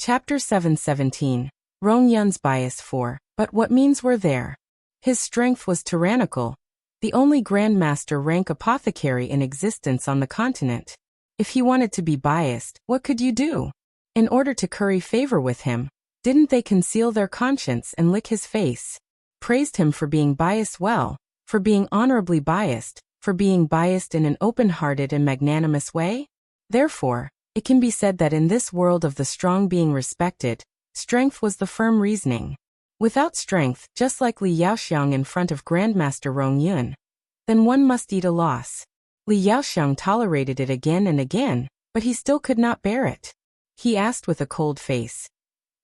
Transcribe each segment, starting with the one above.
Chapter 717. Rong Yun's bias 4. But what means were there? His strength was tyrannical, the only Grandmaster rank apothecary in existence on the continent. If he wanted to be biased, what could you do? In order to curry favor with him, didn't they conceal their conscience and lick his face? Praised him for being biased well, for being honorably biased, for being biased in an open-hearted and magnanimous way? Therefore, it can be said that in this world of the strong being respected, strength was the firm reasoning. Without strength, just like Li Yaoxiang in front of Grandmaster Rong Yun, then one must eat a loss. Li Yaoxiang tolerated it again and again, but he still could not bear it. He asked with a cold face.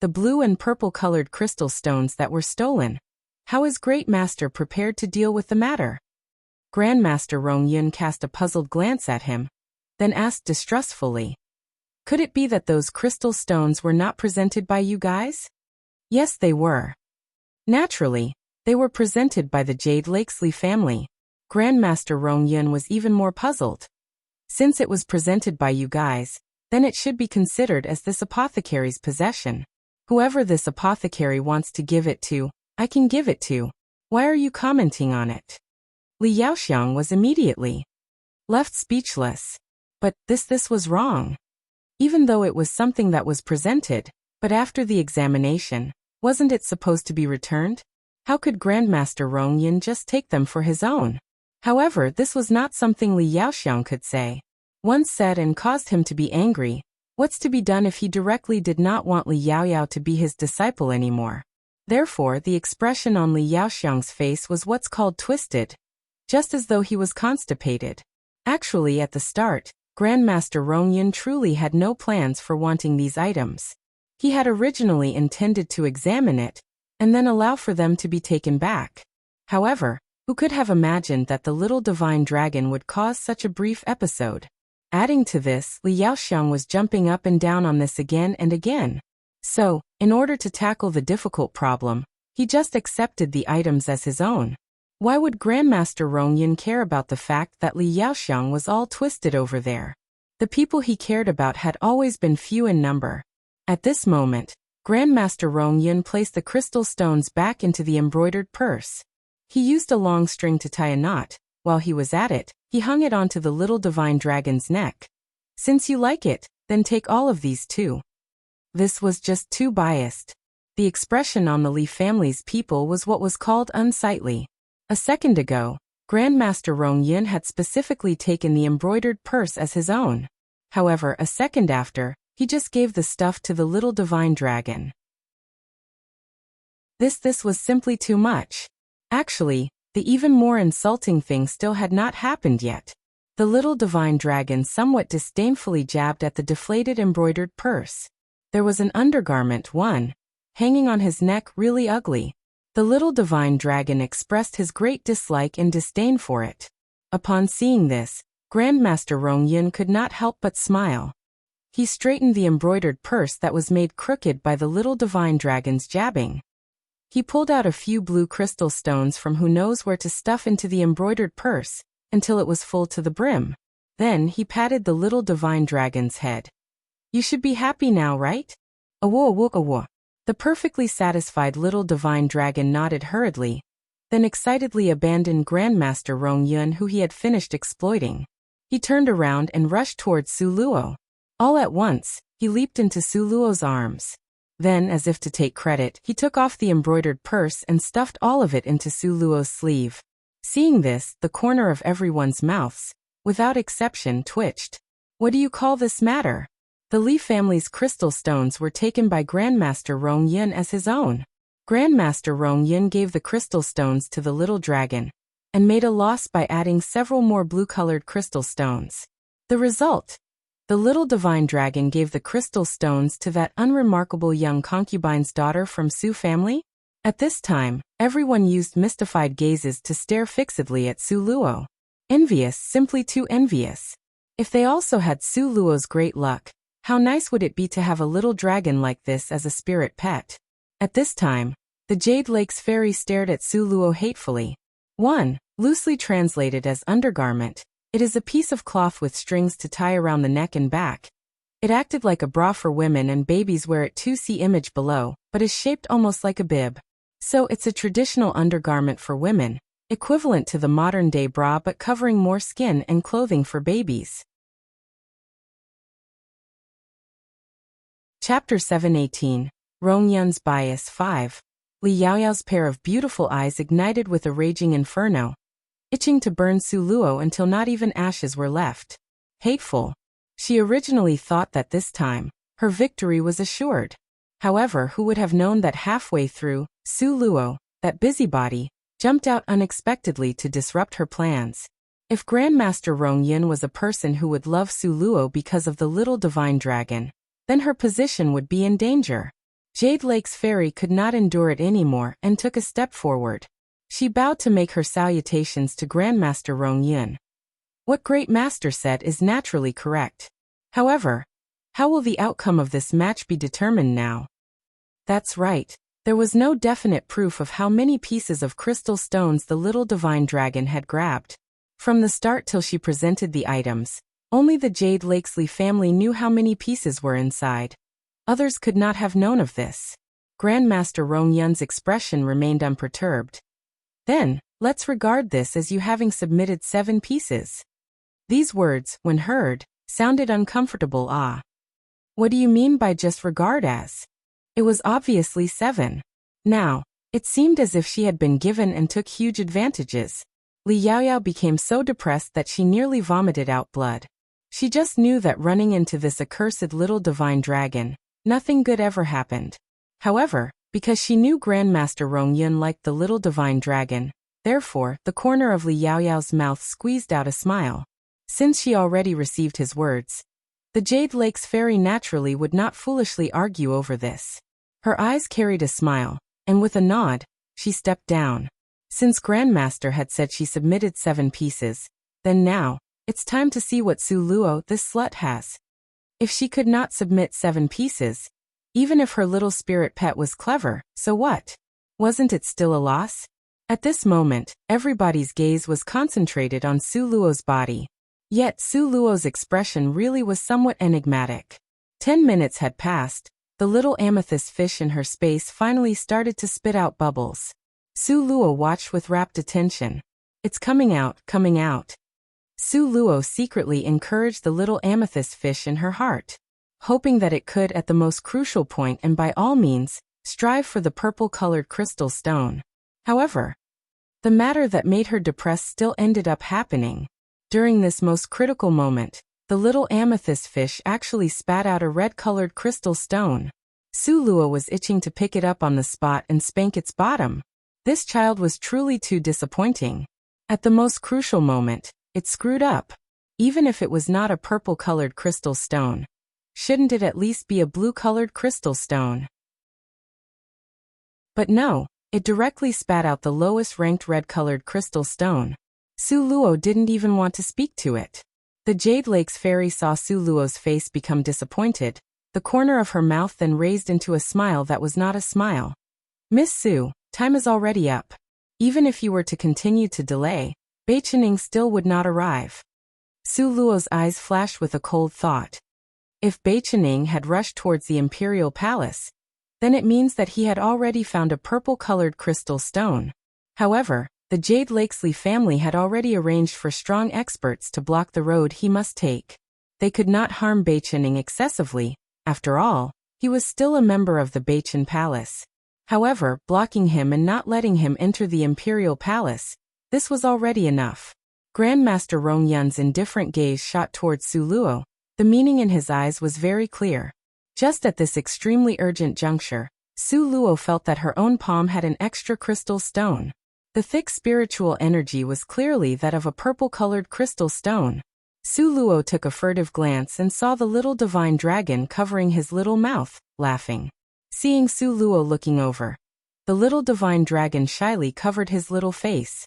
The blue and purple-colored crystal stones that were stolen. How is Great Master prepared to deal with the matter? Grandmaster Rong Yun cast a puzzled glance at him, then asked distrustfully. Could it be that those crystal stones were not presented by you guys? Yes, they were. Naturally, they were presented by the Jade Lakesley family. Grandmaster Rong Yun was even more puzzled. Since it was presented by you guys, then it should be considered as this apothecary's possession. Whoever this apothecary wants to give it to, I can give it to. Why are you commenting on it? Li Yaoxiang was immediately left speechless. But this was wrong. Even though it was something that was presented, but after the examination, wasn't it supposed to be returned? How could Grandmaster Rong Yun just take them for his own? However, this was not something Li Yaoxiang could say. Once said and caused him to be angry. What's to be done if he directly did not want Li Yaoyao to be his disciple anymore? Therefore, the expression on Li Yaoxiang's face was what's called twisted, just as though he was constipated. Actually, at the start, Grandmaster Rong Yun truly had no plans for wanting these items. He had originally intended to examine it, and then allow for them to be taken back. However, who could have imagined that the little divine dragon would cause such a brief episode? Adding to this, Li Yaoxiang was jumping up and down on this again and again. So, in order to tackle the difficult problem, he just accepted the items as his own. Why would Grandmaster Rong Yun care about the fact that Li Yaoxiang was all twisted over there? The people he cared about had always been few in number. At this moment, Grandmaster Rong Yun placed the crystal stones back into the embroidered purse. He used a long string to tie a knot. While he was at it, he hung it onto the little divine dragon's neck. Since you like it, then take all of these too. This was just too biased. The expression on the Li family's people was what was called unsightly. A second ago, Grandmaster Rong Yun had specifically taken the embroidered purse as his own. However, a second after, he just gave the stuff to the little divine dragon. This was simply too much. Actually, the even more insulting thing still had not happened yet. The little divine dragon somewhat disdainfully jabbed at the deflated embroidered purse. There was an undergarment, hanging on his neck, really ugly. The little divine dragon expressed his great dislike and disdain for it. Upon seeing this, Grandmaster Rong Yun could not help but smile. He straightened the embroidered purse that was made crooked by the little divine dragon's jabbing. He pulled out a few blue crystal stones from who knows where to stuff into the embroidered purse, until it was full to the brim. Then he patted the little divine dragon's head. You should be happy now, right? Awo. The perfectly satisfied little divine dragon nodded hurriedly, then excitedly abandoned Grandmaster Rong Yun who he had finished exploiting. He turned around and rushed towards Su Luo. All at once, he leaped into Su Luo's arms. Then, as if to take credit, he took off the embroidered purse and stuffed all of it into Su Luo's sleeve. Seeing this, the corner of everyone's mouths, without exception, twitched. What do you call this matter? The Li family's crystal stones were taken by Grandmaster Rong Yun as his own. Grandmaster Rong Yun gave the crystal stones to the little dragon, and made a loss by adding several more blue-colored crystal stones. The result? The little divine dragon gave the crystal stones to that unremarkable young concubine's daughter from Su family? At this time, everyone used mystified gazes to stare fixedly at Su Luo. Envious, simply too envious. If they also had Su Luo's great luck, how nice would it be to have a little dragon like this as a spirit pet? At this time, the Jade Lake's fairy stared at Su Luo hatefully. 1. Loosely translated as undergarment, it is a piece of cloth with strings to tie around the neck and back. It acted like a bra for women and babies wear it too, see image below, but is shaped almost like a bib. So it's a traditional undergarment for women, equivalent to the modern-day bra but covering more skin and clothing for babies. Chapter 7:18. Rongyun's Bias 5. Li Yaoyao's pair of beautiful eyes ignited with a raging inferno, itching to burn Su Luo until not even ashes were left. Hateful. She originally thought that this time, her victory was assured. However, who would have known that halfway through, Su Luo, that busybody, jumped out unexpectedly to disrupt her plans. If Grandmaster Rongyun was a person who would love Su Luo because of the little divine dragon, then her position would be in danger. Jade Lake's fairy could not endure it anymore and took a step forward. She bowed to make her salutations to Grandmaster Rongyun. What Great Master said is naturally correct. However, how will the outcome of this match be determined now? That's right. There was no definite proof of how many pieces of crystal stones the little divine dragon had grabbed. From the start till she presented the items, only the Jade Lakesley family knew how many pieces were inside. Others could not have known of this. Grandmaster Rongyun's expression remained unperturbed. Then, let's regard this as you having submitted 7 pieces. These words, when heard, sounded uncomfortable. What do you mean by just regard as? It was obviously 7. Now, it seemed as if she had been given and took huge advantages. Li Yaoyao became so depressed that she nearly vomited out blood. She just knew that running into this accursed little divine dragon, nothing good ever happened. However, because she knew Grandmaster Rongyun liked the little divine dragon, therefore, the corner of Li Yaoyao's mouth squeezed out a smile. Since she already received his words, the Jade Lake's fairy naturally would not foolishly argue over this. Her eyes carried a smile, and with a nod, she stepped down. Since Grandmaster had said she submitted 7 pieces, then now, it's time to see what Su Luo, this slut, has. If she could not submit 7 pieces, even if her little spirit pet was clever, so what? Wasn't it still a loss? At this moment, everybody's gaze was concentrated on Su Luo's body. Yet Su Luo's expression really was somewhat enigmatic. 10 minutes had passed. The little amethyst fish in her space finally started to spit out bubbles. Su Luo watched with rapt attention. It's coming out, coming out. Su Luo secretly encouraged the little amethyst fish in her heart, hoping that it could at the most crucial point and by all means, strive for the purple-colored crystal stone. However, the matter that made her depressed still ended up happening. During this most critical moment, the little amethyst fish actually spat out a red-colored crystal stone. Su Luo was itching to pick it up on the spot and spank its bottom. This child was truly too disappointing. At the most crucial moment, it screwed up. Even if it was not a purple-colored crystal stone, shouldn't it at least be a blue-colored crystal stone? But no, it directly spat out the lowest-ranked red-colored crystal stone. Su Luo didn't even want to speak to it. The Jade Lake's fairy saw Su Luo's face become disappointed. The corner of her mouth then raised into a smile that was not a smile. Miss Su, time is already up. Even if you were to continue to delay, Beichening still would not arrive. Su Luo's eyes flashed with a cold thought. If Beichening had rushed towards the imperial palace, then it means that he had already found a purple-colored crystal stone. However, the Jade Lakesley family had already arranged for strong experts to block the road he must take. They could not harm Beichening excessively. After all, he was still a member of the Beichen Palace. However, blocking him and not letting him enter the imperial palace, this was already enough. Grandmaster Rongyun's indifferent gaze shot towards Su Luo. The meaning in his eyes was very clear. Just at this extremely urgent juncture, Su Luo felt that her own palm had an extra crystal stone. The thick spiritual energy was clearly that of a purple-colored crystal stone. Su Luo took a furtive glance and saw the little divine dragon covering his little mouth, laughing. Seeing Su Luo looking over, the little divine dragon shyly covered his little face.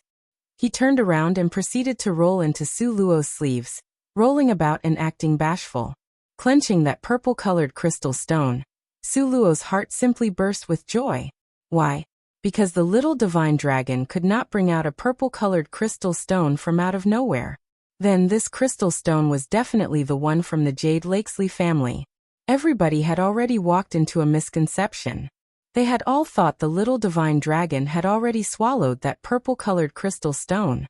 He turned around and proceeded to roll into Su Luo's sleeves, rolling about and acting bashful. Clenching that purple-colored crystal stone, Su Luo's heart simply burst with joy. Why? Because the little divine dragon could not bring out a purple-colored crystal stone from out of nowhere. Then this crystal stone was definitely the one from the Jade Lakesley family. Everybody had already walked into a misconception. They had all thought the little divine dragon had already swallowed that purple-colored crystal stone.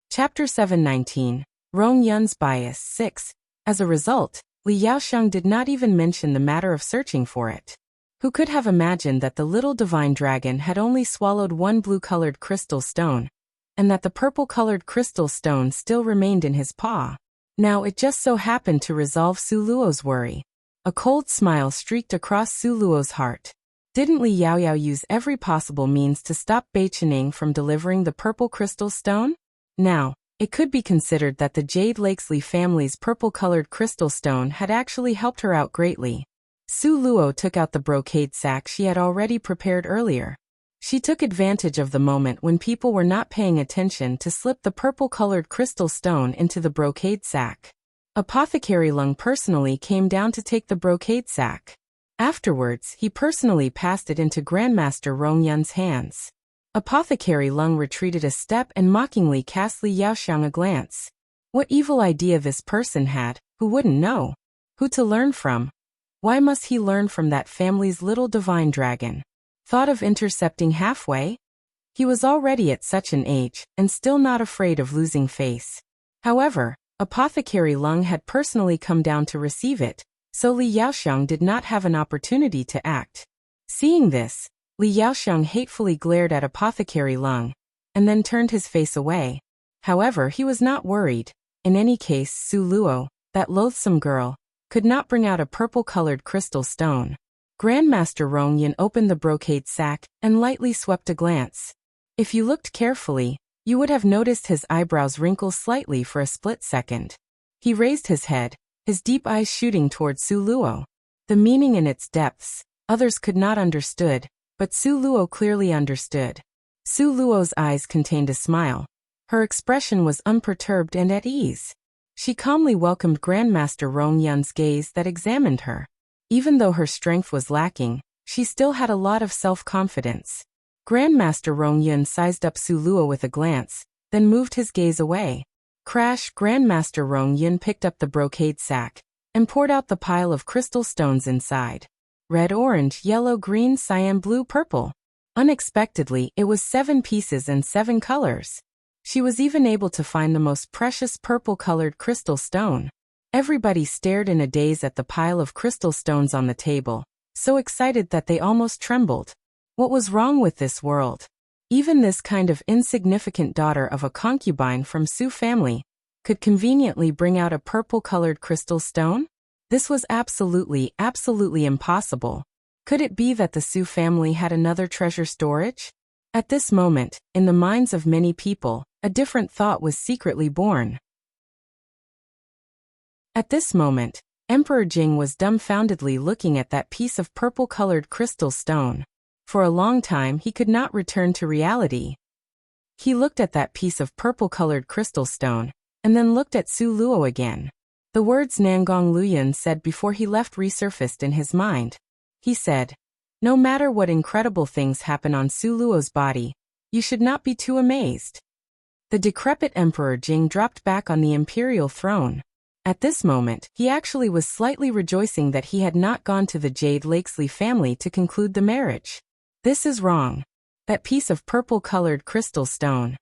Chapter 719. Rong Yun's Bias 6. As a result, Li Yaoxiang did not even mention the matter of searching for it. Who could have imagined that the little divine dragon had only swallowed one blue-colored crystal stone, and that the purple-colored crystal stone still remained in his paw? Now it just so happened to resolve Su Luo's worry. A cold smile streaked across Su Luo's heart. Didn't Li Yaoyao use every possible means to stop Bai Qining from delivering the purple crystal stone? Now, it could be considered that the Jade Lakesley family's purple-colored crystal stone had actually helped her out greatly. Su Luo took out the brocade sack she had already prepared earlier. She took advantage of the moment when people were not paying attention to slip the purple-colored crystal stone into the brocade sack. Apothecary Lung personally came down to take the brocade sack. Afterwards, he personally passed it into Grandmaster Rong Yun's hands. Apothecary Lung retreated a step and mockingly cast Li Yaoxiang a glance. What evil idea this person had, who wouldn't know? Who to learn from? Why must he learn from that family's little divine dragon? Thought of intercepting halfway? He was already at such an age, and still not afraid of losing face. However, Apothecary Lung had personally come down to receive it, so Li Yaoxiang did not have an opportunity to act. Seeing this, Li Yaoxiang hatefully glared at Apothecary Lung, and then turned his face away. However, he was not worried. In any case, Su Luo, that loathsome girl, could not bring out a purple-colored crystal stone. Grandmaster Rong Yun opened the brocade sack and lightly swept a glance. If you looked carefully, you would have noticed his eyebrows wrinkle slightly for a split second. He raised his head, his deep eyes shooting toward Su Luo. The meaning in its depths, others could not understood, but Su Luo clearly understood. Su Luo's eyes contained a smile. Her expression was unperturbed and at ease. She calmly welcomed Grandmaster Rong Yun's gaze that examined her. Even though her strength was lacking, she still had a lot of self-confidence. Grandmaster Rong Yun sized up Su Luo with a glance, then moved his gaze away. Crash! Grandmaster Rong Yun picked up the brocade sack and poured out the pile of crystal stones inside. Red, orange, yellow, green, cyan, blue, purple. Unexpectedly, it was 7 pieces and 7 colors. She was even able to find the most precious purple-colored crystal stone. Everybody stared in a daze at the pile of crystal stones on the table, so excited that they almost trembled. What was wrong with this world? Even this kind of insignificant daughter of a concubine from Su family could conveniently bring out a purple-colored crystal stone? This was absolutely impossible. Could it be that the Su family had another treasure storage? At this moment, in the minds of many people, a different thought was secretly born. At this moment, Emperor Jing was dumbfoundedly looking at that piece of purple-colored crystal stone. For a long time he could not return to reality. He looked at that piece of purple-colored crystal stone, and then looked at Su Luo again. The words Nangong Luyan said before he left resurfaced in his mind. He said, "No matter what incredible things happen on Su Luo's body, you should not be too amazed." The decrepit Emperor Jing dropped back on the imperial throne. At this moment, he actually was slightly rejoicing that he had not gone to the Jade Lakesley family to conclude the marriage. This is wrong. That piece of purple-colored crystal stone.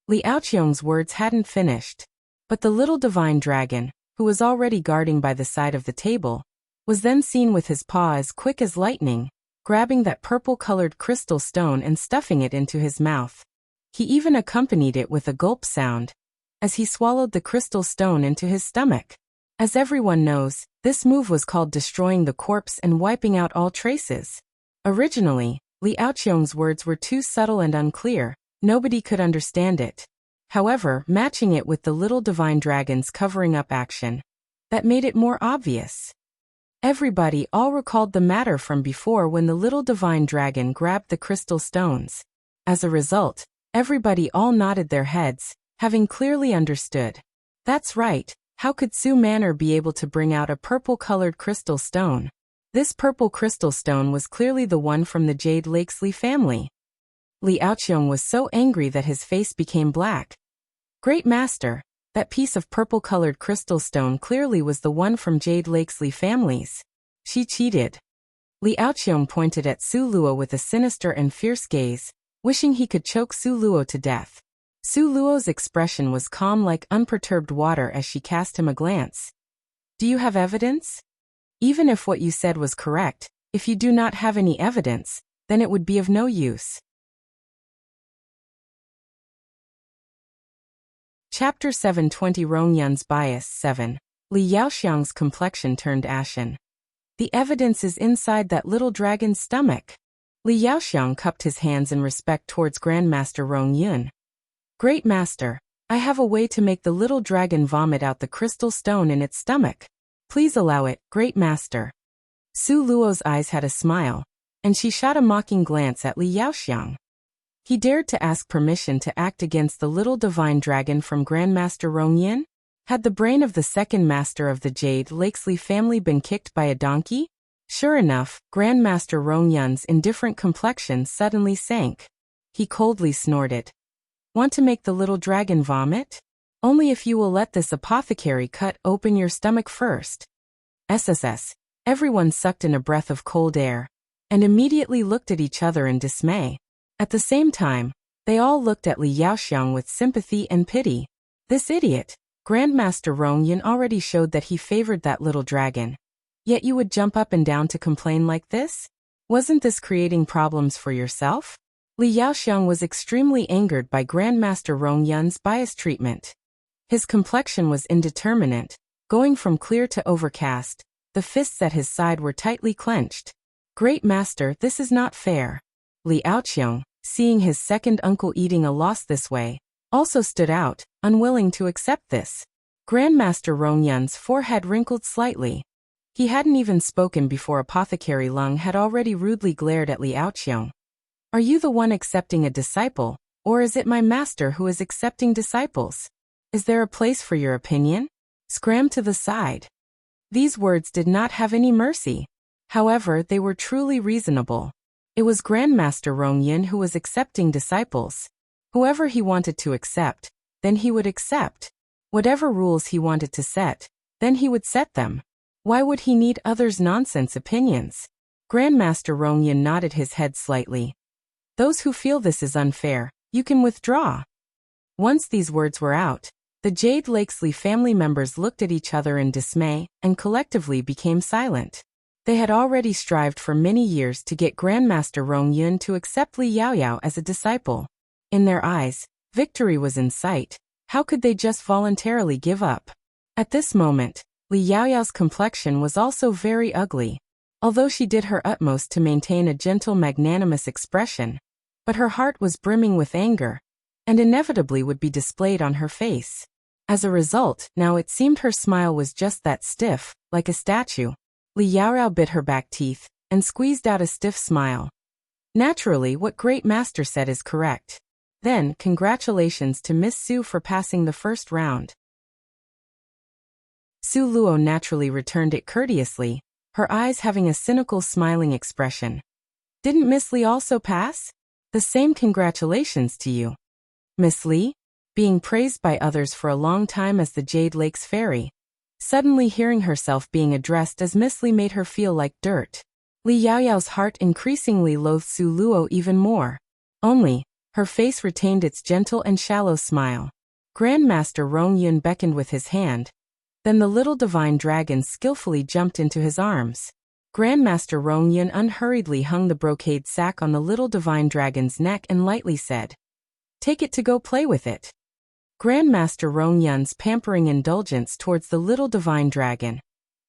Li Yaoxiang's words hadn't finished, but the little divine dragon, who was already guarding by the side of the table, was then seen with his paw as quick as lightning, grabbing that purple-colored crystal stone and stuffing it into his mouth. He even accompanied it with a gulp sound, as he swallowed the crystal stone into his stomach. As everyone knows, this move was called destroying the corpse and wiping out all traces. Originally, Li Yaoxiang's words were too subtle and unclear, nobody could understand it. However, matching it with the little divine dragon's covering up action, that made it more obvious. Everybody all recalled the matter from before when the little divine dragon grabbed the crystal stones. As a result, everybody all nodded their heads, having clearly understood. That's right, how could Su Manor be able to bring out a purple-colored crystal stone? This purple crystal stone was clearly the one from the Jade Lakesley family. Li Aoqiong was so angry that his face became black. Great Master, that piece of purple-colored crystal stone clearly was the one from Jade Lake's Li families. She cheated. Li Aoqiong pointed at Su Luo with a sinister and fierce gaze, wishing he could choke Su Luo to death. Su Luo's expression was calm like unperturbed water as she cast him a glance. Do you have evidence? Even if what you said was correct, if you do not have any evidence, then it would be of no use. Chapter 720 Rongyun's Bias 7. Li Yaoxiang's complexion turned ashen. The evidence is inside that little dragon's stomach. Li Yaoxiang cupped his hands in respect towards Grandmaster Rongyun. Great Master, I have a way to make the little dragon vomit out the crystal stone in its stomach. Please allow it, Great Master. Su Luo's eyes had a smile, and she shot a mocking glance at Li Yaoxiang. He dared to ask permission to act against the little divine dragon from Grandmaster Rongyun? Had the brain of the second master of the Jade Lake's Li family been kicked by a donkey? Sure enough, Grandmaster Rongyun's indifferent complexion suddenly sank. He coldly snorted. Want to make the little dragon vomit? Only if you will let this apothecary cut open your stomach first. SSS. Everyone sucked in a breath of cold air, and immediately looked at each other in dismay. At the same time, they all looked at Li Yaoxiang with sympathy and pity. This idiot, Grandmaster Rongyun already showed that he favored that little dragon. Yet you would jump up and down to complain like this? Wasn't this creating problems for yourself? Li Yaoxiang was extremely angered by Grandmaster Rongyun's biased treatment. His complexion was indeterminate, going from clear to overcast. The fists at his side were tightly clenched. Great Master, this is not fair. Li Aoqiong, seeing his second uncle eating a loss this way, also stood out, unwilling to accept this. Grandmaster Rongyun's forehead wrinkled slightly. He hadn't even spoken before Apothecary Lung had already rudely glared at Li Aoqiong. Are you the one accepting a disciple, or is it my master who is accepting disciples? Is there a place for your opinion? Scram to the side. These words did not have any mercy. However, they were truly reasonable. It was Grandmaster Rongyun who was accepting disciples. Whoever he wanted to accept, then he would accept. Whatever rules he wanted to set, then he would set them. Why would he need others' nonsense opinions? Grandmaster Rongyun nodded his head slightly. Those who feel this is unfair, you can withdraw. Once these words were out, the Jade Lake's Li family members looked at each other in dismay and collectively became silent. They had already strived for many years to get Grandmaster Rongyun to accept Li Yaoyao as a disciple. In their eyes, victory was in sight. How could they just voluntarily give up? At this moment, Li Yaoyao's complexion was also very ugly, although she did her utmost to maintain a gentle magnanimous expression. But her heart was brimming with anger, and inevitably would be displayed on her face. As a result, now it seemed her smile was just that stiff, like a statue. Li Yaoyao bit her back teeth, and squeezed out a stiff smile. Naturally, what Great Master said is correct. Then, congratulations to Miss Su for passing the first round. Su Luo naturally returned it courteously, her eyes having a cynical smiling expression. Didn't Miss Li also pass? The same congratulations to you. Miss Li? Being praised by others for a long time as the Jade Lake's fairy. Suddenly hearing herself being addressed as Miss Li made her feel like dirt. Li Yaoyao's heart increasingly loathed Su Luo even more. Only, her face retained its gentle and shallow smile. Grandmaster Rongyun beckoned with his hand. Then the little divine dragon skillfully jumped into his arms. Grandmaster Rongyun unhurriedly hung the brocade sack on the little divine dragon's neck and lightly said, "Take it to go play with it." Grandmaster Rongyun's pampering indulgence towards the little divine dragon.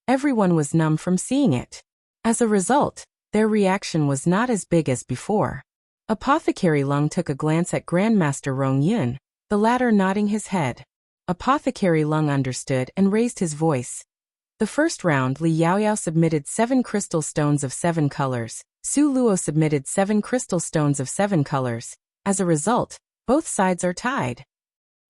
Everyone was numb from seeing it. As a result, their reaction was not as big as before. Apothecary Lung took a glance at Grandmaster Rongyun, the latter nodding his head. Apothecary Lung understood and raised his voice. The first round, Li Yaoyao submitted 7 crystal stones of 7 colors. Su Luo submitted 7 crystal stones of 7 colors. As a result, both sides are tied.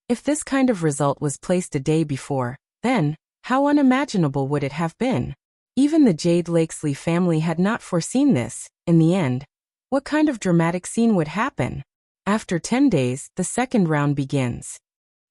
If this kind of result was placed a day before, then, how unimaginable would it have been? Even the Jade Lake's Li family had not foreseen this. In the end, what kind of dramatic scene would happen? After 10 days, the second round begins.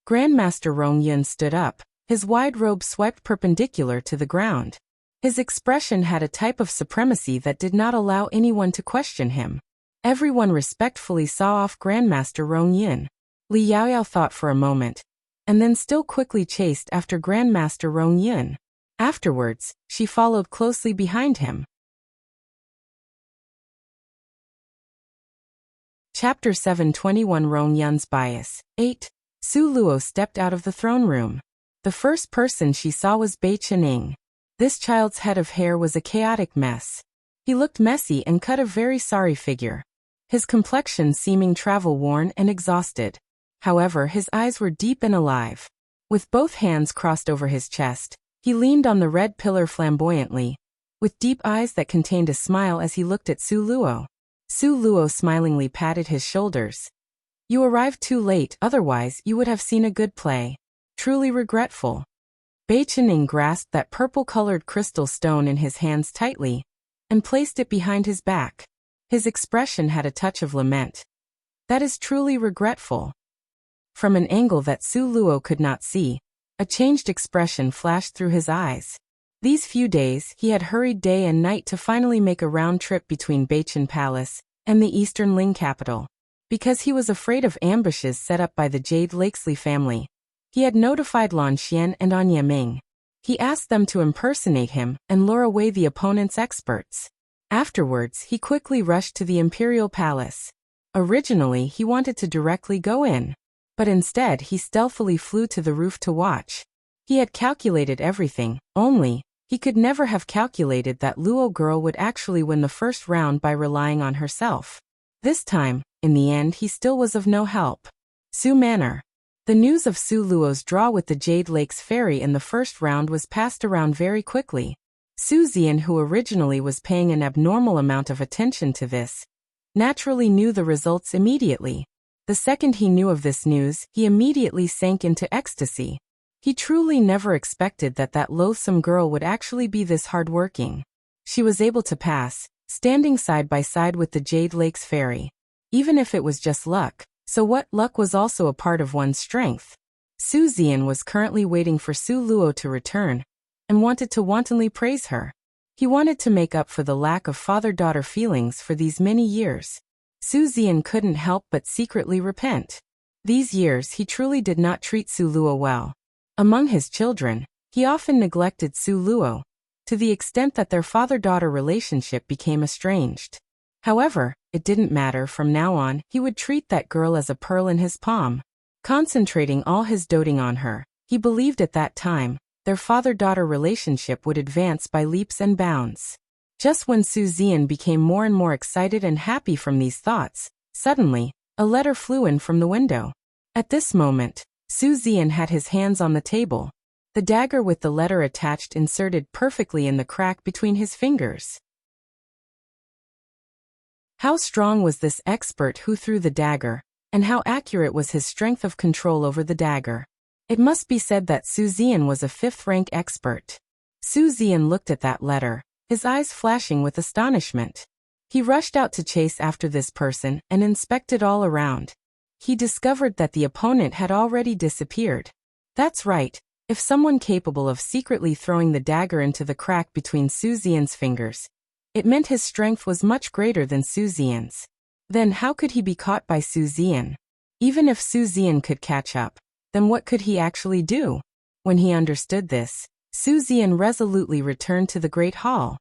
Grandmaster Rong Yun stood up, his wide robe swept perpendicular to the ground. His expression had a type of supremacy that did not allow anyone to question him. Everyone respectfully saw off Grandmaster Rong Yun. Li Yaoyao thought for a moment, and then still quickly chased after Grandmaster Rong Yun. Afterwards, she followed closely behind him. Chapter 721 Rong Yun's Bias. 8. Su Luo stepped out of the throne room. The first person she saw was Bei Chening. This child's head of hair was a chaotic mess. He looked messy and cut a very sorry figure, his complexion seeming travel-worn and exhausted. However, his eyes were deep and alive. With both hands crossed over his chest, he leaned on the red pillar flamboyantly, with deep eyes that contained a smile as he looked at Su Luo. Su Luo smilingly patted his shoulders. "You arrived too late, otherwise you would have seen a good play. Truly regretful." Bei Chening grasped that purple-colored crystal stone in his hands tightly, and placed it behind his back. His expression had a touch of lament. "That is truly regretful." From an angle that Su Luo could not see, a changed expression flashed through his eyes. These few days, he had hurried day and night to finally make a round trip between Beichen Palace and the Eastern Ling capital. Because he was afraid of ambushes set up by the Jade Lakesley family, he had notified Lan Xian and Anya Ming. He asked them to impersonate him and lure away the opponent's experts. Afterwards, he quickly rushed to the Imperial Palace. Originally, he wanted to directly go in, but instead he stealthily flew to the roof to watch. He had calculated everything, only he could never have calculated that Luo girl would actually win the first round by relying on herself. This time, in the end, he still was of no help. Su Manor. The news of Su Luo's draw with the Jade Lakes Ferry in the first round was passed around very quickly. Su Zian, who originally was paying an abnormal amount of attention to this, naturally knew the results immediately. The second he knew of this news, he immediately sank into ecstasy. He truly never expected that that loathsome girl would actually be this hardworking. She was able to pass, standing side by side with the Jade Lakes Ferry. Even if it was just luck, so what? Luck was also a part of one's strength. Su Zian was currently waiting for Su Luo to return, and wanted to wantonly praise her. He wanted to make up for the lack of father-daughter feelings for these many years. Su Zian couldn't help but secretly repent. These years he truly did not treat Su Luo well. Among his children, he often neglected Su Luo, to the extent that their father-daughter relationship became estranged. However, it didn't matter. From now on, he would treat that girl as a pearl in his palm. Concentrating all his doting on her, he believed at that time, their father-daughter relationship would advance by leaps and bounds. Just when Su Zian became more and more excited and happy from these thoughts, suddenly, a letter flew in from the window. At this moment, Su Zian had his hands on the table, the dagger with the letter attached inserted perfectly in the crack between his fingers. How strong was this expert who threw the dagger, and how accurate was his strength of control over the dagger? It must be said that Su Zian was a fifth-rank expert. Su Zian looked at that letter, his eyes flashing with astonishment. He rushed out to chase after this person and inspected all around. He discovered that the opponent had already disappeared. That's right, if someone capable of secretly throwing the dagger into the crack between Su Zian's fingers, it meant his strength was much greater than Su Zian's. Then how could he be caught by Su Zian? Even if Su Zian could catch up, then what could he actually do? When he understood this, Su Zian resolutely returned to the Great Hall.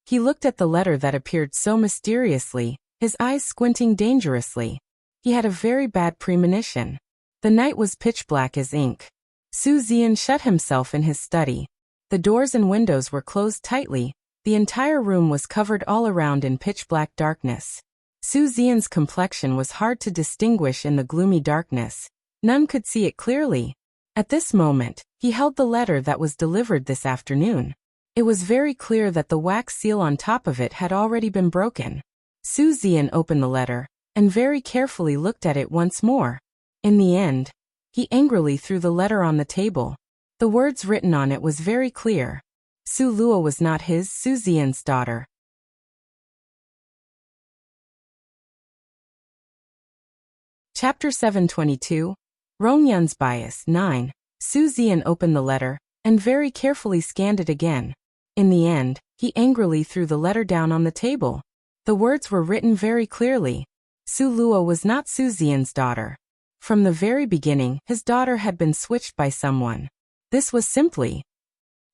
He looked at the letter that appeared so mysteriously, his eyes squinting dangerously. He had a very bad premonition. The night was pitch black as ink. Su Zian shut himself in his study. The doors and windows were closed tightly. The entire room was covered all around in pitch-black darkness. Su Zian's complexion was hard to distinguish in the gloomy darkness. None could see it clearly. At this moment, he held the letter that was delivered this afternoon. It was very clear that the wax seal on top of it had already been broken. Su Zian opened the letter, and very carefully looked at it once more. In the end, he angrily threw the letter on the table. The words written on it was very clear. Su Luo was not his, Su Zian's daughter. Chapter 722, Rongyun's Bias 9. Su Zian opened the letter, and very carefully scanned it again. In the end, he angrily threw the letter down on the table. The words were written very clearly. Su Luo was not Su Zian's daughter. From the very beginning, his daughter had been switched by someone. This was simply.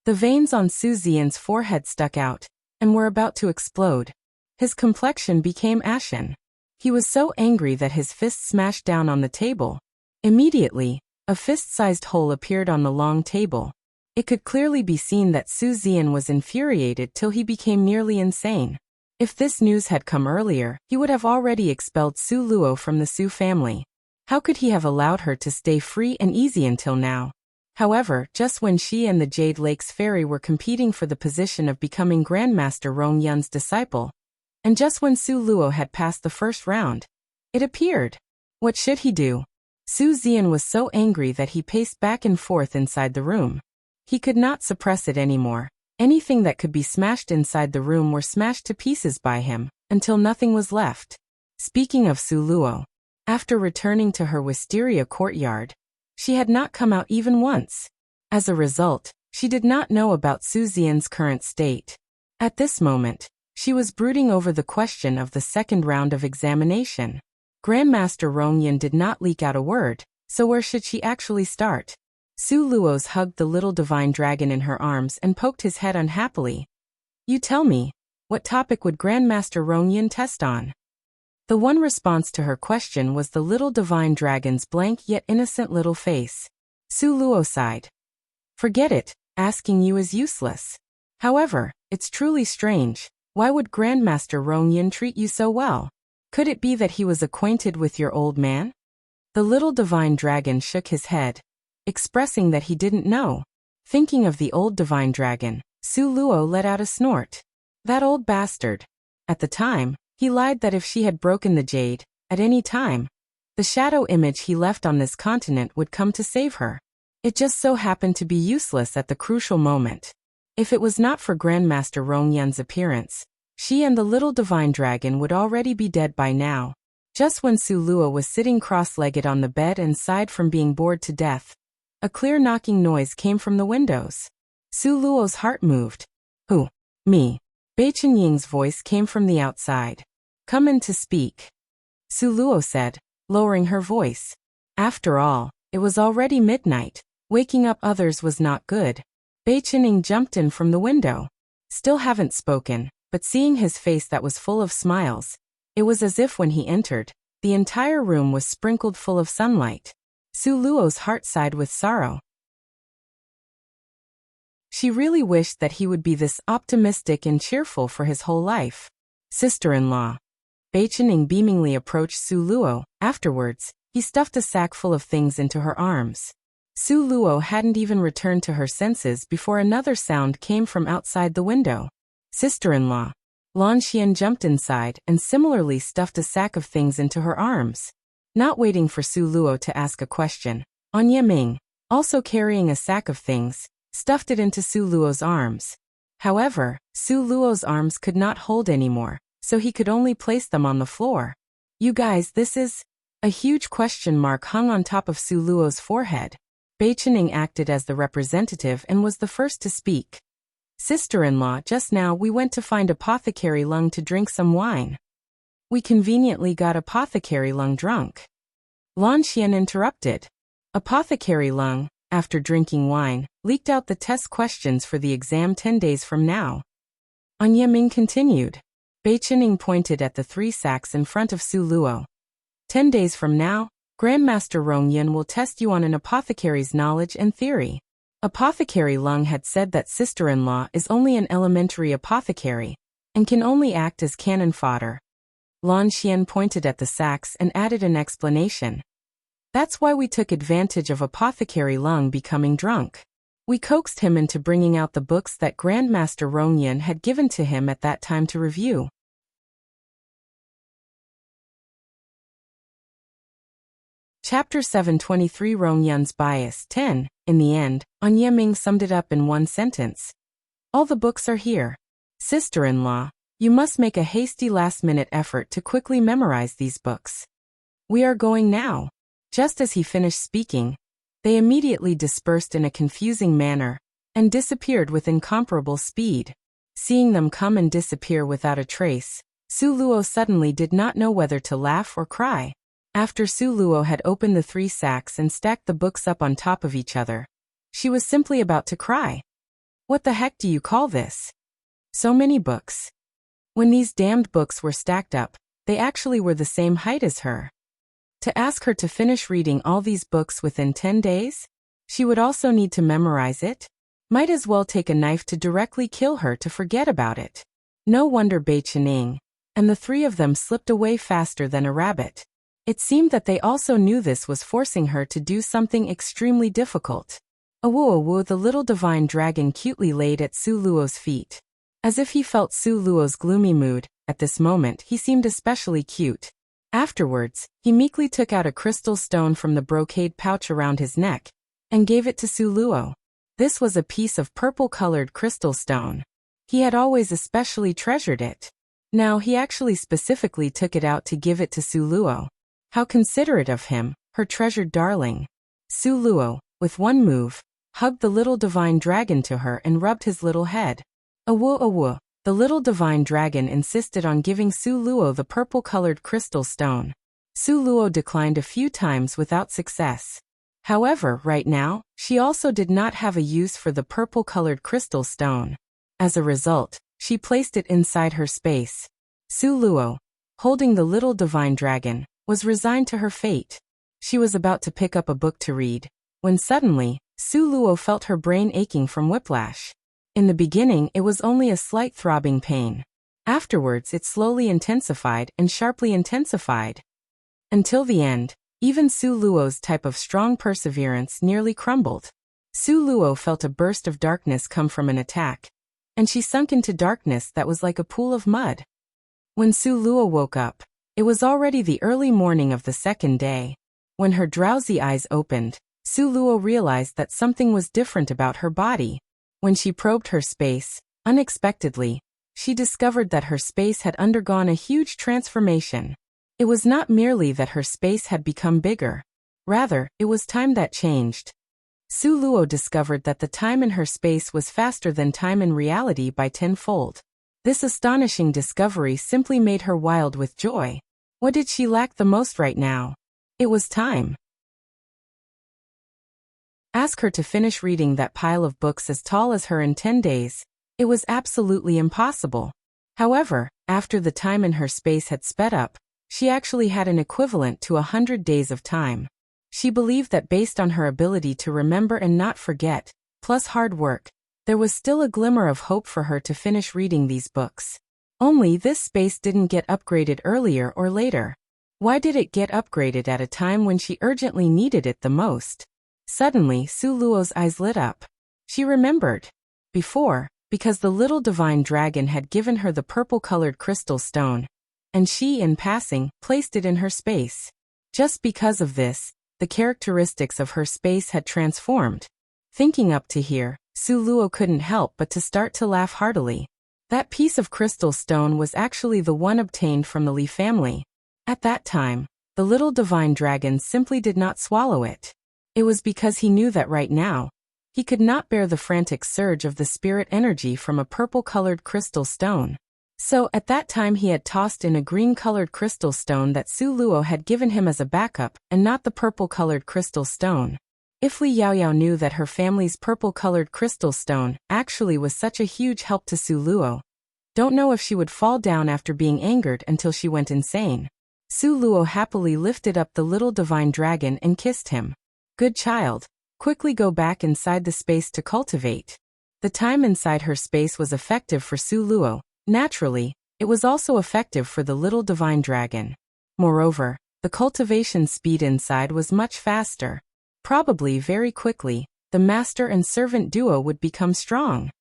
The veins on Su Zian's forehead stuck out, and were about to explode. His complexion became ashen. He was so angry that his fist smashed down on the table. Immediately, a fist-sized hole appeared on the long table. It could clearly be seen that Su Zian was infuriated till he became nearly insane. If this news had come earlier, he would have already expelled Su Luo from the Su family. How could he have allowed her to stay free and easy until now? However, just when she and the Jade Lakes Fairy were competing for the position of becoming Grandmaster Rongyun's disciple, and just when Su Luo had passed the first round, it appeared. What should he do? Su Zian was so angry that he paced back and forth inside the room. He could not suppress it anymore. Anything that could be smashed inside the room were smashed to pieces by him, until nothing was left. Speaking of Su Luo, after returning to her wisteria courtyard, she had not come out even once. As a result, she did not know about Su Zian's current state. At this moment, she was brooding over the question of the second round of examination. Grandmaster Rongyun did not leak out a word, so where should she actually start? Su Luo's hugged the little divine dragon in her arms and poked his head unhappily. You tell me, what topic would Grandmaster Rongyun test on? The one response to her question was the little divine dragon's blank yet innocent little face. Su Luo sighed. Forget it, asking you is useless. However, it's truly strange. Why would Grandmaster Rongyun treat you so well? Could it be that he was acquainted with your old man? The little divine dragon shook his head, expressing that he didn't know. Thinking of the old divine dragon, Su Luo let out a snort. That old bastard. At the time, he lied that if she had broken the jade, at any time, the shadow image he left on this continent would come to save her. It just so happened to be useless at the crucial moment. If it was not for Grandmaster Rongyun's appearance, she and the little divine dragon would already be dead by now. Just when Su Luo was sitting cross-legged on the bed and sighed from being bored to death, a clear knocking noise came from the windows. Su Luo's heart moved. Who? Me. Bei Chenying's voice came from the outside. Come in to speak. Su Luo said, lowering her voice. After all, it was already midnight. Waking up others was not good. Bei Chenying jumped in from the window. Still haven't spoken, but seeing his face that was full of smiles, it was as if when he entered, the entire room was sprinkled full of sunlight. Su Luo's heart sighed with sorrow. She really wished that he would be this optimistic and cheerful for his whole life. Sister-in-law. Bei Chenying beamingly approached Su Luo. Afterwards, he stuffed a sack full of things into her arms. Su Luo hadn't even returned to her senses before another sound came from outside the window. Sister-in-law. Lan Xian jumped inside and similarly stuffed a sack of things into her arms. Not waiting for Su Luo to ask a question, An Yiming, also carrying a sack of things, stuffed it into Su Luo's arms. However, Su Luo's arms could not hold anymore, so he could only place them on the floor. You guys, this is... A huge question mark hung on top of Su Luo's forehead. Bei Chenying acted as the representative and was the first to speak. Sister-in-law, just now we went to find Apothecary Lung to drink some wine. We conveniently got Apothecary Lung drunk. Lan Xian interrupted. Apothecary Lung, after drinking wine, leaked out the test questions for the exam 10 days from now. An Yiming continued. Bei Chenying pointed at the 3 sacks in front of Su Luo. 10 days from now, Grandmaster Rongyun will test you on an apothecary's knowledge and theory. Apothecary Lung had said that sister-in-law is only an elementary apothecary, and can only act as cannon fodder. Lan Xian pointed at the sacks and added an explanation. That's why we took advantage of Apothecary Lung becoming drunk. We coaxed him into bringing out the books that Grandmaster Rongyun had given to him at that time to review. Chapter 723 Rongyun's Bias 10. In the end, An Yiming summed it up in one sentence. All the books are here. Sister-in-law, you must make a hasty last-minute effort to quickly memorize these books. We are going now. Just as he finished speaking, they immediately dispersed in a confusing manner and disappeared with incomparable speed. Seeing them come and disappear without a trace, Su Luo suddenly did not know whether to laugh or cry. After Su Luo had opened the 3 sacks and stacked the books up on top of each other, she was simply about to cry. What the heck do you call this? So many books. When these damned books were stacked up, they actually were the same height as her. To ask her to finish reading all these books within 10 days? She would also need to memorize it? Might as well take a knife to directly kill her to forget about it. No wonder Bei Chening and the 3 of them slipped away faster than a rabbit. It seemed that they also knew this was forcing her to do something extremely difficult. Awu, the little divine dragon cutely laid at Su Luo's feet. As if he felt Su Luo's gloomy mood, at this moment he seemed especially cute. Afterwards, he meekly took out a crystal stone from the brocade pouch around his neck and gave it to Su Luo. This was a piece of purple-colored crystal stone. He had always especially treasured it. Now he actually specifically took it out to give it to Su Luo. How considerate of him, her treasured darling. Su Luo, with one move, hugged the little divine dragon to her and rubbed his little head. Awu, the little divine dragon insisted on giving Su Luo the purple-colored crystal stone. Su Luo declined a few times without success. However, right now, she also did not have a use for the purple-colored crystal stone. As a result, she placed it inside her space. Su Luo, holding the little divine dragon, was resigned to her fate. She was about to pick up a book to read, when suddenly, Su Luo felt her brain aching from whiplash. In the beginning, it was only a slight throbbing pain. Afterwards, it slowly intensified and sharply intensified. Until the end, even Su Luo's type of strong perseverance nearly crumbled. Su Luo felt a burst of darkness come from an attack, and she sunk into darkness that was like a pool of mud. When Su Luo woke up, it was already the early morning of the 2nd day. When her drowsy eyes opened, Su Luo realized that something was different about her body. When she probed her space, unexpectedly, she discovered that her space had undergone a huge transformation. It was not merely that her space had become bigger. Rather, it was time that changed. Su Luo discovered that the time in her space was faster than time in reality by 10-fold. This astonishing discovery simply made her wild with joy. What did she lack the most right now? It was time. Ask her to finish reading that pile of books as tall as her in 10 days. It was absolutely impossible. However, after the time in her space had sped up, she actually had an equivalent to 100 days of time. She believed that based on her ability to remember and not forget, plus hard work, there was still a glimmer of hope for her to finish reading these books. Only this space didn't get upgraded earlier or later. Why did it get upgraded at a time when she urgently needed it the most? Suddenly, Su Luo's eyes lit up. She remembered. Before, because the little divine dragon had given her the purple-colored crystal stone, and she, in passing, placed it in her space. Just because of this, the characteristics of her space had transformed. Thinking up to here, Su Luo couldn't help but to start to laugh heartily. That piece of crystal stone was actually the one obtained from the Li family. At that time, the little divine dragon simply did not swallow it. It was because he knew that right now, he could not bear the frantic surge of the spirit energy from a purple-colored crystal stone. So, at that time he had tossed in a green-colored crystal stone that Su Luo had given him as a backup, and not the purple-colored crystal stone. If Li Yaoyao knew that her family's purple-colored crystal stone actually was such a huge help to Su Luo, don't know if she would fall down after being angered until she went insane. Su Luo happily lifted up the little divine dragon and kissed him. Good child, quickly go back inside the space to cultivate. The time inside her space was effective for Su Luo. Naturally, it was also effective for the little divine dragon. Moreover, the cultivation speed inside was much faster. Probably very quickly, the master and servant duo would become strong.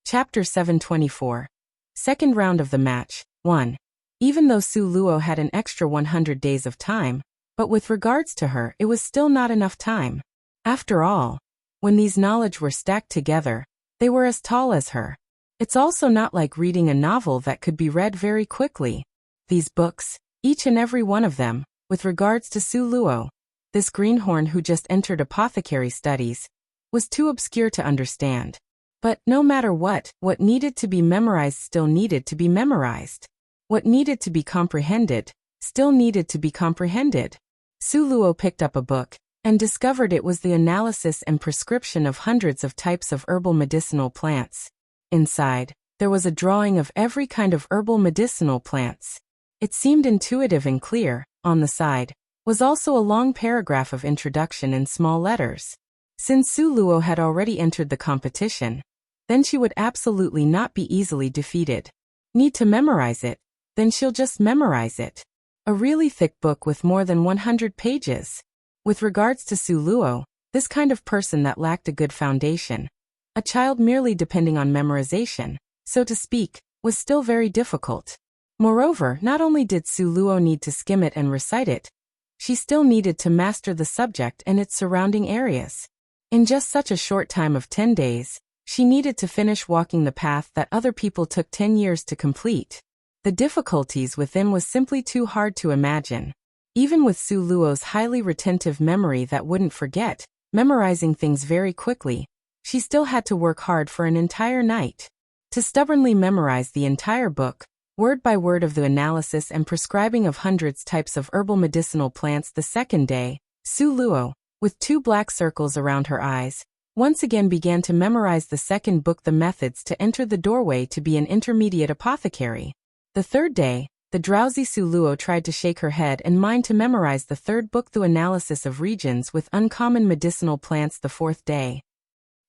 Chapter 724. Second round of the match, 1. Even though Su Luo had an extra 100 days of time, but with regards to her it was still not enough time. After all, when these knowledge were stacked together, they were as tall as her. It's also not like reading a novel that could be read very quickly. These books, each and every one of them, with regards to Su Luo, this greenhorn who just entered apothecary studies, was too obscure to understand. But no matter what needed to be memorized still needed to be memorized. What needed to be comprehended still needed to be comprehended. Su Luo picked up a book and discovered it was the analysis and prescription of hundreds of types of herbal medicinal plants. Inside, there was a drawing of every kind of herbal medicinal plants. It seemed intuitive and clear. On the side was also a long paragraph of introduction in small letters. Since Su Luo had already entered the competition, then she would absolutely not be easily defeated. Need to memorize it? Then she'll just memorize it. A really thick book with more than 100 pages. With regards to Su Luo, this kind of person that lacked a good foundation, a child merely depending on memorization, so to speak, was still very difficult. Moreover, not only did Su Luo need to skim it and recite it, she still needed to master the subject and its surrounding areas. In just such a short time of 10 days, she needed to finish walking the path that other people took 10 years to complete. The difficulties within was simply too hard to imagine. Even with Su Luo's highly retentive memory that wouldn't forget, memorizing things very quickly, she still had to work hard for an entire night. To stubbornly memorize the entire book, word by word of the analysis and prescribing of hundreds types of herbal medicinal plants the second day, Su Luo, with 2 black circles around her eyes, once again began to memorize the second book, the methods to enter the doorway to be an intermediate apothecary. The third day, the drowsy Su Luo tried to shake her head and mind to memorize the third book, the analysis of regions with uncommon medicinal plants, the fourth day.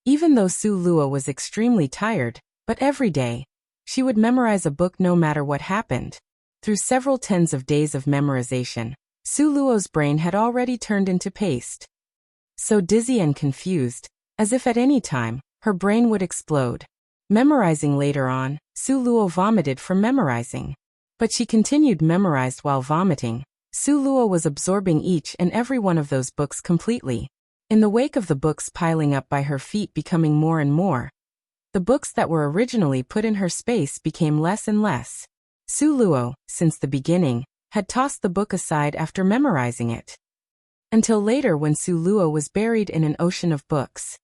Even though Su Luo was extremely tired, but every day, she would memorize a book no matter what happened. Through several tens of days of memorization, Su Luo's brain had already turned into paste. So dizzy and confused, as if at any time, her brain would explode. Memorizing later on, Su Luo vomited from memorizing. But she continued memorized while vomiting. Su Luo was absorbing each and every one of those books completely. In the wake of the books piling up by her feet becoming more and more, the books that were originally put in her space became less and less. Su Luo, since the beginning, had tossed the book aside after memorizing it. Until later when Su Luo was buried in an ocean of books.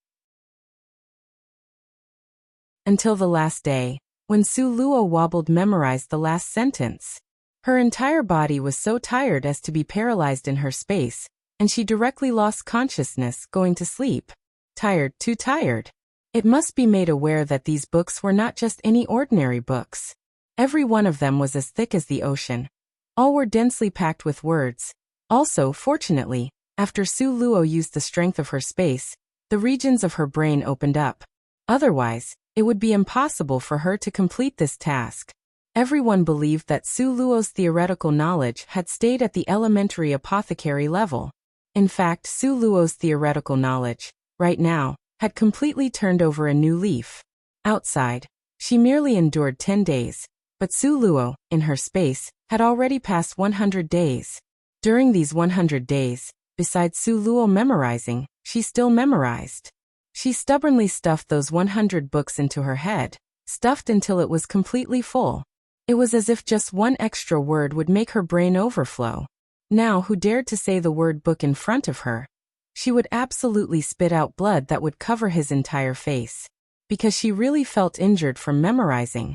Until the last day, when Su Luo wobbled memorized the last sentence. Her entire body was so tired as to be paralyzed in her space, and she directly lost consciousness going to sleep. Tired, too tired. It must be made aware that these books were not just any ordinary books. Every one of them was as thick as the ocean. All were densely packed with words. Also, fortunately, after Su Luo used the strength of her space, the regions of her brain opened up. Otherwise, it would be impossible for her to complete this task. Everyone believed that Su Luo's theoretical knowledge had stayed at the elementary apothecary level. In fact, Su Luo's theoretical knowledge, right now, had completely turned over a new leaf. Outside, she merely endured 10 days, but Su Luo, in her space, had already passed 100 days. During these 100 days, besides Su Luo memorizing, she still memorized. She stubbornly stuffed those 100 books into her head, stuffed until it was completely full. It was as if just one extra word would make her brain overflow. Now who dared to say the word book in front of her? She would absolutely spit out blood that would cover his entire face. Because she really felt injured from memorizing.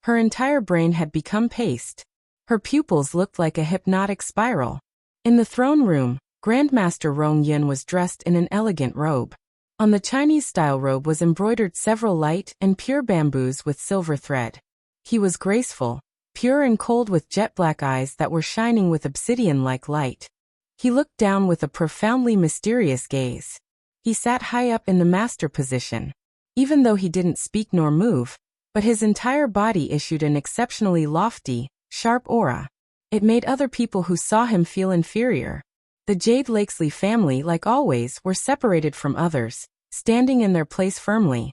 Her entire brain had become paste. Her pupils looked like a hypnotic spiral. In the throne room, Grandmaster Rong Yun was dressed in an elegant robe. On the Chinese-style robe was embroidered several light and pure bamboos with silver thread. He was graceful, pure and cold with jet-black eyes that were shining with obsidian-like light. He looked down with a profoundly mysterious gaze. He sat high up in the master position. Even though he didn't speak nor move, but his entire body issued an exceptionally lofty, sharp aura. It made other people who saw him feel inferior. The Jade Lakesley family, like always, were separated from others, standing in their place firmly.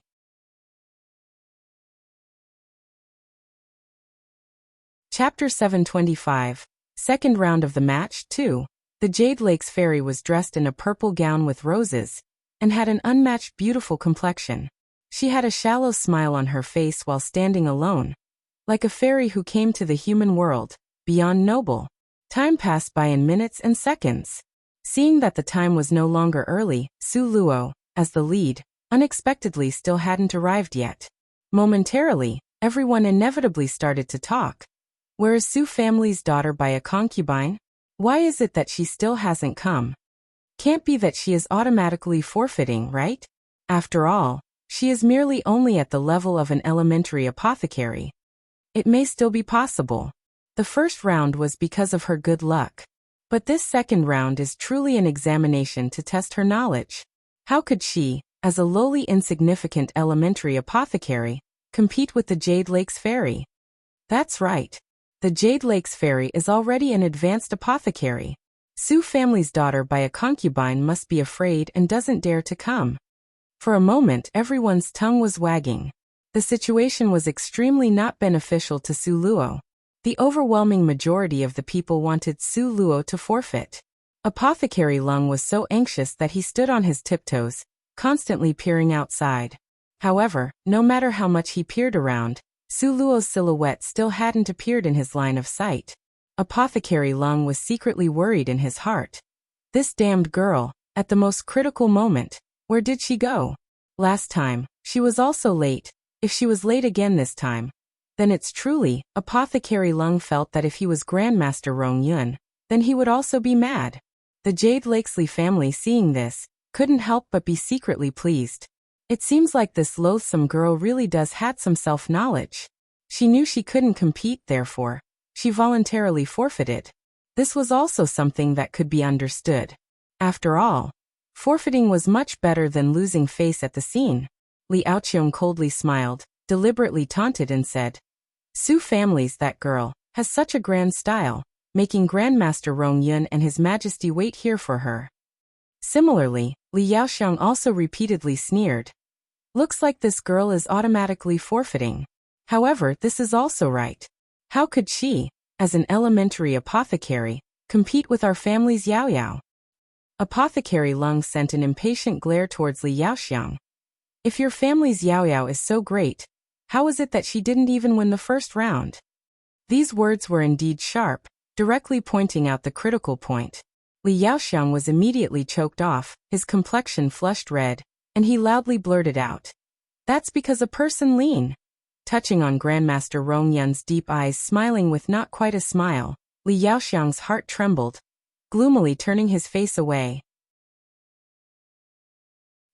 Chapter 725. Second round of the match, 2. The Jade Lakes fairy was dressed in a purple gown with roses, and had an unmatched beautiful complexion. She had a shallow smile on her face while standing alone, like a fairy who came to the human world, beyond noble. Time passed by in minutes and seconds. Seeing that the time was no longer early, Su Luo, as the lead, unexpectedly still hadn't arrived yet. Momentarily, everyone inevitably started to talk. Where is Su family's daughter by a concubine? Why is it that she still hasn't come? Can't be that she is automatically forfeiting, right? After all, she is merely only at the level of an elementary apothecary. It may still be possible. The first round was because of her good luck. But this second round is truly an examination to test her knowledge. How could she, as a lowly insignificant elementary apothecary, compete with the Jade Lakes Fairy? That's right. The Jade Lakes Fairy is already an advanced apothecary. Su family's daughter by a concubine must be afraid and doesn't dare to come. For a moment everyone's tongue was wagging. The situation was extremely not beneficial to Su Luo. The overwhelming majority of the people wanted Su Luo to forfeit. Apothecary Lung was so anxious that he stood on his tiptoes, constantly peering outside. However, no matter how much he peered around, Su Luo's silhouette still hadn't appeared in his line of sight. Apothecary Lung was secretly worried in his heart. This damned girl, at the most critical moment, where did she go? Last time, she was also late. If she was late again this time, then it's truly, Apothecary Lung felt that if he was Grandmaster Rong Yun, then he would also be mad. The Jade Lakesley family seeing this, couldn't help but be secretly pleased. It seems like this loathsome girl really does had some self-knowledge. She knew she couldn't compete, therefore, she voluntarily forfeited. This was also something that could be understood. After all, forfeiting was much better than losing face at the scene. Li Aoqiong coldly smiled, deliberately taunted and said, Su family's that girl, has such a grand style, making Grandmaster Rong Yun and His Majesty wait here for her. Similarly, Li Yaoxiong also repeatedly sneered. Looks like this girl is automatically forfeiting. However, this is also right. How could she, as an elementary apothecary, compete with our family's Yao Yao? Apothecary Lung sent an impatient glare towards Li Yaoxiong. If your family's Yao Yao is so great, how is it that she didn't even win the first round? These words were indeed sharp, directly pointing out the critical point. Li Yaoxiong was immediately choked off, his complexion flushed red, and he loudly blurted out. That's because a person lean. Touching on Grandmaster Rong Yun's deep eyes smiling with not quite a smile, Li Yaoxiong's heart trembled, gloomily turning his face away.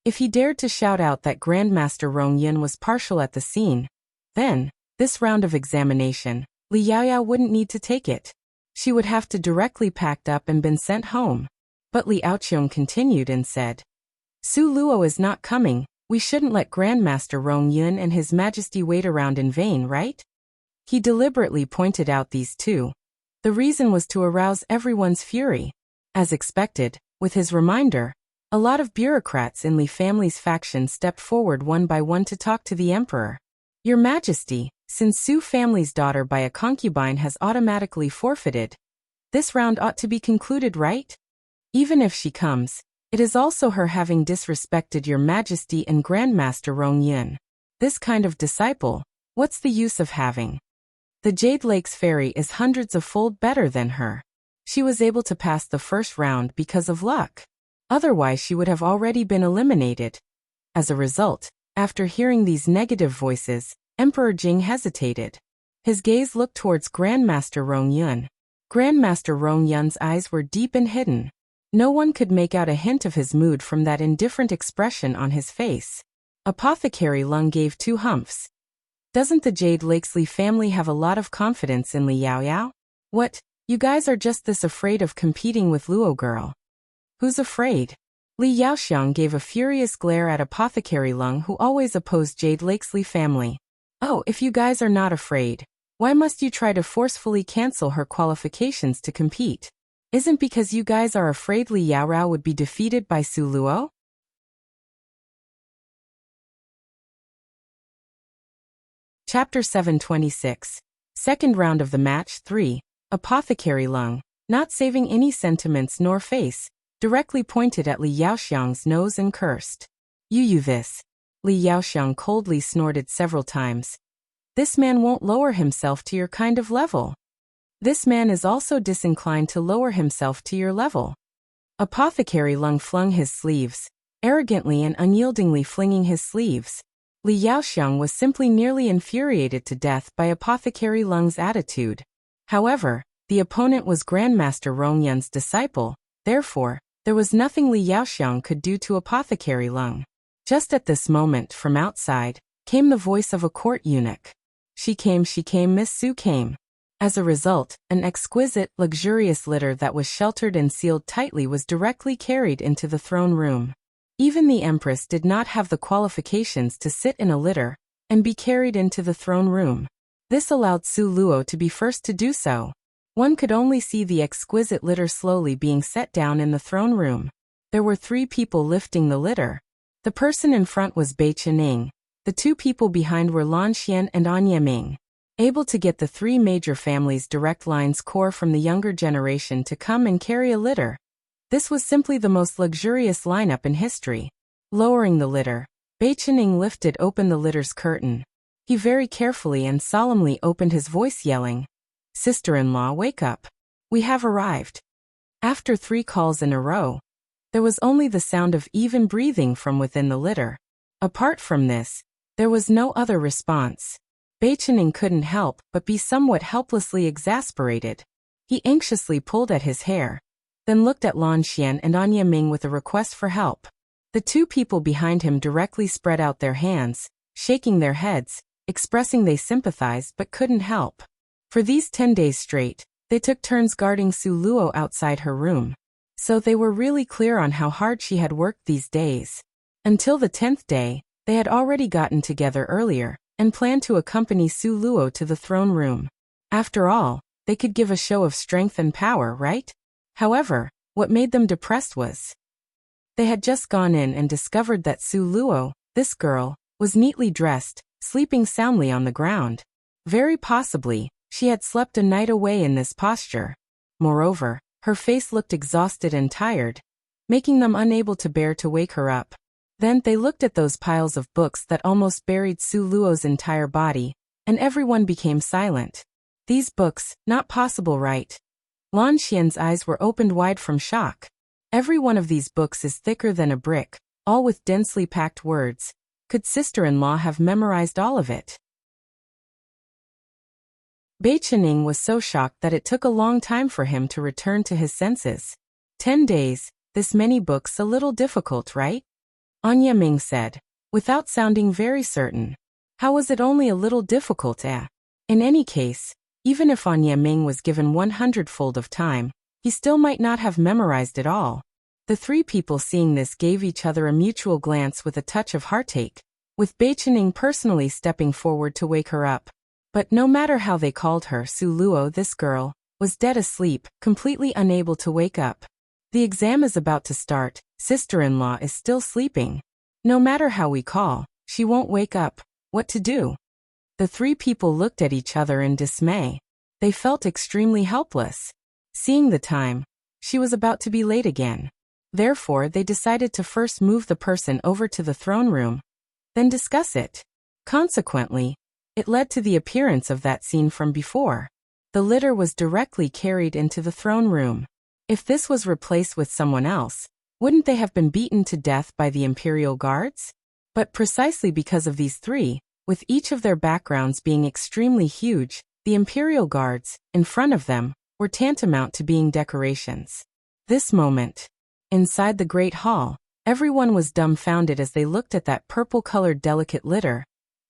If he dared to shout out that Grandmaster Rong Yun was partial at the scene, then, this round of examination, Li Yaoyao wouldn't need to take it. She would have to directly packed up and been sent home. But Li Aoqiong continued and said, Su Luo is not coming, we shouldn't let Grandmaster Rong Yun and His Majesty wait around in vain, right? He deliberately pointed out these two. The reason was to arouse everyone's fury. As expected, with his reminder, a lot of bureaucrats in Li family's faction stepped forward one by one to talk to the emperor. Your Majesty, since Su family's daughter by a concubine has automatically forfeited, this round ought to be concluded, right? Even if she comes, it is also her having disrespected your Majesty and Grandmaster Rong Yun. This kind of disciple, what's the use of having? The Jade Lakes Fairy is hundreds of fold better than her. She was able to pass the first round because of luck. Otherwise she would have already been eliminated. As a result, after hearing these negative voices, Emperor Jing hesitated. His gaze looked towards Grandmaster Rong Yun. Grandmaster Rong Yun's eyes were deep and hidden. No one could make out a hint of his mood from that indifferent expression on his face. Apothecary Lung gave two humphs. Doesn't the Jade Lakesley family have a lot of confidence in Li Yaoyao? What, you guys are just this afraid of competing with Luo girl? Who's afraid? Li Yaoxiong gave a furious glare at Apothecary Lung, who always opposed Jade Lakesley family. Oh, if you guys are not afraid, why must you try to forcefully cancel her qualifications to compete? Isn't because you guys are afraid Li Yaorao would be defeated by Su Luo? Chapter 726. Second round of the match 3. Apothecary Lung, not saving any sentiments nor face, directly pointed at Li Yaoxiong's nose and cursed. You this. Li Yaoxiang coldly snorted several times. This man won't lower himself to your kind of level. This man is also disinclined to lower himself to your level. Apothecary Lung flung his sleeves, arrogantly and unyieldingly flinging his sleeves. Li Yaoxiang was simply nearly infuriated to death by Apothecary Lung's attitude. However, the opponent was Grandmaster Rongyun's disciple, therefore, there was nothing Li Yaoxiang could do to Apothecary Lung. Just at this moment, from outside, came the voice of a court eunuch. She came, Miss Su came. As a result, an exquisite, luxurious litter that was sheltered and sealed tightly was directly carried into the throne room. Even the Empress did not have the qualifications to sit in a litter and be carried into the throne room. This allowed Su Luo to be first to do so. One could only see the exquisite litter slowly being set down in the throne room. There were 3 people lifting the litter. The person in front was Bai Qining. The 2 people behind were Lan Xian and An Yiming. Able to get the 3 major families' direct lines core from the younger generation to come and carry a litter. This was simply the most luxurious lineup in history. Lowering the litter, Bai Qining lifted open the litter's curtain. He very carefully and solemnly opened his voice, yelling, "Sister-in-law, wake up. We have arrived." After 3 calls in a row, there was only the sound of even breathing from within the litter. Apart from this, there was no other response. Bai Qining couldn't help but be somewhat helplessly exasperated. He anxiously pulled at his hair, then looked at Lan Xian and An Yiming with a request for help. The 2 people behind him directly spread out their hands, shaking their heads, expressing they sympathized but couldn't help. For these 10 days straight, they took turns guarding Su Luo outside her room. So they were really clear on how hard she had worked these days. Until the 10th day, they had already gotten together earlier and planned to accompany Su Luo to the throne room. After all, they could give a show of strength and power, right? However, what made them depressed was they had just gone in and discovered that Su Luo, this girl, was neatly dressed, sleeping soundly on the ground. Very possibly, she had slept a night away in this posture. Moreover, her face looked exhausted and tired, making them unable to bear to wake her up. Then they looked at those piles of books that almost buried Su Luo's entire body, and everyone became silent. These books, not possible, right? Lan Xian's eyes were opened wide from shock. Every one of these books is thicker than a brick, all with densely packed words. Could sister-in-law have memorized all of it? Bai Qining was so shocked that it took a long time for him to return to his senses. 10 days, this many books, a little difficult, right? An Yiming said, without sounding very certain. How was it only a little difficult, eh? In any case, even if An Yiming was given 100-fold of time, he still might not have memorized it all. The 3 people seeing this gave each other a mutual glance with a touch of heartache, with Bai Qining personally stepping forward to wake her up. But no matter how they called her, Su Luo, this girl, was dead asleep, completely unable to wake up. The exam is about to start, sister-in-law is still sleeping. No matter how we call, she won't wake up. What to do? The 3 people looked at each other in dismay. They felt extremely helpless. Seeing the time, she was about to be late again. Therefore, they decided to first move the person over to the throne room, then discuss it. Consequently, it led to the appearance of that scene from before. The litter was directly carried into the throne room. If this was replaced with someone else, wouldn't they have been beaten to death by the imperial guards? But precisely because of these 3, with each of their backgrounds being extremely huge, the imperial guards, in front of them, were tantamount to being decorations. This moment, inside the great hall, everyone was dumbfounded as they looked at that purple-colored delicate litter,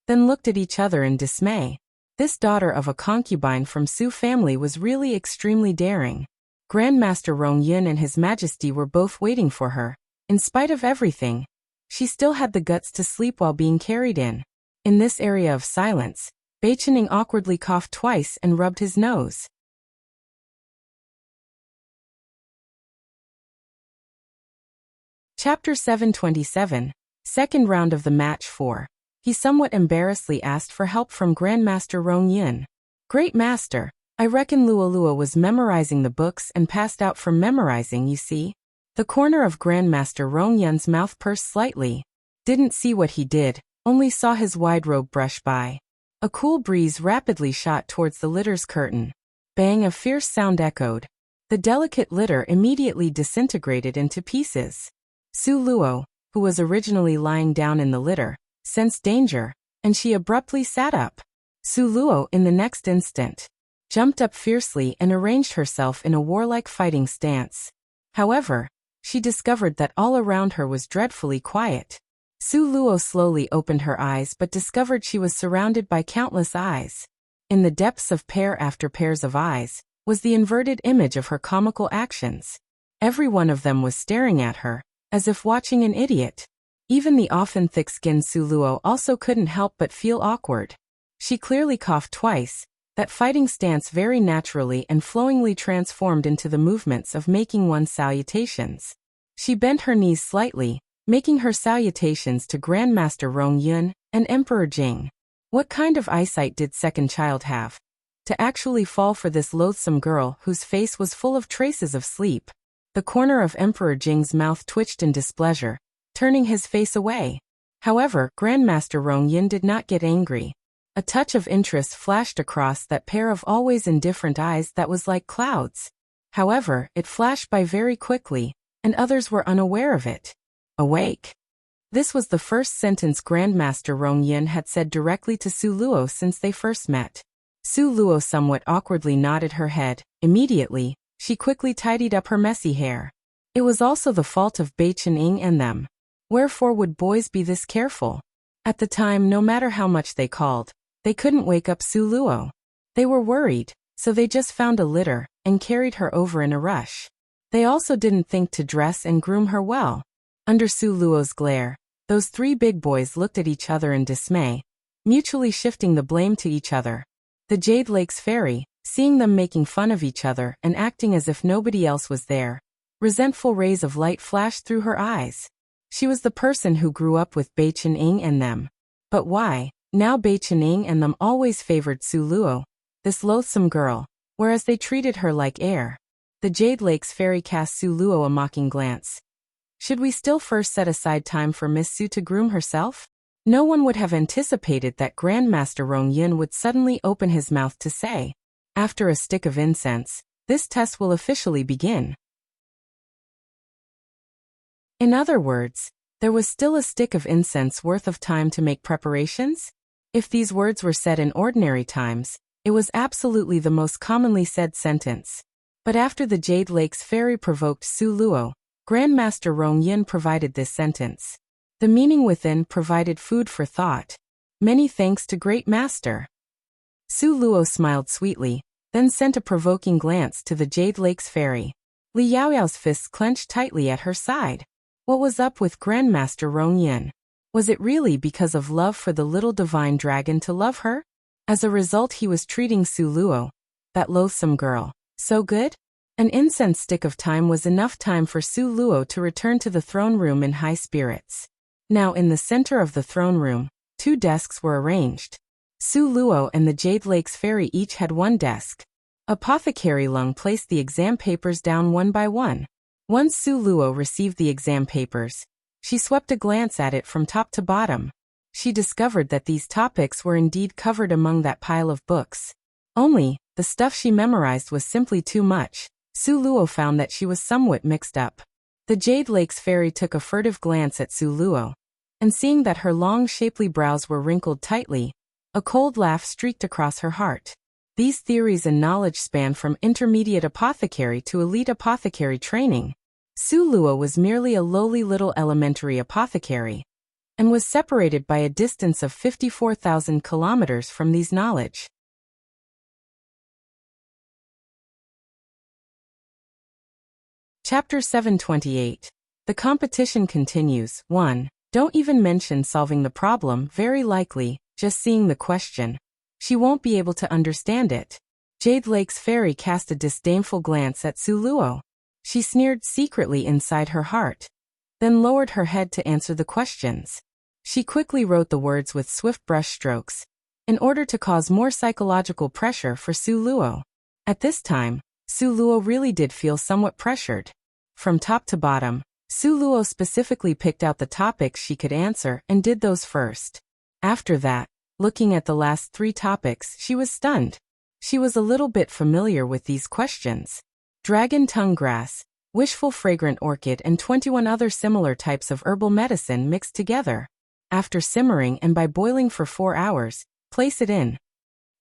then looked at each other in dismay. This daughter of a concubine from Su family was really extremely daring. Grandmaster Rongyun and His Majesty were both waiting for her. In spite of everything, she still had the guts to sleep while being carried in. In this area of silence, Bai Qining awkwardly coughed twice and rubbed his nose. Chapter 727, Second Round of the Match 4. He somewhat embarrassedly asked for help from Grandmaster Rongyun. Great Master, I reckon Lualua was memorizing the books and passed out from memorizing, you see. The corner of Grandmaster Rongyun's mouth pursed slightly. Didn't see what he did, only saw his wide robe brush by. A cool breeze rapidly shot towards the litter's curtain. Bang! A fierce sound echoed. The delicate litter immediately disintegrated into pieces. Su Luo, who was originally lying down in the litter, sensed danger, and she abruptly sat up. Su Luo, in the next instant, jumped up fiercely and arranged herself in a warlike fighting stance. However, she discovered that all around her was dreadfully quiet. Su Luo slowly opened her eyes but discovered she was surrounded by countless eyes. In the depths of pair after pairs of eyes was the inverted image of her comical actions. Every one of them was staring at her, as if watching an idiot. Even the often thick-skinned Su Luo also couldn't help but feel awkward. She clearly coughed twice, that fighting stance very naturally and flowingly transformed into the movements of making one's salutations. She bent her knees slightly, making her salutations to Grandmaster Rong Yun and Emperor Jing. What kind of eyesight did second child have? To actually fall for this loathsome girl whose face was full of traces of sleep. The corner of Emperor Jing's mouth twitched in displeasure, turning his face away. However, Grandmaster Rong Yun did not get angry. A touch of interest flashed across that pair of always indifferent eyes that was like clouds. However, it flashed by very quickly, and others were unaware of it. Awake. This was the first sentence Grandmaster Rong Yun had said directly to Su Luo since they first met. Su Luo somewhat awkwardly nodded her head. Immediately, she quickly tidied up her messy hair. It was also the fault of Bei Chen-ing and them. Wherefore would boys be this careful? At the time, no matter how much they called, they couldn't wake up Su Luo. They were worried, so they just found a litter and carried her over in a rush. They also didn't think to dress and groom her well. Under Su Luo's glare, those three big boys looked at each other in dismay, mutually shifting the blame to each other. The Jade Lake's fairy, seeing them making fun of each other and acting as if nobody else was there, resentful rays of light flashed through her eyes. She was the person who grew up with Bei Chen-ing and them. But why? Now Bei Chen-ing and them always favored Su Luo, this loathsome girl, whereas they treated her like air. The Jade Lake's fairy cast Su Luo a mocking glance. Should we still first set aside time for Miss Su to groom herself? No one would have anticipated that Grandmaster Rong Yun would suddenly open his mouth to say, after a stick of incense, this test will officially begin. In other words, there was still a stick of incense worth of time to make preparations? If these words were said in ordinary times, it was absolutely the most commonly said sentence. But after the Jade Lake's fairy provoked Su Luo, Grandmaster Rong Yun provided this sentence. The meaning within provided food for thought. Many thanks to Great Master. Su Luo smiled sweetly, then sent a provoking glance to the Jade Lake's fairy. Li Yaoyao's fists clenched tightly at her side. What was up with Grandmaster Rong Yun? Was it really because of love for the little divine dragon to love her? As a result, he was treating Su Luo, that loathsome girl, so good? An incense stick of time was enough time for Su Luo to return to the throne room in high spirits. Now in the center of the throne room, two desks were arranged. Su Luo and the Jade Lake's fairy each had one desk. Apothecary Lung placed the exam papers down one by one. Once Su Luo received the exam papers, she swept a glance at it from top to bottom. She discovered that these topics were indeed covered among that pile of books. Only, the stuff she memorized was simply too much. Su Luo found that she was somewhat mixed up. The Jade Lake's fairy took a furtive glance at Su Luo, and seeing that her long shapely brows were wrinkled tightly, a cold laugh streaked across her heart. These theories and knowledge span from intermediate apothecary to elite apothecary training. Su Luo was merely a lowly little elementary apothecary, and was separated by a distance of 54,000 kilometers from these knowledge. Chapter 728. The competition continues. 1. Don't even mention solving the problem, very likely, just seeing the question. She won't be able to understand it. Jade Lake's fairy cast a disdainful glance at Su Luo. She sneered secretly inside her heart, then lowered her head to answer the questions. She quickly wrote the words with swift brush strokes, in order to cause more psychological pressure for Su Luo. At this time, Su Luo really did feel somewhat pressured. From top to bottom, Su Luo specifically picked out the topics she could answer and did those first. After that, looking at the last 3 topics, she was stunned. She was a little bit familiar with these questions. Dragon tongue grass, wishful fragrant orchid and 21 other similar types of herbal medicine mixed together. After simmering and by boiling for 4 hours, place it in.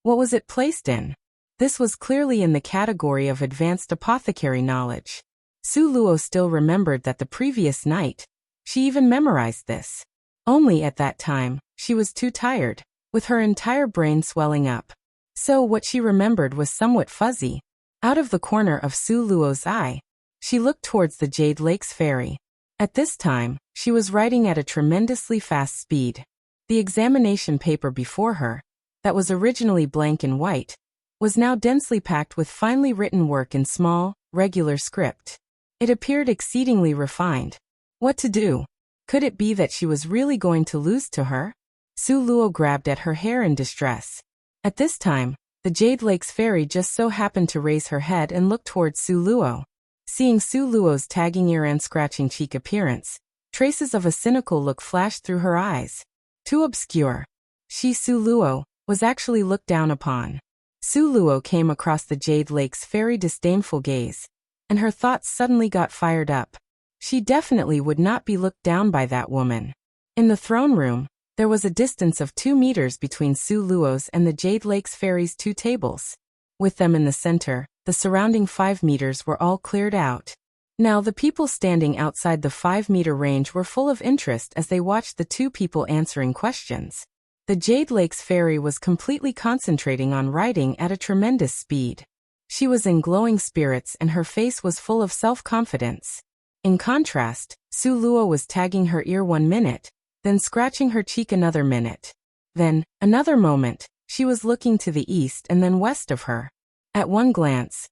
What was it placed in? This was clearly in the category of advanced apothecary knowledge. Su Luo still remembered that the previous night, she even memorized this. Only at that time, she was too tired, with her entire brain swelling up. So what she remembered was somewhat fuzzy. Out of the corner of Su Luo's eye, she looked towards the Jade Lake's ferry. At this time, she was writing at a tremendously fast speed. The examination paper before her, that was originally blank and white, was now densely packed with finely written work in small, regular script. It appeared exceedingly refined. What to do? Could it be that she was really going to lose to her? Su Luo grabbed at her hair in distress. At this time, the Jade Lake's fairy just so happened to raise her head and look towards Su Luo. Seeing Su Luo's tagging ear and scratching cheek appearance, traces of a cynical look flashed through her eyes. Too obscure. She, Su Luo, was actually looked down upon. Su Luo came across the Jade Lake's fairy disdainful gaze, and her thoughts suddenly got fired up. She definitely would not be looked down by that woman. In the throne room, there was a distance of 2 meters between Su Luo's and the Jade Lake's fairy's 2 tables. With them in the center, the surrounding 5 meters were all cleared out. Now the people standing outside the 5-meter range were full of interest as they watched the 2 people answering questions. The Jade Lake's fairy was completely concentrating on writing at a tremendous speed. She was in glowing spirits and her face was full of self-confidence. In contrast, Su Luo was tagging her ear 1 minute, then scratching her cheek another minute. Then, another moment, she was looking to the east and then west of her. At one glance,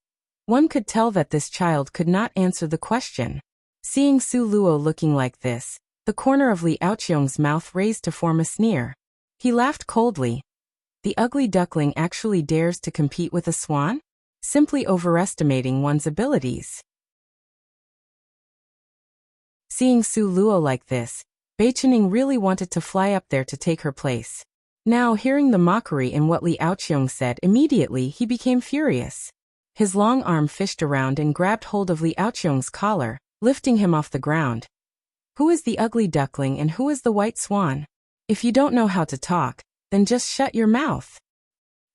one could tell that this child could not answer the question. Seeing Su Luo looking like this, the corner of Li Aoqiong's mouth raised to form a sneer. He laughed coldly. The ugly duckling actually dares to compete with a swan? Simply overestimating one's abilities. Seeing Su Luo like this, Bai Qining really wanted to fly up there to take her place. Now, hearing the mockery in what Li Aoqiong said, immediately he became furious. His long arm fished around and grabbed hold of Li Aoqiong's collar, lifting him off the ground. Who is the ugly duckling and who is the white swan? If you don't know how to talk, then just shut your mouth.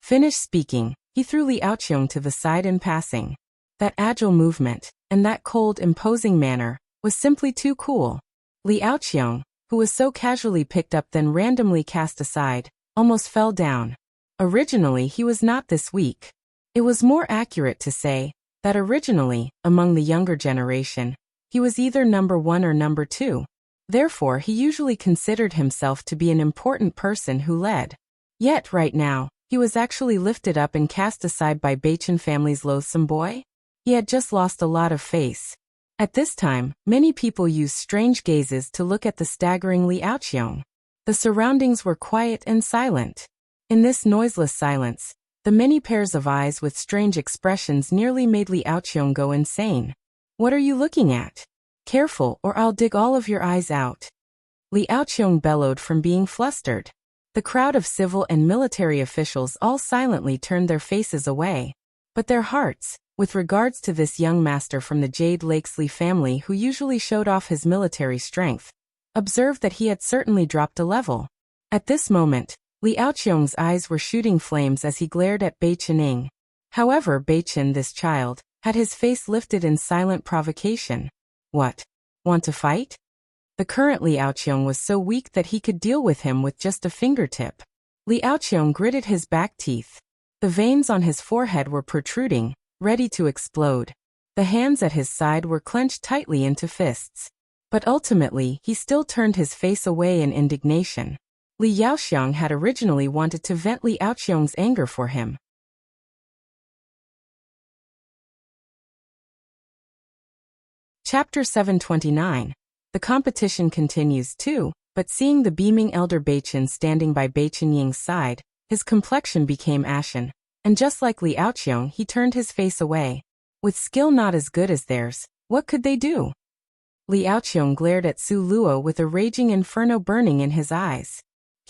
Finished speaking, he threw Li Aoqiong to the side in passing. That agile movement, and that cold, imposing manner, was simply too cool. Li Aoqiong, who was so casually picked up then randomly cast aside, almost fell down. Originally he was not this weak. It was more accurate to say that originally, among the younger generation, he was either number 1 or number 2. Therefore he usually considered himself to be an important person who led. Yet right now, he was actually lifted up and cast aside by Bai Qining family's loathsome boy. He had just lost a lot of face. At this time, many people used strange gazes to look at the staggering Li Aoqiong. The surroundings were quiet and silent. In this noiseless silence, the many pairs of eyes with strange expressions nearly made Li Aoqiong go insane. What are you looking at? Careful or I'll dig all of your eyes out. Li Aoqiong bellowed from being flustered. The crowd of civil and military officials all silently turned their faces away. But their hearts, with regards to this young master from the Jade Lake's Li family who usually showed off his military strength, observed that he had certainly dropped a level. At this moment, Li Aoqiong's eyes were shooting flames as he glared at Bai Qining. However, Bai Qining, this child, had his face lifted in silent provocation. What? Want to fight? The current Li Aoqiong was so weak that he could deal with him with just a fingertip. Li Aoqiong gritted his back teeth. The veins on his forehead were protruding, ready to explode. The hands at his side were clenched tightly into fists. But ultimately, he still turned his face away in indignation. Li Yaoxiong had originally wanted to vent Li Aoqiong's anger for him. Chapter 729. The competition continues too, but seeing the beaming elder Bai Qining standing by Bai Qingying's side, his complexion became ashen, and just like Li Aoqiong, he turned his face away. With skill not as good as theirs, what could they do? Li Aoqiong glared at Su Luo with a raging inferno burning in his eyes.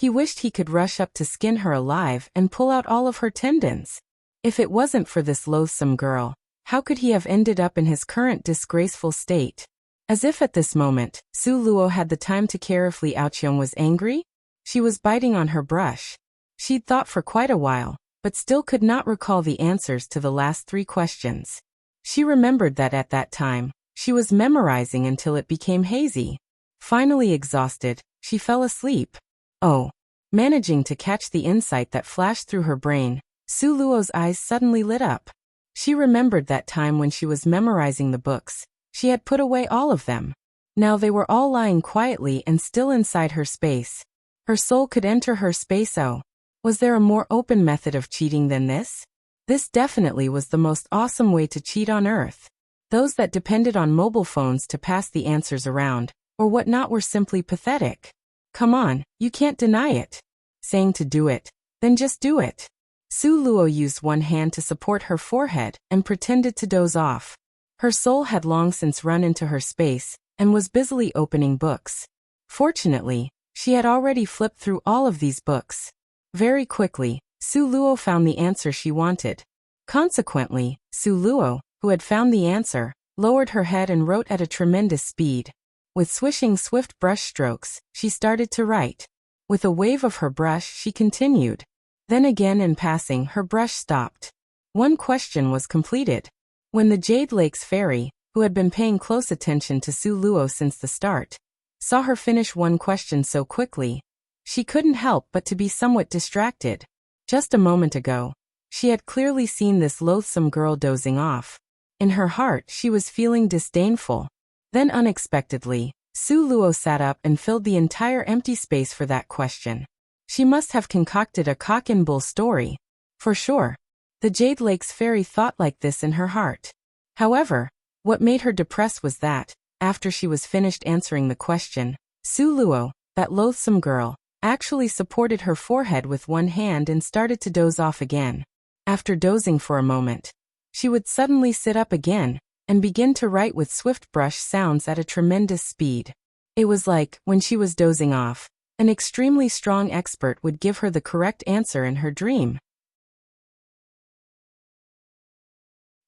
He wished he could rush up to skin her alive and pull out all of her tendons. If it wasn't for this loathsome girl, how could he have ended up in his current disgraceful state? As if at this moment, Su Luo had the time to care if Li Aoqiong was angry? She was biting on her brush. She'd thought for quite a while, but still could not recall the answers to the last 3 questions. She remembered that at that time, she was memorizing until it became hazy. Finally exhausted, she fell asleep. Oh. Managing to catch the insight that flashed through her brain, Su Luo's eyes suddenly lit up. She remembered that time when she was memorizing the books. She had put away all of them. Now they were all lying quietly and still inside her space. Her soul could enter her space. Oh. Was there a more open method of cheating than this? This definitely was the most awesome way to cheat on Earth. Those that depended on mobile phones to pass the answers around, or whatnot, were simply pathetic. Come on, you can't deny it. Saying to do it, then just do it. Su Luo used one hand to support her forehead and pretended to doze off. Her soul had long since run into her space and was busily opening books. Fortunately, she had already flipped through all of these books. Very quickly, Su Luo found the answer she wanted. Consequently, Su Luo, who had found the answer, lowered her head and wrote at a tremendous speed. With swishing swift brush strokes, she started to write. With a wave of her brush, she continued. Then again in passing, her brush stopped. One question was completed. When the Jade Lake's fairy, who had been paying close attention to Su Luo since the start, saw her finish one question so quickly, she couldn't help but to be somewhat distracted. Just a moment ago, she had clearly seen this loathsome girl dozing off. In her heart, she was feeling disdainful. Then unexpectedly, Su Luo sat up and filled the entire empty space for that question. She must have concocted a cock and bull story. For sure. The Jade Lake's fairy thought like this in her heart. However, what made her depressed was that, after she was finished answering the question, Su Luo, that loathsome girl, actually supported her forehead with one hand and started to doze off again. After dozing for a moment, she would suddenly sit up again and begin to write with swift brush sounds at a tremendous speed. It was like, when she was dozing off, an extremely strong expert would give her the correct answer in her dream.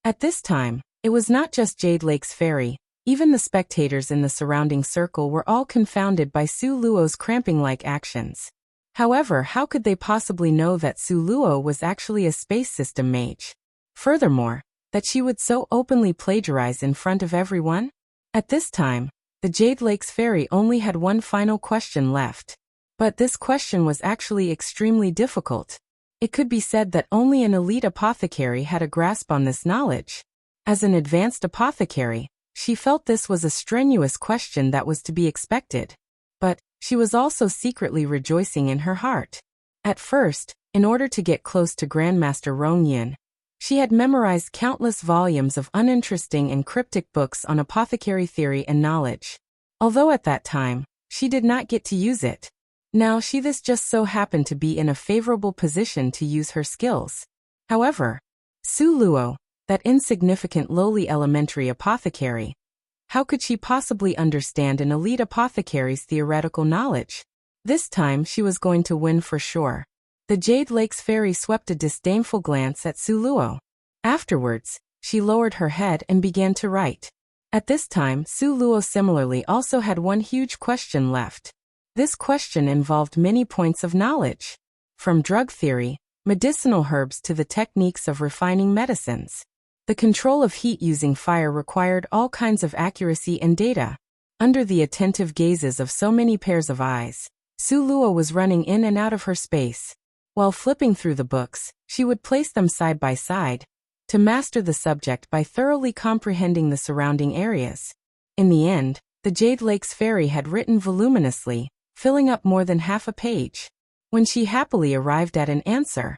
At this time, it was not just Jade Lake's fairy. Even the spectators in the surrounding circle were all confounded by Su Luo's cramping-like actions. However, how could they possibly know that Su Luo was actually a space system mage? Furthermore, that she would so openly plagiarize in front of everyone? At this time, the Jade Lake's fairy only had one final question left. But this question was actually extremely difficult. It could be said that only an elite apothecary had a grasp on this knowledge. As an advanced apothecary, she felt this was a strenuous question that was to be expected. But she was also secretly rejoicing in her heart. At first, in order to get close to Grandmaster Rongyun, she had memorized countless volumes of uninteresting and cryptic books on apothecary theory and knowledge. Although at that time, she did not get to use it. Now this just so happened to be in a favorable position to use her skills. However, Su Luo, that insignificant lowly elementary apothecary, how could she possibly understand an elite apothecary's theoretical knowledge? This time she was going to win for sure. The Jade Lake's fairy swept a disdainful glance at Su Luo. Afterwards, she lowered her head and began to write. At this time, Su Luo similarly also had one huge question left. This question involved many points of knowledge. From drug theory, medicinal herbs to the techniques of refining medicines. The control of heat using fire required all kinds of accuracy and data. Under the attentive gazes of so many pairs of eyes, Su Luo was running in and out of her space. While flipping through the books, she would place them side by side, to master the subject by thoroughly comprehending the surrounding areas. In the end, the Jade Lake's fairy had written voluminously, filling up more than half a page. When she happily arrived at an answer.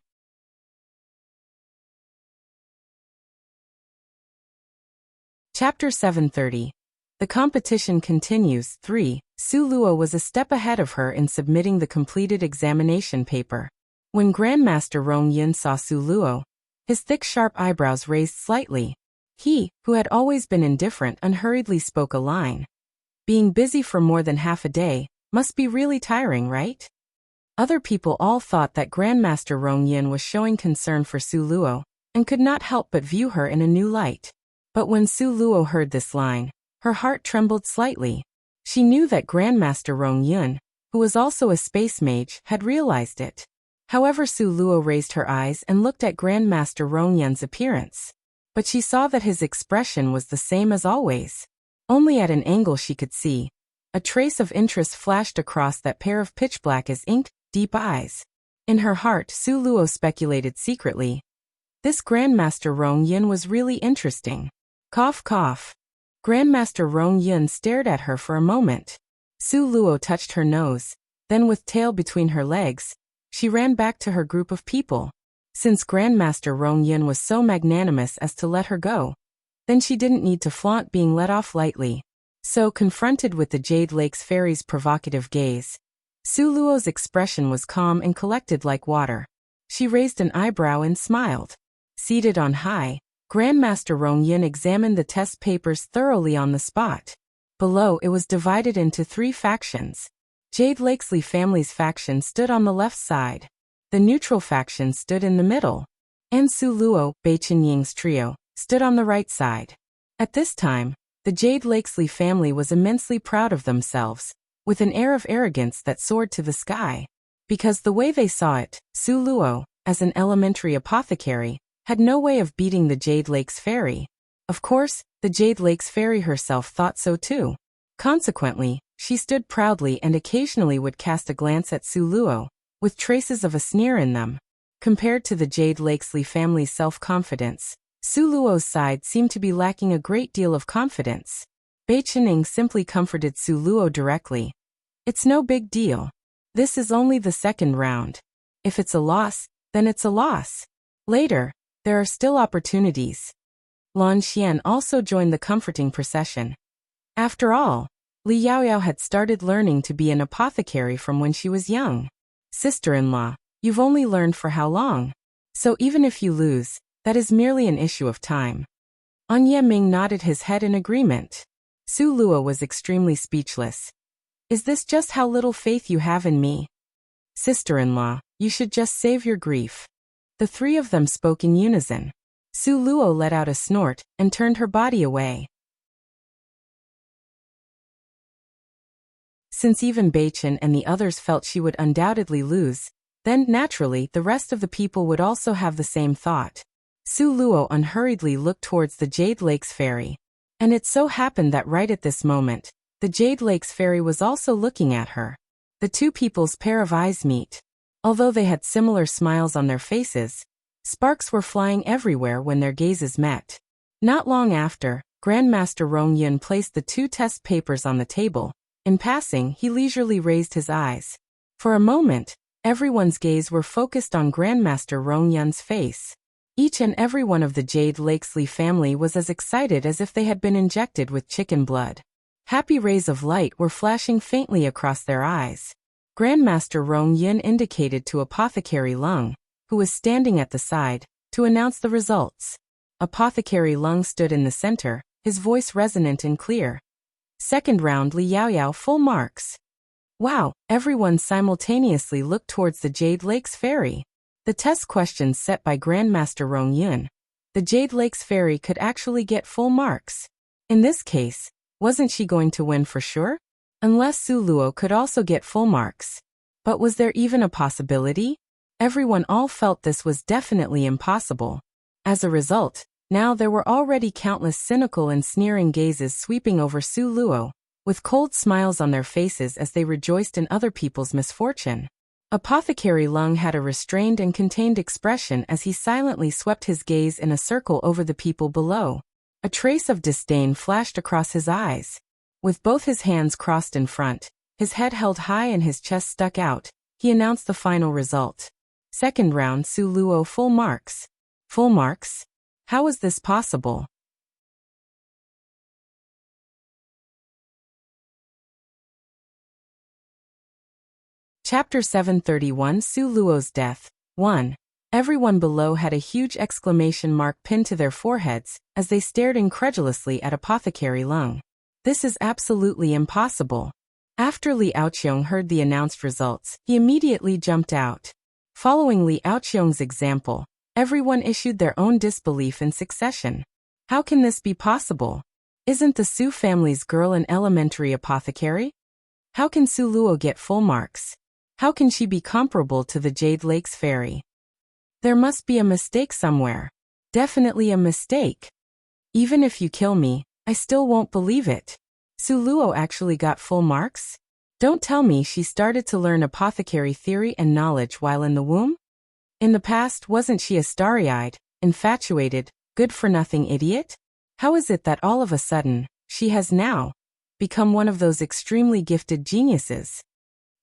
Chapter 730. The competition continues. 3. Su Luo was a step ahead of her in submitting the completed examination paper. When Grandmaster Rongyun saw Su Luo, his thick sharp eyebrows raised slightly. He, who had always been indifferent, unhurriedly spoke a line. Being busy for more than half a day must be really tiring, right? Other people all thought that Grandmaster Rong Yin was showing concern for Su Luo, and could not help but view her in a new light. But when Su Luo heard this line, her heart trembled slightly. She knew that Grandmaster Rong Yin, who was also a space mage, had realized it. However, Su Luo raised her eyes and looked at Grandmaster Rong Yin's appearance. But she saw that his expression was the same as always. Only at an angle she could see. A trace of interest flashed across that pair of pitch-black as ink, deep eyes. In her heart, Su Luo speculated secretly. This Grandmaster Rong Yin was really interesting. Cough cough. Grandmaster Rong Yin stared at her for a moment. Su Luo touched her nose. Then with tail between her legs, she ran back to her group of people. Since Grandmaster Rong Yin was so magnanimous as to let her go, then she didn't need to flaunt being let off lightly. So, confronted with the Jade Lake's fairy's provocative gaze, Su Luo's expression was calm and collected like water. She raised an eyebrow and smiled. Seated on high, Grandmaster Rong Yin examined the test papers thoroughly on the spot. Below, it was divided into 3 factions. Jade Lakesley family's faction stood on the left side. The neutral faction stood in the middle. And Su Luo, Bei Qinying's trio, stood on the right side. At this time, the Jade Lakesley family was immensely proud of themselves, with an air of arrogance that soared to the sky. Because the way they saw it, Su Luo, as an elementary apothecary, had no way of beating the Jade Lake's fairy. Of course, the Jade Lake's fairy herself thought so too. Consequently, she stood proudly and occasionally would cast a glance at Su Luo, with traces of a sneer in them. Compared to the Jade Lakesley family's self-confidence, Su Luo's side seemed to be lacking a great deal of confidence. Bei Qining simply comforted Su Luo directly. It's no big deal. This is only the second round. If it's a loss, then it's a loss. Later, there are still opportunities. Lan Xian also joined the comforting procession. After all, Li Yaoyao had started learning to be an apothecary from when she was young. Sister-in-law, you've only learned for how long? So even if you lose, that is merely an issue of time. An Yeming nodded his head in agreement. Su Luo was extremely speechless. Is this just how little faith you have in me? Sister-in-law, you should just save your grief. The 3 of them spoke in unison. Su Luo let out a snort and turned her body away. Since even Bei Qian and the others felt she would undoubtedly lose, then, naturally, the rest of the people would also have the same thought. Su Luo unhurriedly looked towards the Jade Lake's fairy. And it so happened that right at this moment, the Jade Lake's fairy was also looking at her. The 2 people's pair of eyes meet. Although they had similar smiles on their faces, sparks were flying everywhere when their gazes met. Not long after, Grandmaster Rong Yin placed the 2 test papers on the table. In passing, he leisurely raised his eyes. For a moment, everyone's gaze were focused on Grandmaster Rong Yin's face. Each and every one of the Jade Lakesley family was as excited as if they had been injected with chicken blood. Happy rays of light were flashing faintly across their eyes. Grandmaster Rong Yin indicated to Apothecary Lung, who was standing at the side, to announce the results. Apothecary Lung stood in the center, his voice resonant and clear. Second round, Li Yaoyao, full marks. Wow, everyone simultaneously looked towards the Jade Lake's fairy. The test questions set by Grandmaster Rong Yin. The Jade Lake's fairy could actually get full marks. In this case, wasn't she going to win for sure? Unless Su Luo could also get full marks. But was there even a possibility? Everyone all felt this was definitely impossible. As a result, now there were already countless cynical and sneering gazes sweeping over Su Luo, with cold smiles on their faces as they rejoiced in other people's misfortune. Apothecary Lung had a restrained and contained expression as he silently swept his gaze in a circle over the people below. A trace of disdain flashed across his eyes. With both his hands crossed in front, his head held high and his chest stuck out, he announced the final result. Second round, Su Luo, full marks. Full marks? How was this possible? Chapter 731, Su Luo's Death. 1. Everyone below had a huge exclamation mark pinned to their foreheads as they stared incredulously at Apothecary Lung. This is absolutely impossible. After Li Aoqiong heard the announced results, he immediately jumped out. Following Li Aoqiong's example, everyone issued their own disbelief in succession. How can this be possible? Isn't the Su family's girl an elementary apothecary? How can Su Luo get full marks? How can she be comparable to the Jade Lake's fairy? There must be a mistake somewhere. Definitely a mistake. Even if you kill me, I still won't believe it. Su Luo actually got full marks? Don't tell me she started to learn apothecary theory and knowledge while in the womb? In the past, wasn't she a starry-eyed, infatuated, good-for-nothing idiot? How is it that all of a sudden, she has now become one of those extremely gifted geniuses?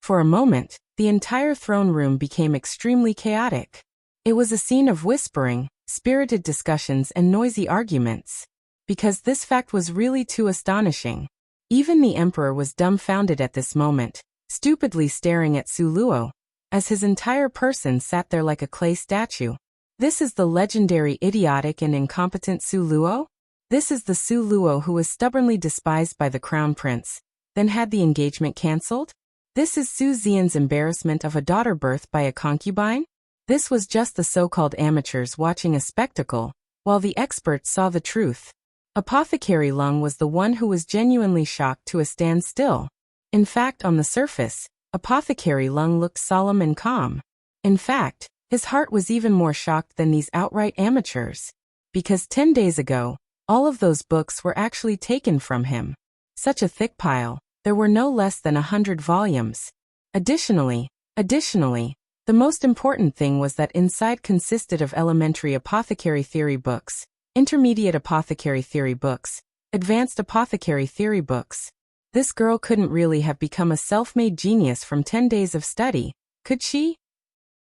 For a moment, the entire throne room became extremely chaotic. It was a scene of whispering, spirited discussions and noisy arguments. Because this fact was really too astonishing. Even the emperor was dumbfounded at this moment, stupidly staring at Su Luo, as his entire person sat there like a clay statue. This is the legendary idiotic and incompetent Su Luo? This is the Su Luo who was stubbornly despised by the crown prince, then had the engagement cancelled? This is Su Xian's embarrassment of a daughter birthed by a concubine? This was just the so-called amateurs watching a spectacle, while the experts saw the truth. Apothecary Lung was the one who was genuinely shocked to a standstill. In fact, on the surface, Apothecary Lung looked solemn and calm. In fact, his heart was even more shocked than these outright amateurs. Because 10 days ago, all of those books were actually taken from him. Such a thick pile, there were no less than 100 volumes. Additionally, the most important thing was that inside consisted of elementary apothecary theory books, intermediate apothecary theory books, advanced apothecary theory books. This girl couldn't really have become a self-made genius from 10 days of study, could she?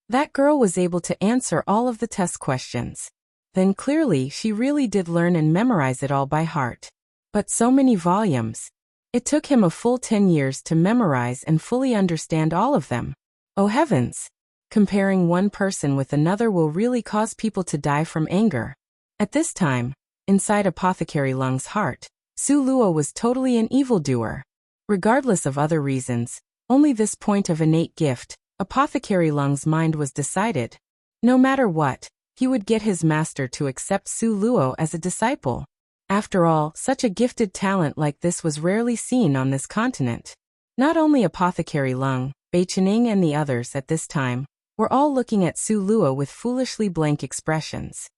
That girl was able to answer all of the test questions. Then clearly she really did learn and memorize it all by heart. But so many volumes. It took him a full 10 years to memorize and fully understand all of them. Oh heavens! Comparing one person with another will really cause people to die from anger. At this time, inside Apothecary Lung's heart, Su Luo was totally an evildoer. Regardless of other reasons, only this point of innate gift, Apothecary Lung's mind was decided. No matter what, he would get his master to accept Su Luo as a disciple. After all, such a gifted talent like this was rarely seen on this continent. Not only Apothecary Lung, Bei Qining and the others at this time were all looking at Su Luo with foolishly blank expressions.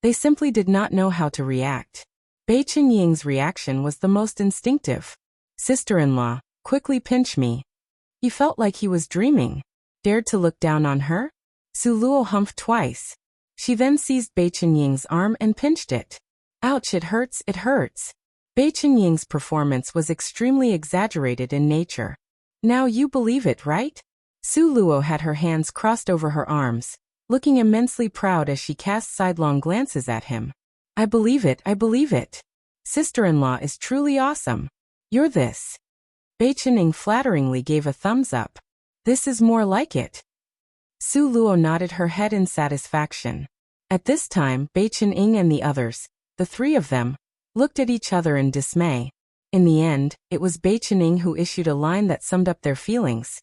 They simply did not know how to react. Bei Qinying's reaction was the most instinctive. Sister-in-law, quickly pinch me. He felt like he was dreaming. Dared to look down on her? Su Luo humphed twice. She then seized Bei Qinying's arm and pinched it. Ouch, it hurts, it hurts. Bei Qinying's performance was extremely exaggerated in nature. Now you believe it, right? Su Luo had her hands crossed over her arms, looking immensely proud as she cast sidelong glances at him. I believe it, I believe it. Sister-in-law is truly awesome. You're this. Bei Qining flatteringly gave a thumbs up. This is more like it. Su Luo nodded her head in satisfaction. At this time, Bei Qining and the others, the three of them, looked at each other in dismay. In the end, it was Bei Qining who issued a line that summed up their feelings.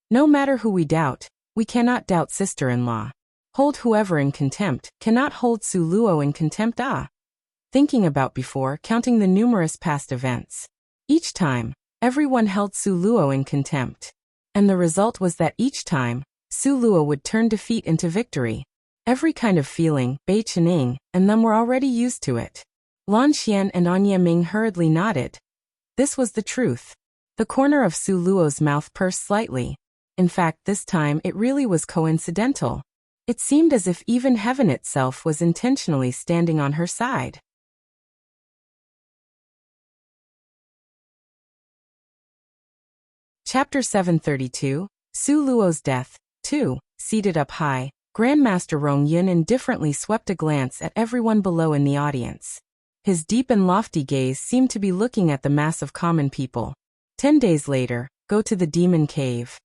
No matter who we doubt, we cannot doubt sister-in-law. Hold whoever in contempt, cannot hold Su Luo in contempt. Thinking about before, counting the numerous past events. Each time, everyone held Su Luo in contempt. And the result was that each time, Su Luo would turn defeat into victory. Every kind of feeling, Bei Qining and them were already used to it. Lan Xian and Anya Ming hurriedly nodded. This was the truth. The corner of Su Luo's mouth pursed slightly. In fact, this time it really was coincidental. It seemed as if even heaven itself was intentionally standing on her side. Chapter 732, Su Luo's Death, 2. Seated up high, Grandmaster Rong Yun indifferently swept a glance at everyone below in the audience. His deep and lofty gaze seemed to be looking at the mass of common people. 10 days later, go to the demon cave.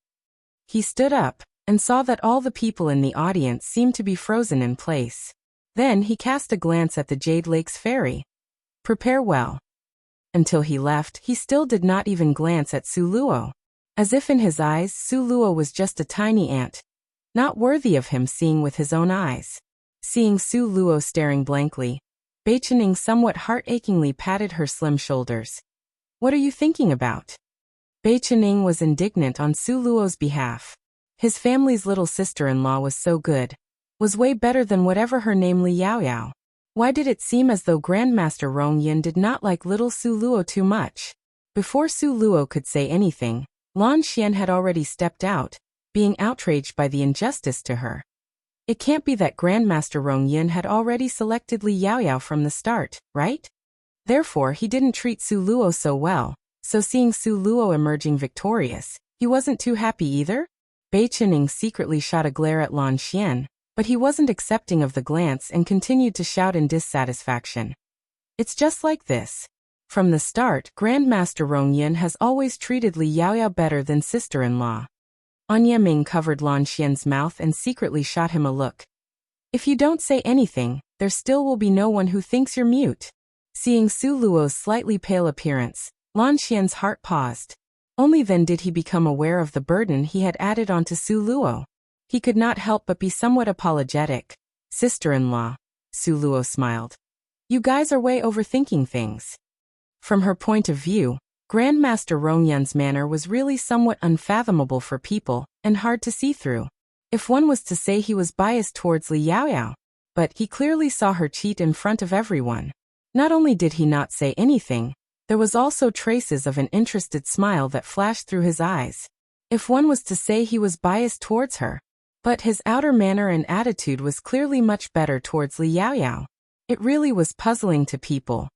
He stood up and saw that all the people in the audience seemed to be frozen in place. Then he cast a glance at the Jade Lake's fairy. Prepare well. Until he left, he still did not even glance at Su Luo. As if in his eyes, Su Luo was just a tiny ant, not worthy of him seeing with his own eyes. Seeing Su Luo staring blankly, Bai Qining somewhat heart-achingly patted her slim shoulders. "What are you thinking about?" Bai Qining was indignant on Su Luo's behalf. His family's little sister-in-law was so good, was way better than whatever her name Li Yaoyao. Why did it seem as though Grandmaster Rong Yin did not like little Su Luo too much? Before Su Luo could say anything, Lan Xian had already stepped out, being outraged by the injustice to her. It can't be that Grandmaster Rong Yin had already selected Li Yaoyao from the start, right? Therefore he didn't treat Su Luo so well, so seeing Su Luo emerging victorious, he wasn't too happy either? Bai Qining secretly shot a glare at Lan Xian, but he wasn't accepting of the glance and continued to shout in dissatisfaction. "It's just like this. From the start, Grandmaster Rong Yin has always treated Li Yaoyao better than sister-in-law." An Yiming covered Lan Xian's mouth and secretly shot him a look. "If you don't say anything, there still will be no one who thinks you're mute." Seeing Su Luo's slightly pale appearance, Lan Xian's heart paused. Only then did he become aware of the burden he had added onto Su Luo. He could not help but be somewhat apologetic. "Sister-in-law," Su Luo smiled. "You guys are way overthinking things." From her point of view, Grandmaster Rong Yun's manner was really somewhat unfathomable for people, and hard to see through. If one was to say he was biased towards Li Yaoyao, but he clearly saw her cheat in front of everyone. Not only did he not say anything, there was also traces of an interested smile that flashed through his eyes. If one was to say he was biased towards her, but his outer manner and attitude was clearly much better towards Li Yaoyao. It really was puzzling to people.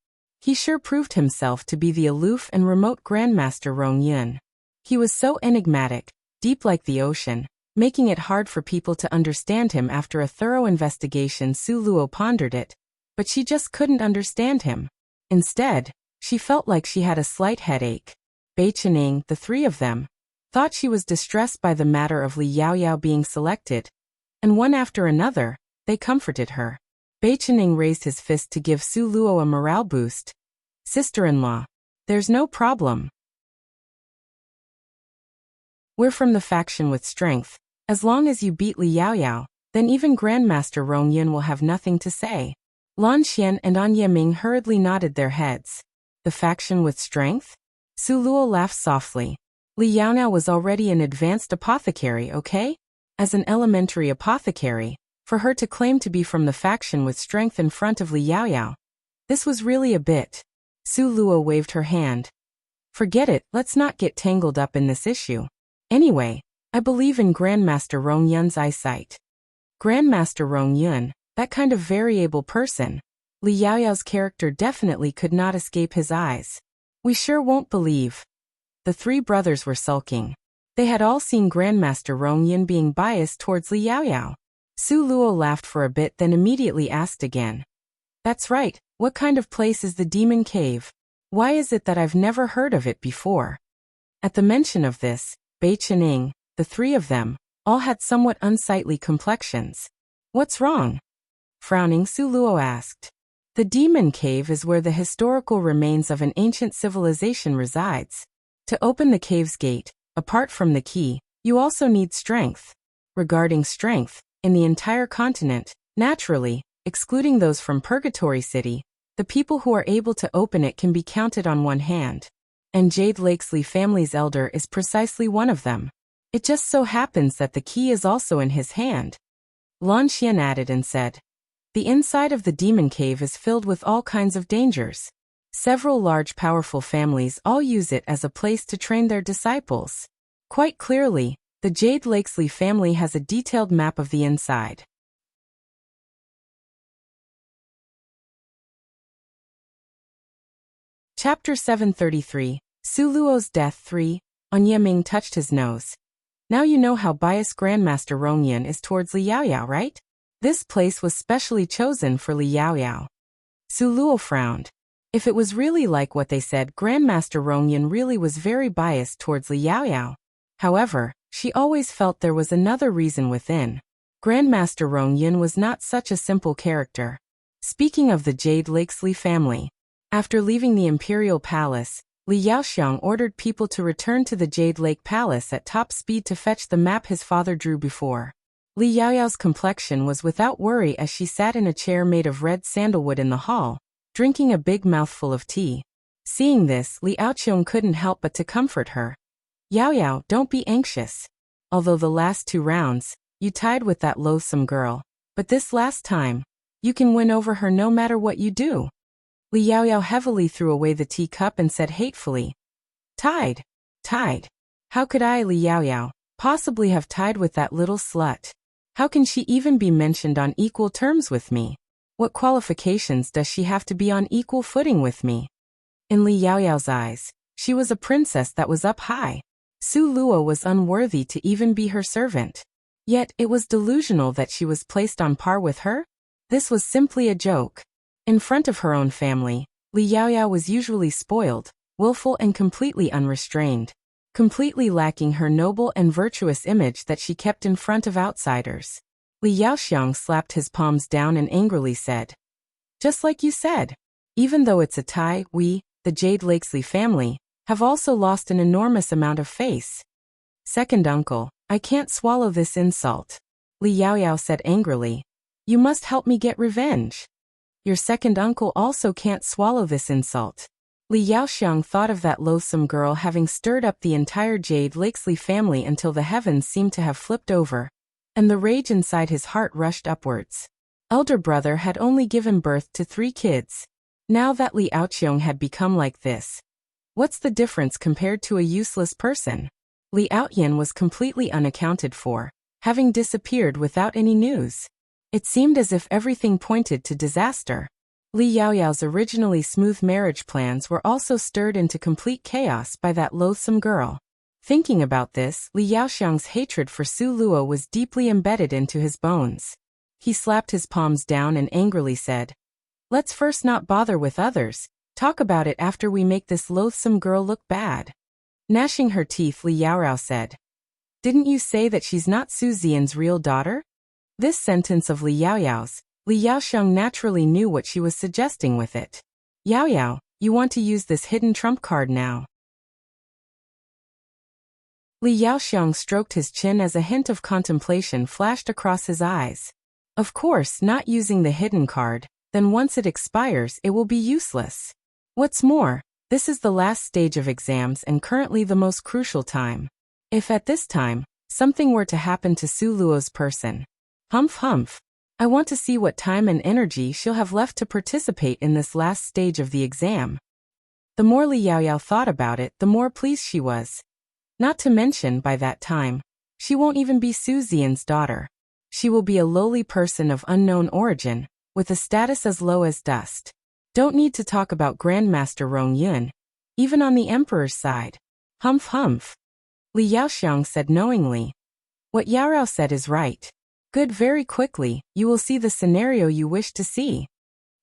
He sure proved himself to be the aloof and remote Grandmaster Rong Yun. He was so enigmatic, deep like the ocean, making it hard for people to understand him. After a thorough investigation, Su Luo pondered it, but she just couldn't understand him. Instead, she felt like she had a slight headache. Bai Qining, the three of them, thought she was distressed by the matter of Li Yaoyao being selected, and one after another, they comforted her. Bai Qining raised his fist to give Su Luo a morale boost. "Sister-in-law, there's no problem. We're from the faction with strength. As long as you beat Li Yaoyao, then even Grandmaster Rong Yin will have nothing to say." Lan Xian and An Yiming hurriedly nodded their heads. The faction with strength? Su Luo laughed softly. Li Yaoyao was already an advanced apothecary, okay? As an elementary apothecary, for her to claim to be from the faction with strength in front of Li Yaoyao, this was really a bit. Su Luo waved her hand. "Forget it, let's not get tangled up in this issue. Anyway, I believe in Grandmaster Rong Yun's eyesight." Grandmaster Rong Yun, that kind of variable person. Li Yaoyao's character definitely could not escape his eyes. "We sure won't believe." The three brothers were sulking. They had all seen Grandmaster Rong Yin being biased towards Li Yaoyao. Su Luo laughed for a bit, then immediately asked again. "That's right, what kind of place is the Demon Cave? Why is it that I've never heard of it before?" At the mention of this, Bai Qining, the three of them, all had somewhat unsightly complexions. "What's wrong?" Frowning, Su Luo asked. "The Demon Cave is where the historical remains of an ancient civilization resides. To open the cave's gate, apart from the key, you also need strength. Regarding strength, in the entire continent, naturally, excluding those from Purgatory City, the people who are able to open it can be counted on one hand. And Jade Lakesley family's elder is precisely one of them. It just so happens that the key is also in his hand." Lan Xian added and said, "The inside of the Demon Cave is filled with all kinds of dangers. Several large powerful families all use it as a place to train their disciples. Quite clearly, the Jade Lakesley family has a detailed map of the inside." Chapter 733, Su Luo's Death 3, An Yiming touched his nose. "Now you know how biased Grandmaster Rong Yin is towards Li Yaoyao, right? This place was specially chosen for Li Yaoyao." Su Luo frowned. If it was really like what they said, Grandmaster Rong Yin really was very biased towards Li Yaoyao. However, she always felt there was another reason within. Grandmaster Rong Yin was not such a simple character. Speaking of the Jade Lakesley family, After leaving the imperial palace, Li Yaoxiang ordered people to return to the Jade Lake Palace at top speed to fetch the map his father drew before. Li Yaoyao's complexion was without worry as she sat in a chair made of red sandalwood in the hall, drinking a big mouthful of tea. Seeing this, Li Yaoxiang couldn't help but to comfort her. Yaoyao, don't be anxious. Although the last 2 rounds, you tied with that loathsome girl, but this last time, you can win over her no matter what you do. Li Yaoyao heavily threw away the teacup and said hatefully, Tied. Tied. How could I, Li Yaoyao, possibly have tied with that little slut? How can she even be mentioned on equal terms with me? What qualifications does she have to be on equal footing with me? In Li Yaoyao's eyes, she was a princess that was up high. Su Luo was unworthy to even be her servant. Yet it was delusional that she was placed on par with her? This was simply a joke. In front of her own family, Li Yaoyao was usually spoiled, willful and completely unrestrained, completely lacking her noble and virtuous image that she kept in front of outsiders. Li Yaoxiang slapped his palms down and angrily said, Just like you said. Even though it's a tie, we, the Jade Lakesley family, have also lost an enormous amount of face. Second uncle, I can't swallow this insult. Li Yaoyao said angrily. You must help me get revenge. Your second uncle also can't swallow this insult. Li Yaoxiang thought of that loathsome girl having stirred up the entire Jade Lakesley family until the heavens seemed to have flipped over, and the rage inside his heart rushed upwards. Elder brother had only given birth to 3 kids. Now that Li Yaoxiang had become like this, what's the difference compared to a useless person? Li Yaoyan was completely unaccounted for, having disappeared without any news. It seemed as if everything pointed to disaster. Li Yaoyao's originally smooth marriage plans were also stirred into complete chaos by that loathsome girl. Thinking about this, Li Yaoxiang's hatred for Su Luo was deeply embedded into his bones. He slapped his palms down and angrily said, Let's first not bother with others, talk about it after we make this loathsome girl look bad. Gnashing her teeth, Li Yaoyao said, Didn't you say that she's not Su Zian's real daughter? This sentence of Li Yaoyao's, Li Yaoxiang naturally knew what she was suggesting with it. Yaoyao, you want to use this hidden trump card now. Li Yaoxiang stroked his chin as a hint of contemplation flashed across his eyes. Of course, not using the hidden card, then once it expires it will be useless. What's more, this is the last stage of exams and currently the most crucial time. If at this time, something were to happen to Su Luo's person, humph. I want to see what time and energy she'll have left to participate in this last stage of the exam. The more Li Yaoyao thought about it, the more pleased she was. Not to mention, by that time, she won't even be Su Zian's daughter. She will be a lowly person of unknown origin, with a status as low as dust. Don't need to talk about Grandmaster Rong Yun, even on the Emperor's side. Humph. Li Yaoxiang said knowingly. What Yaorao said is right. Good, very quickly, you will see the scenario you wish to see.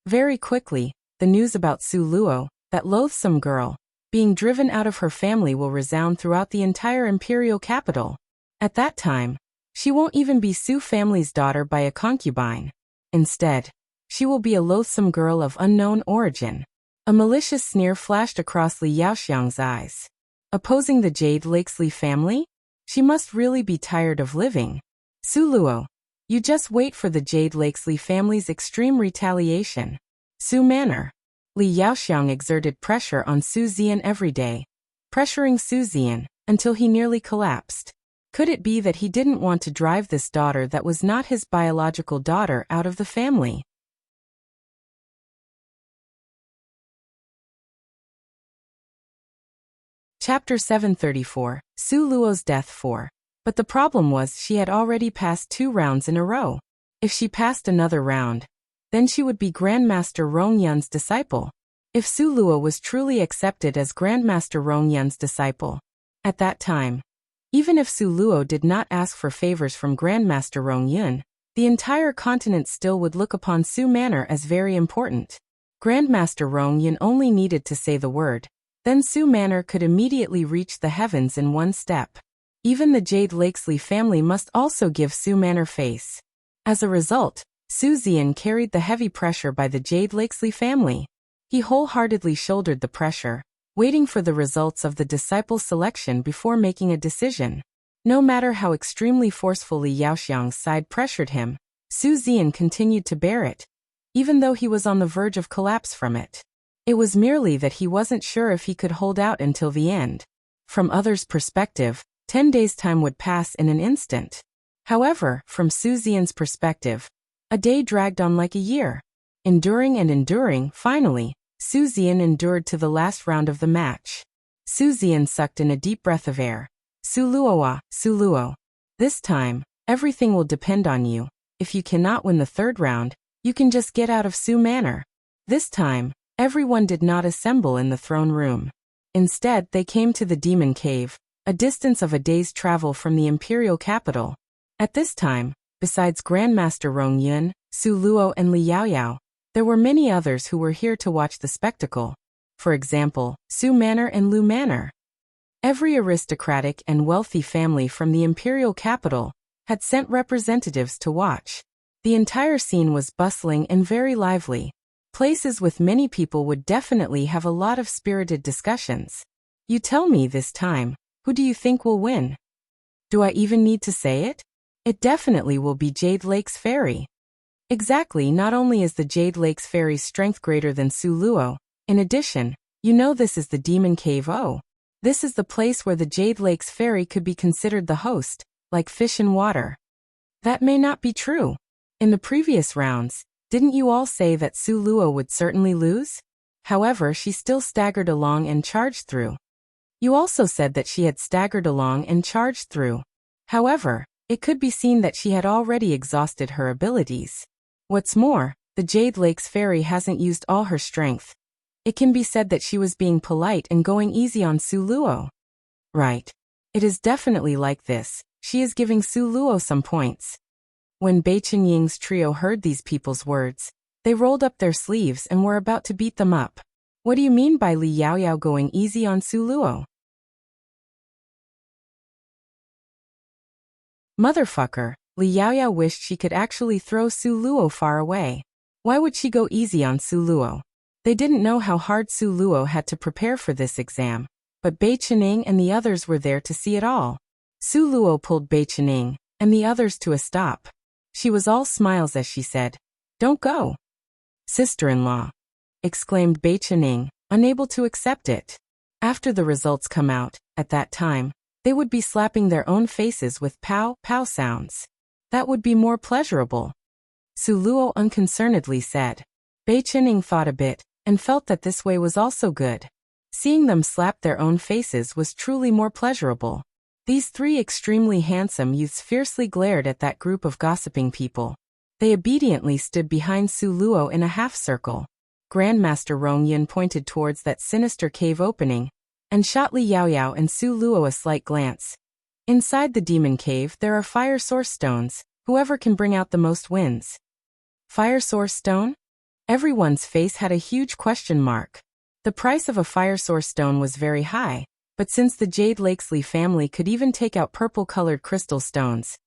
Very quickly, the news about Su Luo, that loathsome girl, being driven out of her family will resound throughout the entire imperial capital. At that time, she won't even be Su family's daughter by a concubine. Instead, she will be a loathsome girl of unknown origin. A malicious sneer flashed across Li Yaoxiang's eyes. Opposing the Jade Lakesley family? She must really be tired of living. Su Luo, you just wait for the Jade Lakesley family's extreme retaliation. Su Manor. Li Yaoxiang exerted pressure on Su Zian every day, pressuring Su Zian until he nearly collapsed. Could it be that he didn't want to drive this daughter that was not his biological daughter out of the family? Chapter 734, Su Luo's Death 4. But the problem was she had already passed 2 rounds in a row. If she passed another round, then she would be Grandmaster Rong Yun's disciple. If Su Luo was truly accepted as Grandmaster Rong Yun's disciple, at that time, even if Su Luo did not ask for favors from Grandmaster Rong Yun, the entire continent still would look upon Su Manor as very important. Grandmaster Rong Yun only needed to say the word, then Su Manor could immediately reach the heavens in one step. Even the Jade Lakesley family must also give Su Manor face. As a result, Su Zian carried the heavy pressure by the Jade Lakesley family. He wholeheartedly shouldered the pressure, waiting for the results of the disciples' selection before making a decision. No matter how extremely forcefully Yao Xiang's side pressured him, Su Zian continued to bear it, even though he was on the verge of collapse from it. It was merely that he wasn't sure if he could hold out until the end. From others' perspective, 10 days' time would pass in an instant. However, from Su Zian's perspective, a day dragged on like a year. Enduring and enduring, finally, Su Zian endured to the last round of the match. Su Zian sucked in a deep breath of air. Su Luo. This time, everything will depend on you. If you cannot win the third round, you can just get out of Su Manor. This time, everyone did not assemble in the throne room. Instead, they came to the Demon Cave, a distance of a day's travel from the imperial capital. At this time, besides Grandmaster Rong Yun, Su Luo and Li Yaoyao, there were many others who were here to watch the spectacle. For example, Su Manor and Lu Manor. Every aristocratic and wealthy family from the imperial capital had sent representatives to watch. The entire scene was bustling and very lively. Places with many people would definitely have a lot of spirited discussions. You tell me this time, who do you think will win? Do I even need to say it? It definitely will be Jade Lake's Fairy. Exactly, not only is the Jade Lake's Fairy's strength greater than Su Luo, in addition, you know this is the Demon Cave. Oh. This is the place where the Jade Lake's Fairy could be considered the host, like fish in water. That may not be true. In the previous rounds, didn't you all say that Su Luo would certainly lose? However, she still staggered along and charged through. You also said that she had staggered along and charged through. However, it could be seen that she had already exhausted her abilities. What's more, the Jade Lake's Fairy hasn't used all her strength. It can be said that she was being polite and going easy on Su Luo. Right. It is definitely like this. She is giving Su Luo some points. When Bei Qinying's trio heard these people's words, they rolled up their sleeves and were about to beat them up. What do you mean by Li Yaoyao going easy on Su Luo? Motherfucker, Li Yaoyao wished she could actually throw Su Luo far away. Why would she go easy on Su Luo? They didn't know how hard Su Luo had to prepare for this exam, but Bei Qinying and the others were there to see it all. Su Luo pulled Bei Qinying and the others to a stop. She was all smiles as she said, "Don't go." "Sister-in-law," exclaimed Bei Qinying, unable to accept it. After the results come out, at that time, they would be slapping their own faces with pow, pow sounds. That would be more pleasurable. Su Luo unconcernedly said. Bei Qinying thought a bit, and felt that this way was also good. Seeing them slap their own faces was truly more pleasurable. These three extremely handsome youths fiercely glared at that group of gossiping people. They obediently stood behind Su Luo in a half-circle. Grandmaster Rong Yun pointed towards that sinister cave opening, and shot Li Yaoyao and Su Luo a slight glance. Inside the demon cave there are fire source stones. Whoever can bring out the most wins. Fire source stone? Everyone's face had a huge question mark. The price of a fire source stone was very high. But since the Jade Lakesley family could even take out purple-colored crystal stones,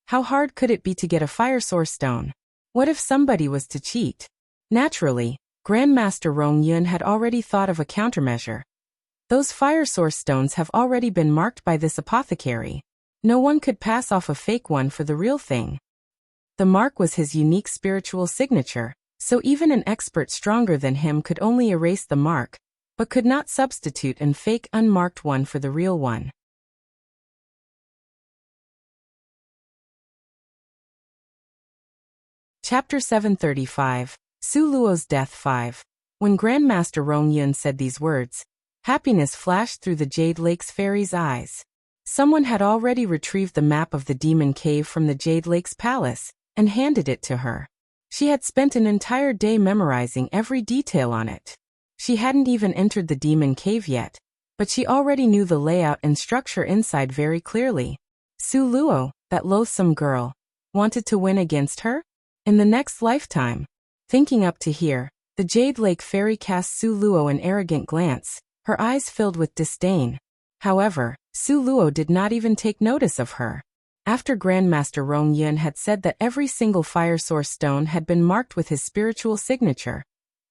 how hard could it be to get a fire source stone? What if somebody was to cheat? Naturally, Grandmaster Rong Yun had already thought of a countermeasure. Those fire source stones have already been marked by this apothecary. No one could pass off a fake one for the real thing. The mark was his unique spiritual signature, so even an expert stronger than him could only erase the mark, but could not substitute an fake unmarked one for the real one. Chapter 735, Su Luo's Death 5. When Grandmaster Rong Yun said these words, happiness flashed through the Jade Lake's Fairy's eyes. Someone had already retrieved the map of the Demon Cave from the Jade Lake's palace, and handed it to her. She had spent an entire day memorizing every detail on it. She hadn't even entered the Demon Cave yet, but she already knew the layout and structure inside very clearly. Su Luo, that loathsome girl, wanted to win against her? In the next lifetime. Thinking up to here, the Jade Lake Fairy cast Su Luo an arrogant glance, her eyes filled with disdain. However, Su Luo did not even take notice of her. After Grandmaster Rong Yun had said that every single fire source stone had been marked with his spiritual signature,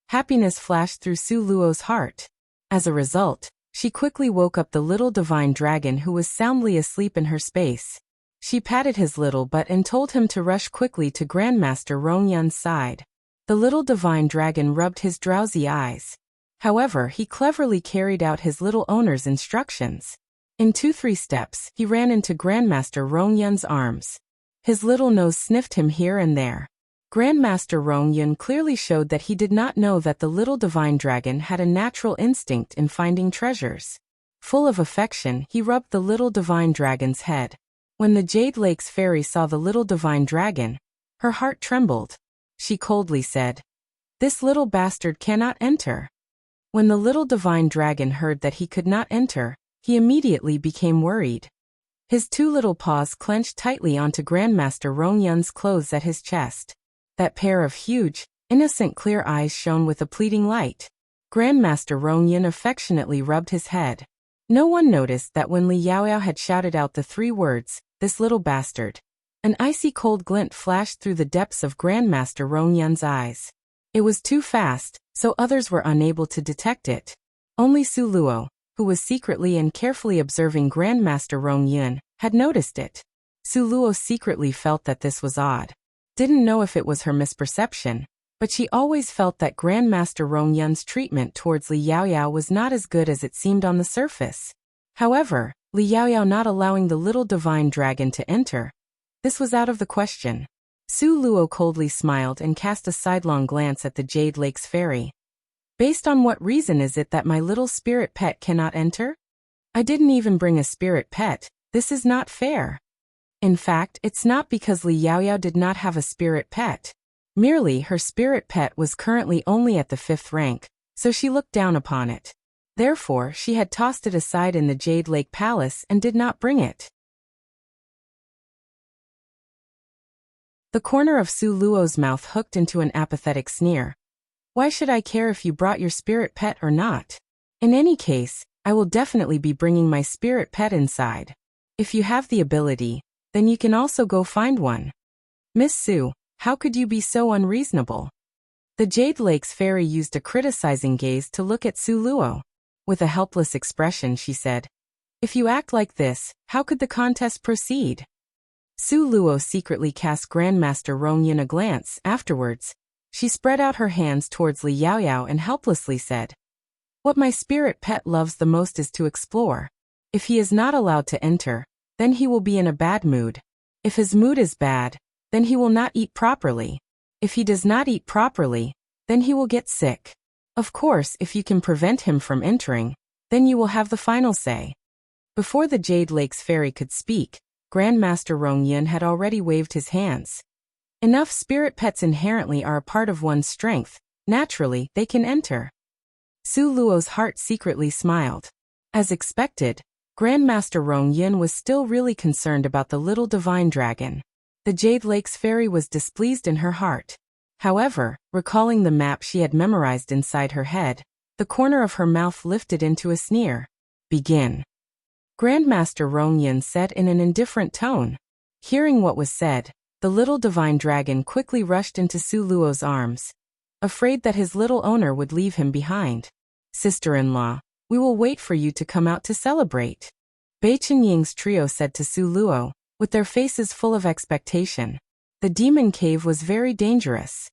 Happiness flashed through Su Luo's heart. As a result, she quickly woke up the little divine dragon who was soundly asleep in her space. She patted his little butt and told him to rush quickly to Grandmaster Rongyun's side. The little divine dragon rubbed his drowsy eyes. However, he cleverly carried out his little owner's instructions. In 2-3 steps, he ran into Grandmaster Rongyun's arms. His little nose sniffed him here and there. Grandmaster Rongyun clearly showed that he did not know that the little divine dragon had a natural instinct in finding treasures. Full of affection, he rubbed the little divine dragon's head. When the Jade Lake's fairy saw the little divine dragon, her heart trembled. She coldly said, "This little bastard cannot enter." When the little divine dragon heard that he could not enter, he immediately became worried. His 2 little paws clenched tightly onto Grandmaster Rongyun's clothes at his chest. That pair of huge, innocent clear eyes shone with a pleading light. Grandmaster Rongyun affectionately rubbed his head. No one noticed that when Li Yaoyao had shouted out the 3 words, "This little bastard," an icy cold glint flashed through the depths of Grandmaster Rongyun's eyes. It was too fast, so others were unable to detect it. Only Su Luo, who was secretly and carefully observing Grandmaster Rongyun, had noticed it. Su Luo secretly felt that this was odd. Didn't know if it was her misperception, but she always felt that Grandmaster Rongyun's treatment towards Li Yaoyao was not as good as it seemed on the surface. However, Li Yaoyao not allowing the little divine dragon to enter, this was out of the question. Su Luo coldly smiled and cast a sidelong glance at the Jade Lake's fairy. "Based on what reason is it that my little spirit pet cannot enter? I didn't even bring a spirit pet. This is not fair." In fact, it's not because Li Yaoyao did not have a spirit pet. Merely her spirit pet was currently only at the 5th rank, so she looked down upon it. Therefore, she had tossed it aside in the Jade Lake Palace and did not bring it. The corner of Su Luo's mouth hooked into an apathetic sneer. "Why should I care if you brought your spirit pet or not? In any case, I will definitely be bringing my spirit pet inside. If you have the ability, then you can also go find one." "Miss Su, how could you be so unreasonable?" The Jade Lake's fairy used a criticizing gaze to look at Su Luo. With a helpless expression, she said, "If you act like this, how could the contest proceed?" Su Luo secretly cast Grandmaster Rongyun a glance. Afterwards, she spread out her hands towards Li Yaoyao and helplessly said, "What my spirit pet loves the most is to explore. If he is not allowed to enter, then he will be in a bad mood. If his mood is bad, then he will not eat properly. If he does not eat properly, then he will get sick. Of course, if you can prevent him from entering, then you will have the final say." Before the Jade Lake's fairy could speak, Grandmaster Rongyun had already waved his hands. Enough spirit pets inherently are a part of one's strength. Naturally, they can enter. Su Luo's heart secretly smiled. As expected, Grandmaster Rongyun was still really concerned about the little divine dragon. The Jade Lake's fairy was displeased in her heart. However, recalling the map she had memorized inside her head, the corner of her mouth lifted into a sneer. "Begin," Grandmaster Rongyun said in an indifferent tone. Hearing what was said, the little divine dragon quickly rushed into Su Luo's arms, afraid that his little owner would leave him behind. "Sister-in-law, we will wait for you to come out to celebrate," Bei Qinying's trio said to Su Luo, with their faces full of expectation. The demon cave was very dangerous.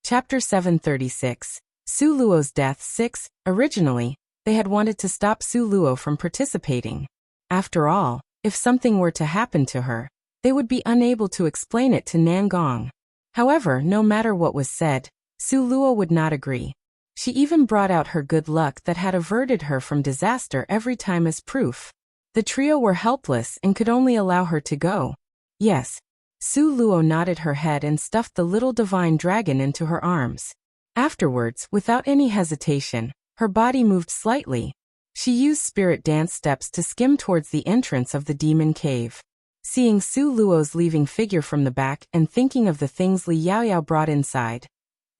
Chapter 736. Su Luo's Death 6. Originally, they had wanted to stop Su Luo from participating. After all, if something were to happen to her, they would be unable to explain it to Nangong. However, no matter what was said, Su Luo would not agree. She even brought out her good luck that had averted her from disaster every time as proof. The trio were helpless and could only allow her to go. Yes. Su Luo nodded her head and stuffed the little divine dragon into her arms. Afterwards, without any hesitation, her body moved slightly. She used spirit dance steps to skim towards the entrance of the demon cave. Seeing Su Luo's leaving figure from the back and thinking of the things Li Yaoyao brought inside,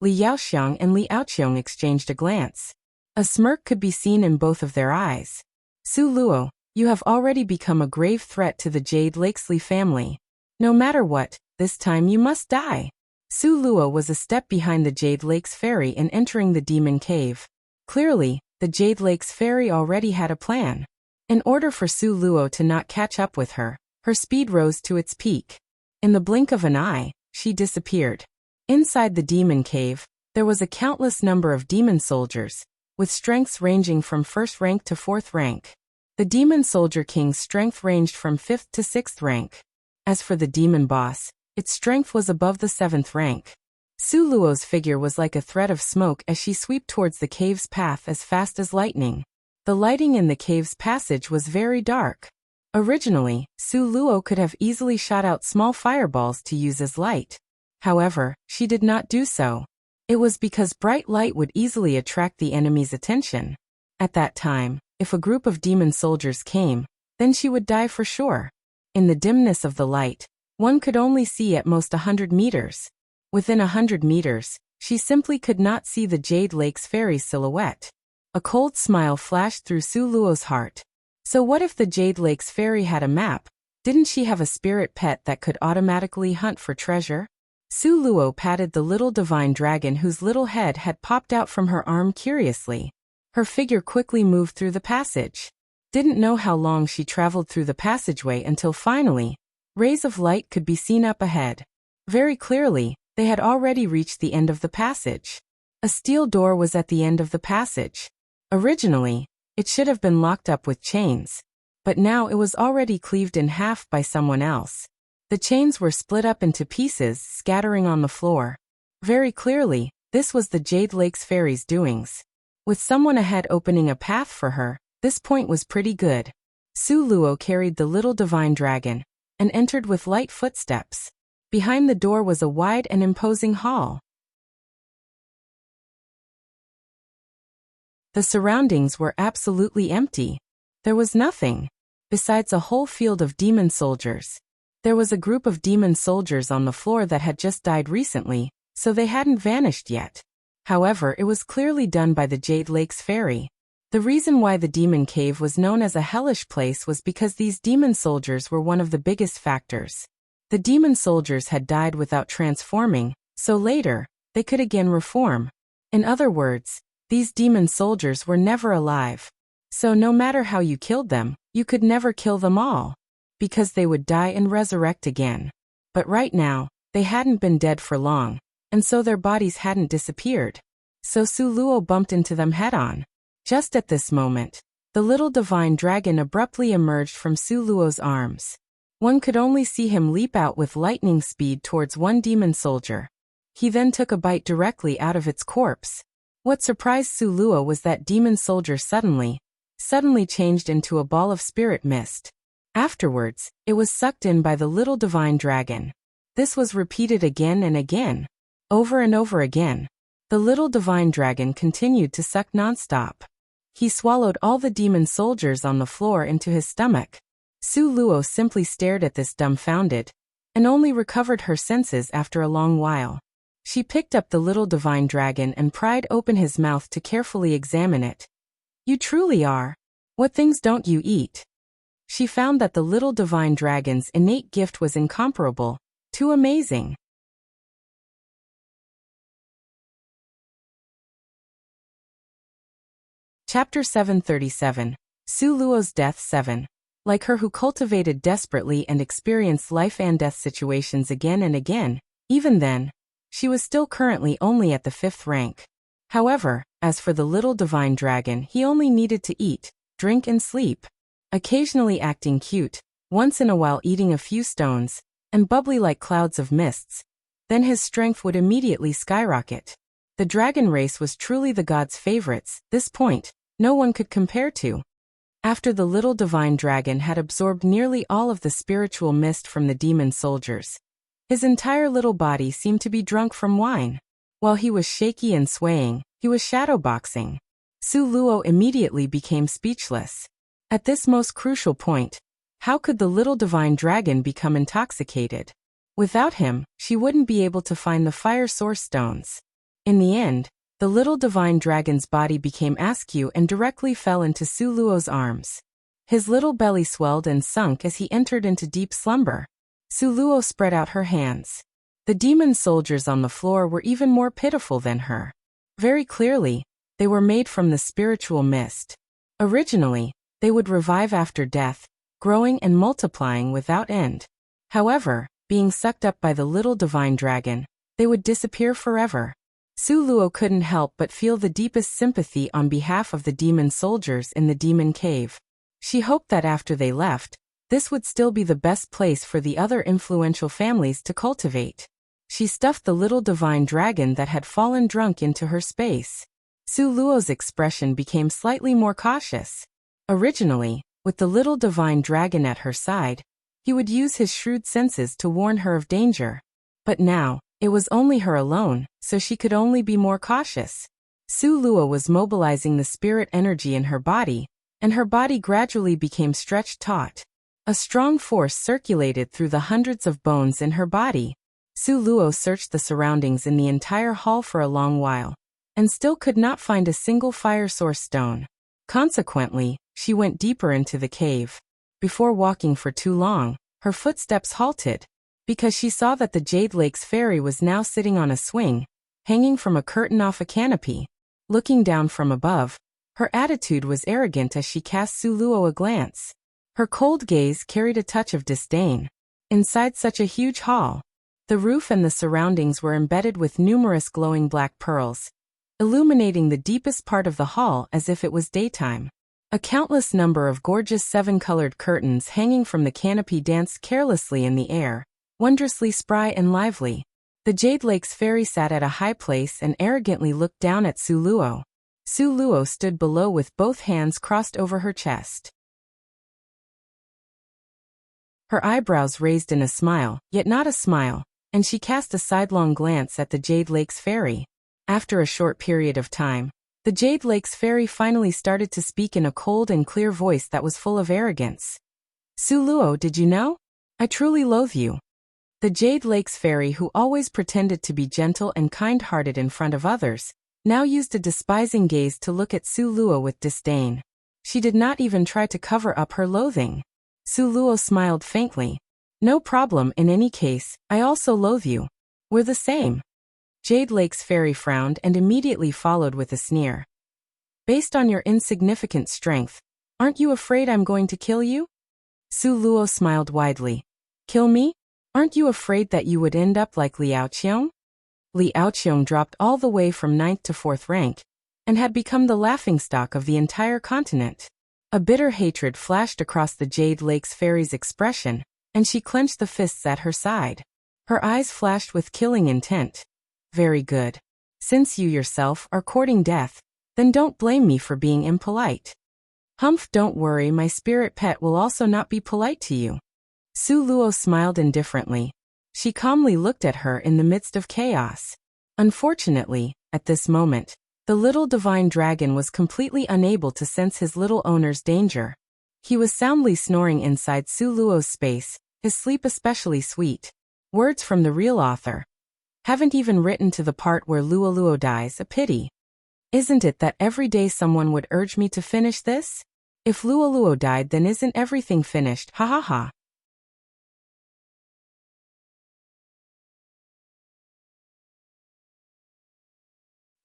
Li Yaoxiang and Li Aoqiong exchanged a glance. A smirk could be seen in both of their eyes. "Su Luo, You have already become a grave threat to the Jade Lakesley family. No matter what, this time you must die. Su Luo was a step behind the Jade Lake's fairy in entering the demon cave. Clearly, the Jade Lake's fairy already had a plan. In order for Su Luo to not catch up with her, her speed rose to its peak. In the blink of an eye, she disappeared. Inside the demon cave, there was a countless number of demon soldiers, with strengths ranging from 1st rank to 4th rank. The demon soldier king's strength ranged from 5th to 6th rank. As for the demon boss, its strength was above the 7th rank. Su Luo's figure was like a thread of smoke as she swept towards the cave's path as fast as lightning. The lighting in the cave's passage was very dark. Originally, Su Luo could have easily shot out small fireballs to use as light. However, she did not do so. It was because bright light would easily attract the enemy's attention. At that time, if a group of demon soldiers came, then she would die for sure. In the dimness of the light, one could only see at most 100 meters. Within 100 meters, she simply could not see the Jade Lake's fairy's silhouette. A cold smile flashed through Su Luo's heart. So what if the Jade Lake's fairy had a map? Didn't she have a spirit pet that could automatically hunt for treasure? Su Luo patted the little divine dragon whose little head had popped out from her arm curiously. Her figure quickly moved through the passage. Didn't know how long she traveled through the passageway until finally, rays of light could be seen up ahead. Very clearly, they had already reached the end of the passage. A steel door was at the end of the passage. Originally, it should have been locked up with chains, but now it was already cleaved in half by someone else. The chains were split up into pieces, scattering on the floor. Very clearly, this was the Jade Lake's fairy's doings. With someone ahead opening a path for her, this point was pretty good. Su Luo carried the little divine dragon and entered with light footsteps. Behind the door was a wide and imposing hall. The surroundings were absolutely empty. There was nothing besides a whole field of demon soldiers. There was a group of demon soldiers on the floor that had just died recently, so they hadn't vanished yet. However, it was clearly done by the Jade Lake's fairy. The reason why the demon cave was known as a hellish place was because these demon soldiers were one of the biggest factors. The demon soldiers had died without transforming, so later, they could again reform. In other words, these demon soldiers were never alive. So no matter how you killed them, you could never kill them all, because they would die and resurrect again. But right now, they hadn't been dead for long, and so their bodies hadn't disappeared. So Su Luo bumped into them head-on. Just at this moment, the little divine dragon abruptly emerged from Su Luo's arms. One could only see him leap out with lightning speed towards one demon soldier. He then took a bite directly out of its corpse. What surprised Su Luo was that demon soldier suddenly changed into a ball of spirit mist. Afterwards, it was sucked in by the little divine dragon. This was repeated again and again. Over and over again. The little divine dragon continued to suck nonstop. He swallowed all the demon soldiers on the floor into his stomach. Su Luo simply stared at this dumbfounded, and only recovered her senses after a long while. She picked up the little divine dragon and pried open his mouth to carefully examine it. "You truly are. What things don't you eat?" She found that the little divine dragon's innate gift was incomparable, too amazing. Chapter 737. Su Luo's Death 7. Like her who cultivated desperately and experienced life and death situations again and again, even then, she was still currently only at the 5th rank. However, as for the little divine dragon, he only needed to eat, drink and sleep. Occasionally acting cute, once in a while eating a few stones, and bubbly like clouds of mists, then his strength would immediately skyrocket. The dragon race was truly the gods' favorites, this point, no one could compare to. After the little divine dragon had absorbed nearly all of the spiritual mist from the demon soldiers, his entire little body seemed to be drunk from wine. While he was shaky and swaying, he was shadowboxing. Su Luo immediately became speechless. At this most crucial point, how could the little divine dragon become intoxicated? Without him, she wouldn't be able to find the fire source stones. In the end, the little divine dragon's body became askew and directly fell into Su Luo's arms. His little belly swelled and sunk as he entered into deep slumber. Su Luo spread out her hands. The demon soldiers on the floor were even more pitiful than her. Very clearly, they were made from the spiritual mist. Originally, they would revive after death, growing and multiplying without end. However, being sucked up by the little divine dragon, they would disappear forever. Su Luo couldn't help but feel the deepest sympathy on behalf of the demon soldiers in the demon cave. She hoped that after they left, this would still be the best place for the other influential families to cultivate. She stuffed the little divine dragon that had fallen drunk into her space. Su Luo's expression became slightly more cautious. Originally, with the little divine dragon at her side, he would use his shrewd senses to warn her of danger. But now, it was only her alone, so she could only be more cautious. Su Luo was mobilizing the spirit energy in her body, and her body gradually became stretched taut. A strong force circulated through the hundreds of bones in her body. Su Luo searched the surroundings in the entire hall for a long while, and still could not find a single fire source stone. Consequently, she went deeper into the cave. Before walking for too long, her footsteps halted, because she saw that the Jade Lake's fairy was now sitting on a swing, hanging from a curtain off a canopy. Looking down from above, her attitude was arrogant as she cast Su Luo a glance. Her cold gaze carried a touch of disdain. Inside such a huge hall, the roof and the surroundings were embedded with numerous glowing black pearls, illuminating the deepest part of the hall as if it was daytime. A countless number of gorgeous seven-colored curtains hanging from the canopy danced carelessly in the air, wondrously spry and lively. The Jade Lake's fairy sat at a high place and arrogantly looked down at Su Luo. Su Luo stood below with both hands crossed over her chest. Her eyebrows raised in a smile, yet not a smile, and she cast a sidelong glance at the Jade Lake's fairy. After a short period of time, the Jade Lake's fairy finally started to speak in a cold and clear voice that was full of arrogance. Su Luo, did you know? I truly loathe you. The Jade Lake's fairy, who always pretended to be gentle and kind-hearted in front of others, now used a despising gaze to look at Su Luo with disdain. She did not even try to cover up her loathing. Su Luo smiled faintly. No problem, in any case, I also loathe you. We're the same. Jade Lake's fairy frowned and immediately followed with a sneer. Based on your insignificant strength, aren't you afraid I'm going to kill you? Su Luo smiled widely. Kill me? Aren't you afraid that you would end up like Liao Qiong? Liao Qiong dropped all the way from 9th to 4th rank, and had become the laughingstock of the entire continent. A bitter hatred flashed across the Jade Lake's fairy's expression, and she clenched the fists at her side. Her eyes flashed with killing intent. Very good. Since you yourself are courting death, then don't blame me for being impolite. Humph, don't worry, my spirit pet will also not be polite to you. Su Luo smiled indifferently. She calmly looked at her in the midst of chaos. Unfortunately, at this moment, the little divine dragon was completely unable to sense his little owner's danger. He was soundly snoring inside Su Luo's space, his sleep especially sweet. Words from the real author. Haven't even written to the part where Luo Luo dies, a pity. Isn't it that every day someone would urge me to finish this? If Luo Luo died, then isn't everything finished, ha ha ha.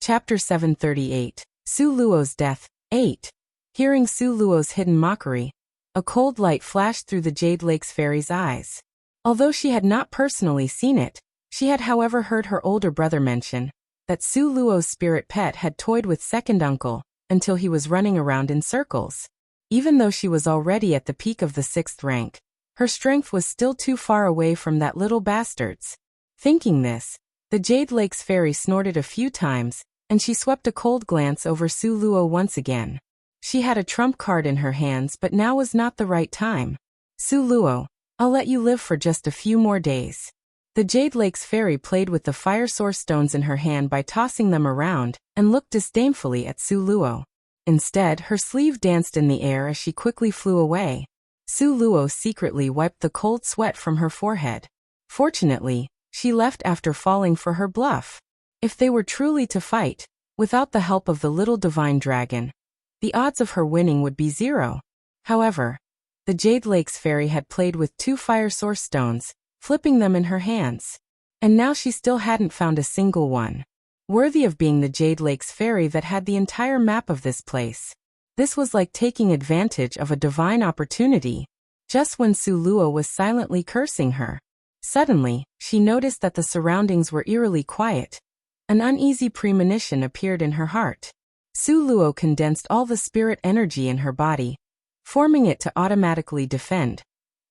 Chapter 738. Su Luo's Death. 8. Hearing Su Luo's hidden mockery, a cold light flashed through the Jade Lake's fairy's eyes. Although she had not personally seen it, she had however heard her older brother mention that Su Luo's spirit pet had toyed with second uncle until he was running around in circles. Even though she was already at the peak of the 6th rank, her strength was still too far away from that little bastard's. Thinking this, the Jade Lake's fairy snorted a few times, and she swept a cold glance over Su Luo once again. She had a trump card in her hands, but now was not the right time. Su Luo, I'll let you live for just a few more days. The Jade Lake's fairy played with the fire source stones in her hand by tossing them around, and looked disdainfully at Su Luo. Instead, her sleeve danced in the air as she quickly flew away. Su Luo secretly wiped the cold sweat from her forehead. Fortunately, she left after falling for her bluff. If they were truly to fight, without the help of the little divine dragon, the odds of her winning would be 0. However, the Jade Lake's fairy had played with 2 fire source stones, flipping them in her hands. And now she still hadn't found a single one worthy of being the Jade Lake's fairy that had the entire map of this place. This was like taking advantage of a divine opportunity. Just when Su Luo was silently cursing her, suddenly, she noticed that the surroundings were eerily quiet. An uneasy premonition appeared in her heart. Su Luo condensed all the spirit energy in her body, forming it to automatically defend,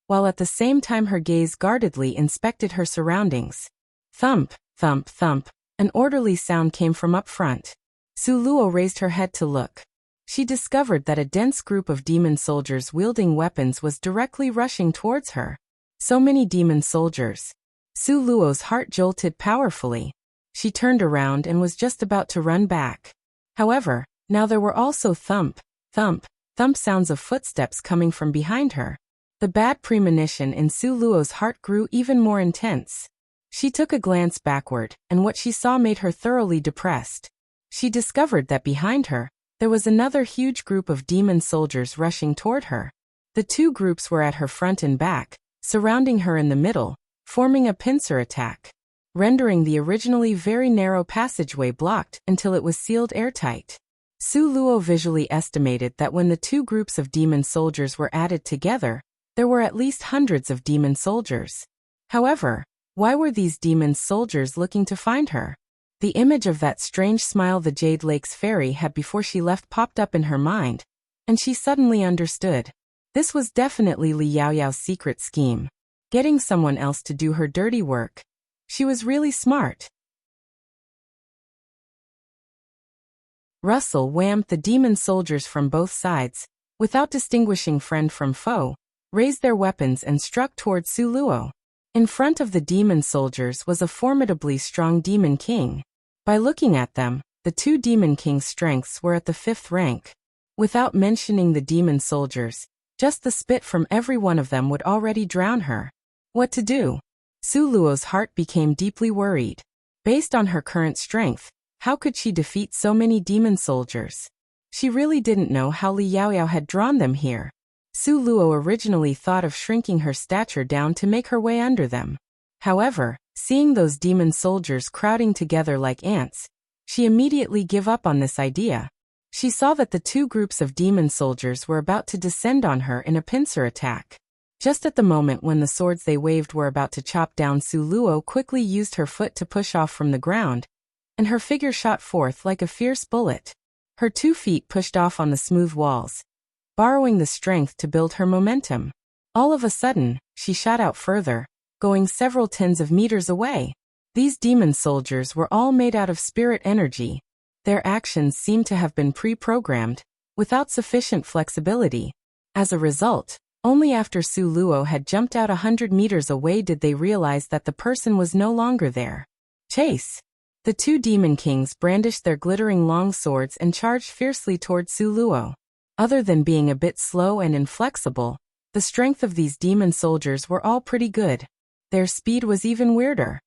while at the same time her gaze guardedly inspected her surroundings. Thump, thump, thump, an orderly sound came from up front. Su Luo raised her head to look. She discovered that a dense group of demon soldiers wielding weapons was directly rushing towards her. So many demon soldiers. Su Luo's heart jolted powerfully. She turned around and was just about to run back. However, now there were also thump, thump, thump sounds of footsteps coming from behind her. The bad premonition in Su Luo's heart grew even more intense. She took a glance backward, and what she saw made her thoroughly depressed. She discovered that behind her, there was another huge group of demon soldiers rushing toward her. The 2 groups were at her front and back, surrounding her in the middle, forming a pincer attack, rendering the originally very narrow passageway blocked until it was sealed airtight. Su Luo visually estimated that when the 2 groups of demon soldiers were added together, there were at least hundreds of demon soldiers. However, why were these demon soldiers looking to find her? The image of that strange smile the Jade Lake's fairy had before she left popped up in her mind, and she suddenly understood. This was definitely Li Yaoyao's secret scheme. Getting someone else to do her dirty work. She was really smart. Russell whammed the demon soldiers from both sides, without distinguishing friend from foe, raised their weapons and struck toward Su Luo. In front of the demon soldiers was a formidably strong demon king. By looking at them, the 2 demon kings' strengths were at the 5th rank. Without mentioning the demon soldiers, just the spit from every one of them would already drown her. What to do? Su Luo's heart became deeply worried. Based on her current strength, how could she defeat so many demon soldiers? She really didn't know how Li Yaoyao had drawn them here. Su Luo originally thought of shrinking her stature down to make her way under them. However, seeing those demon soldiers crowding together like ants, she immediately gave up on this idea. She saw that the 2 groups of demon soldiers were about to descend on her in a pincer attack. Just at the moment when the swords they waved were about to chop down, Su Luo quickly used her foot to push off from the ground, and her figure shot forth like a fierce bullet. Her 2 feet pushed off on the smooth walls, borrowing the strength to build her momentum. All of a sudden, she shot out further, going several tens of meters away. These demon soldiers were all made out of spirit energy. Their actions seemed to have been pre-programmed, without sufficient flexibility. As a result, only after Su Luo had jumped out 100 meters away did they realize that the person was no longer there. Chase! The 2 demon kings brandished their glittering long swords and charged fiercely toward Su Luo. Other than being a bit slow and inflexible, the strength of these demon soldiers were all pretty good. Their speed was even weirder.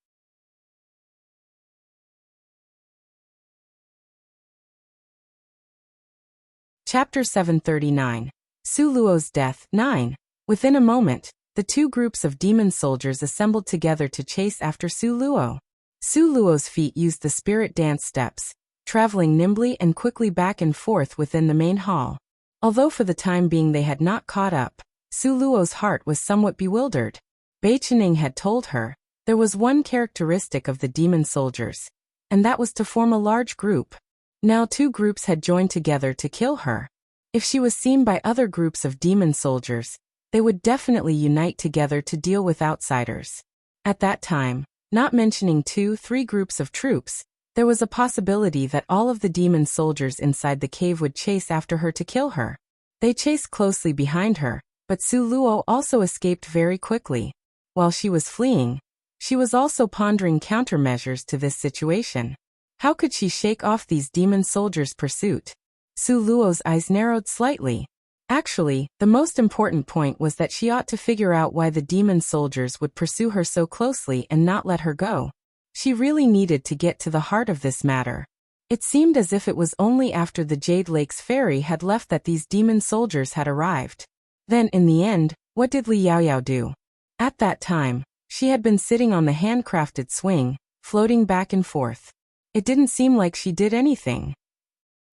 Chapter 739. Su Luo's Death 9. Within a moment, the 2 groups of demon soldiers assembled together to chase after Su Luo. Su Luo's feet used the spirit dance steps, traveling nimbly and quickly back and forth within the main hall. Although for the time being they had not caught up, Su Luo's heart was somewhat bewildered. Bei Chening had told her, there was one characteristic of the demon soldiers, and that was to form a large group. Now 2 groups had joined together to kill her. If she was seen by other groups of demon soldiers, they would definitely unite together to deal with outsiders. At that time, not mentioning 2-3 groups of troops, there was a possibility that all of the demon soldiers inside the cave would chase after her to kill her. They chased closely behind her, but Su Luo also escaped very quickly. While she was fleeing, she was also pondering countermeasures to this situation. How could she shake off these demon soldiers' pursuit? Su Luo's eyes narrowed slightly. Actually, the most important point was that she ought to figure out why the demon soldiers would pursue her so closely and not let her go. She really needed to get to the heart of this matter. It seemed as if it was only after the Jade Lake's fairy had left that these demon soldiers had arrived. Then, in the end, what did Li Yaoyao do? At that time, she had been sitting on the handcrafted swing, floating back and forth. It didn't seem like she did anything.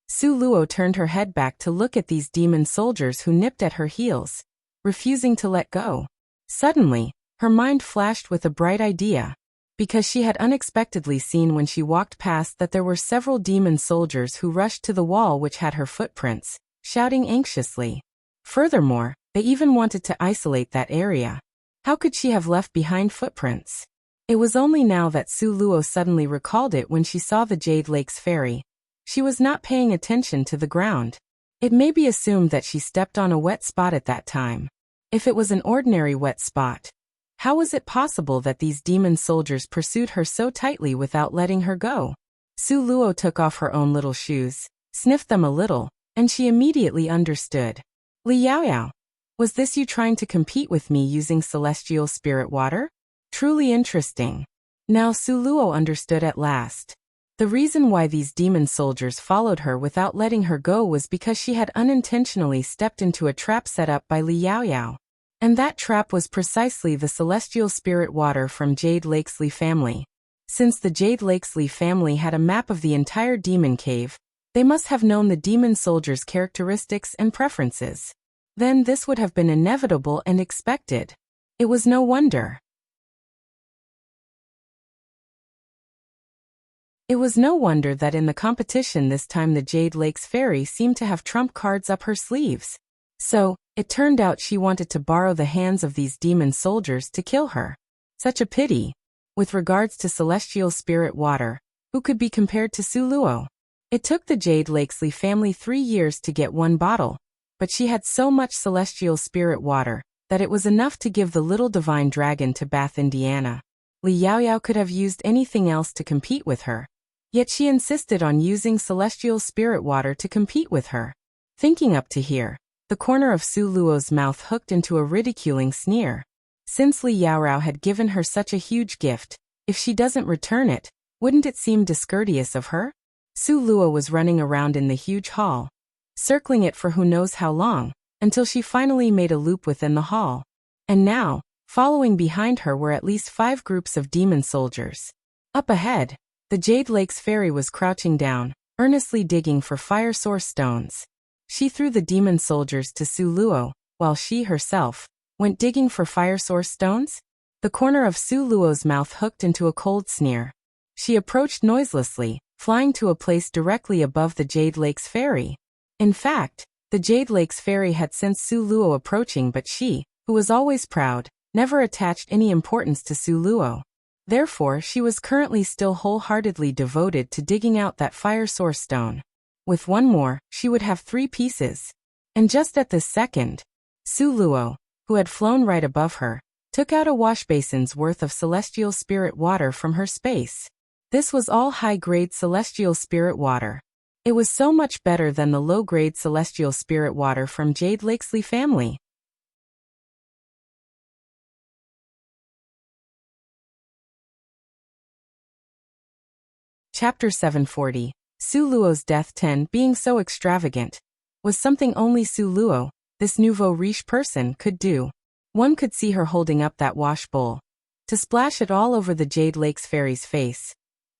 Su Luo turned her head back to look at these demon soldiers who nipped at her heels, refusing to let go. Suddenly, her mind flashed with a bright idea, because she had unexpectedly seen when she walked past that there were several demon soldiers who rushed to the wall which had her footprints, shouting anxiously. Furthermore, they even wanted to isolate that area. How could she have left behind footprints? It was only now that Su Luo suddenly recalled it when she saw the Jade Lake's ferry. She was not paying attention to the ground. It may be assumed that she stepped on a wet spot at that time. If it was an ordinary wet spot, how was it possible that these demon soldiers pursued her so tightly without letting her go? Su Luo took off her own little shoes, sniffed them a little, and she immediately understood. Li Yaoyao, was this you trying to compete with me using celestial spirit water? Truly interesting. Now Su Luo understood at last. The reason why these demon soldiers followed her without letting her go was because she had unintentionally stepped into a trap set up by Li Yaoyao. And that trap was precisely the celestial spirit water from Jade Lake's Li family. Since the Jade Lake's Li family had a map of the entire demon cave, they must have known the demon soldiers' characteristics and preferences. Then this would have been inevitable and expected. It was no wonder. It was no wonder that in the competition this time the Jade Lake's fairy seemed to have trump cards up her sleeves. So, it turned out she wanted to borrow the hands of these demon soldiers to kill her. Such a pity. With regards to celestial spirit water, who could be compared to Su Luo? It took the Jade Lake's Li family 3 years to get one bottle, but she had so much celestial spirit water that it was enough to give the little divine dragon to Bath, Indiana. Li Yaoyao could have used anything else to compete with her, yet she insisted on using celestial spirit water to compete with her. Thinking up to here, the corner of Su Luo's mouth hooked into a ridiculing sneer. Since Li Yaoyao had given her such a huge gift, if she doesn't return it, wouldn't it seem discourteous of her? Su Luo was running around in the huge hall, circling it for who knows how long, until she finally made a loop within the hall. And now, following behind her were at least 5 groups of demon soldiers. Up ahead, the Jade Lake's fairy was crouching down, earnestly digging for fire source stones. She threw the demon soldiers to Su Luo, while she herself went digging for fire source stones. The corner of Su Luo's mouth hooked into a cold sneer. She approached noiselessly, flying to a place directly above the Jade Lake's fairy. In fact, the Jade Lake's fairy had sensed Su Luo approaching, but she, who was always proud, never attached any importance to Su Luo. Therefore, she was currently still wholeheartedly devoted to digging out that fire source stone. With one more, she would have 3 pieces. And just at this second, Su Luo, who had flown right above her, took out a wash basin's worth of celestial spirit water from her space. This was all high-grade celestial spirit water. It was so much better than the low-grade celestial spirit water from Jade Lake's Li family. Chapter 740. Su Luo's death. 10. Being so extravagant was something only Su Luo, this nouveau riche person, could do. One could see her holding up that wash bowl to splash it all over the Jade Lake's fairy's face.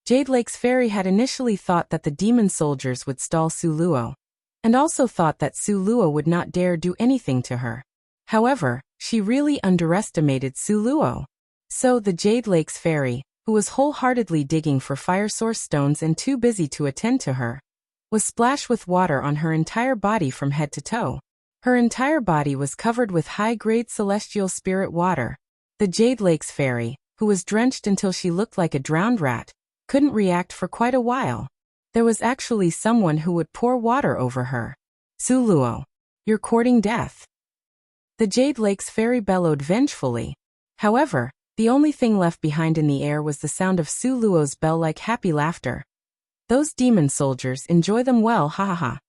Jade Lake's fairy had initially thought that the demon soldiers would stall Su Luo, and also thought that Su Luo would not dare do anything to her. However, she really underestimated Su Luo. So the Jade Lake's fairy, who was wholeheartedly digging for fire source stones and too busy to attend to her, was splashed with water on her entire body from head to toe. Her entire body was covered with high-grade celestial spirit water. The Jade Lake's fairy, who was drenched until she looked like a drowned rat, couldn't react for quite a while. There was actually someone who would pour water over her. Su Luo, you're courting death. The Jade Lake's fairy bellowed vengefully. However, the only thing left behind in the air was the sound of Su Luo's bell-like happy laughter. Those demon soldiers enjoy them well, ha ha ha.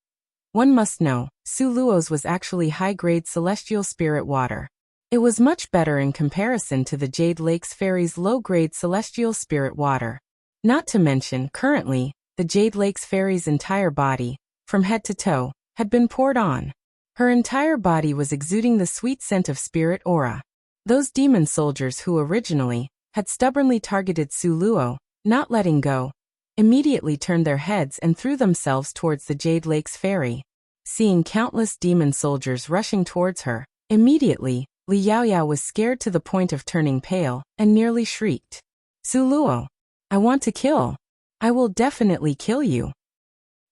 One must know, Su Luo's was actually high-grade celestial spirit water. It was much better in comparison to the Jade Lake's fairy's low-grade celestial spirit water. Not to mention, currently, the Jade Lake's fairy's entire body, from head to toe, had been poured on. Her entire body was exuding the sweet scent of spirit aura. Those demon soldiers who originally had stubbornly targeted Su Luo, not letting go, immediately turned their heads and threw themselves towards the Jade Lake's ferry. Seeing countless demon soldiers rushing towards her, immediately, Li Yaoyao was scared to the point of turning pale and nearly shrieked. Su Luo, I want to kill. I will definitely kill you.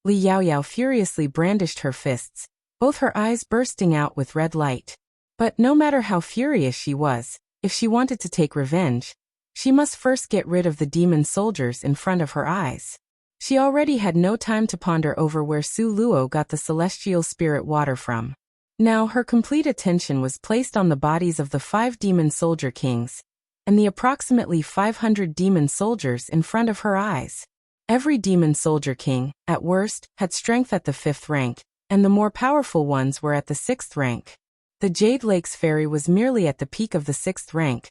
Li Yaoyao furiously brandished her fists, both her eyes bursting out with red light. But no matter how furious she was, if she wanted to take revenge, she must first get rid of the demon soldiers in front of her eyes. She already had no time to ponder over where Su Luo got the celestial spirit water from. Now her complete attention was placed on the bodies of the 5 demon soldier kings, and the approximately 500 demon soldiers in front of her eyes. Every demon soldier king, at worst, had strength at the 5th rank, and the more powerful ones were at the 6th rank. The Jade Lake's ferry was merely at the peak of the 6th rank.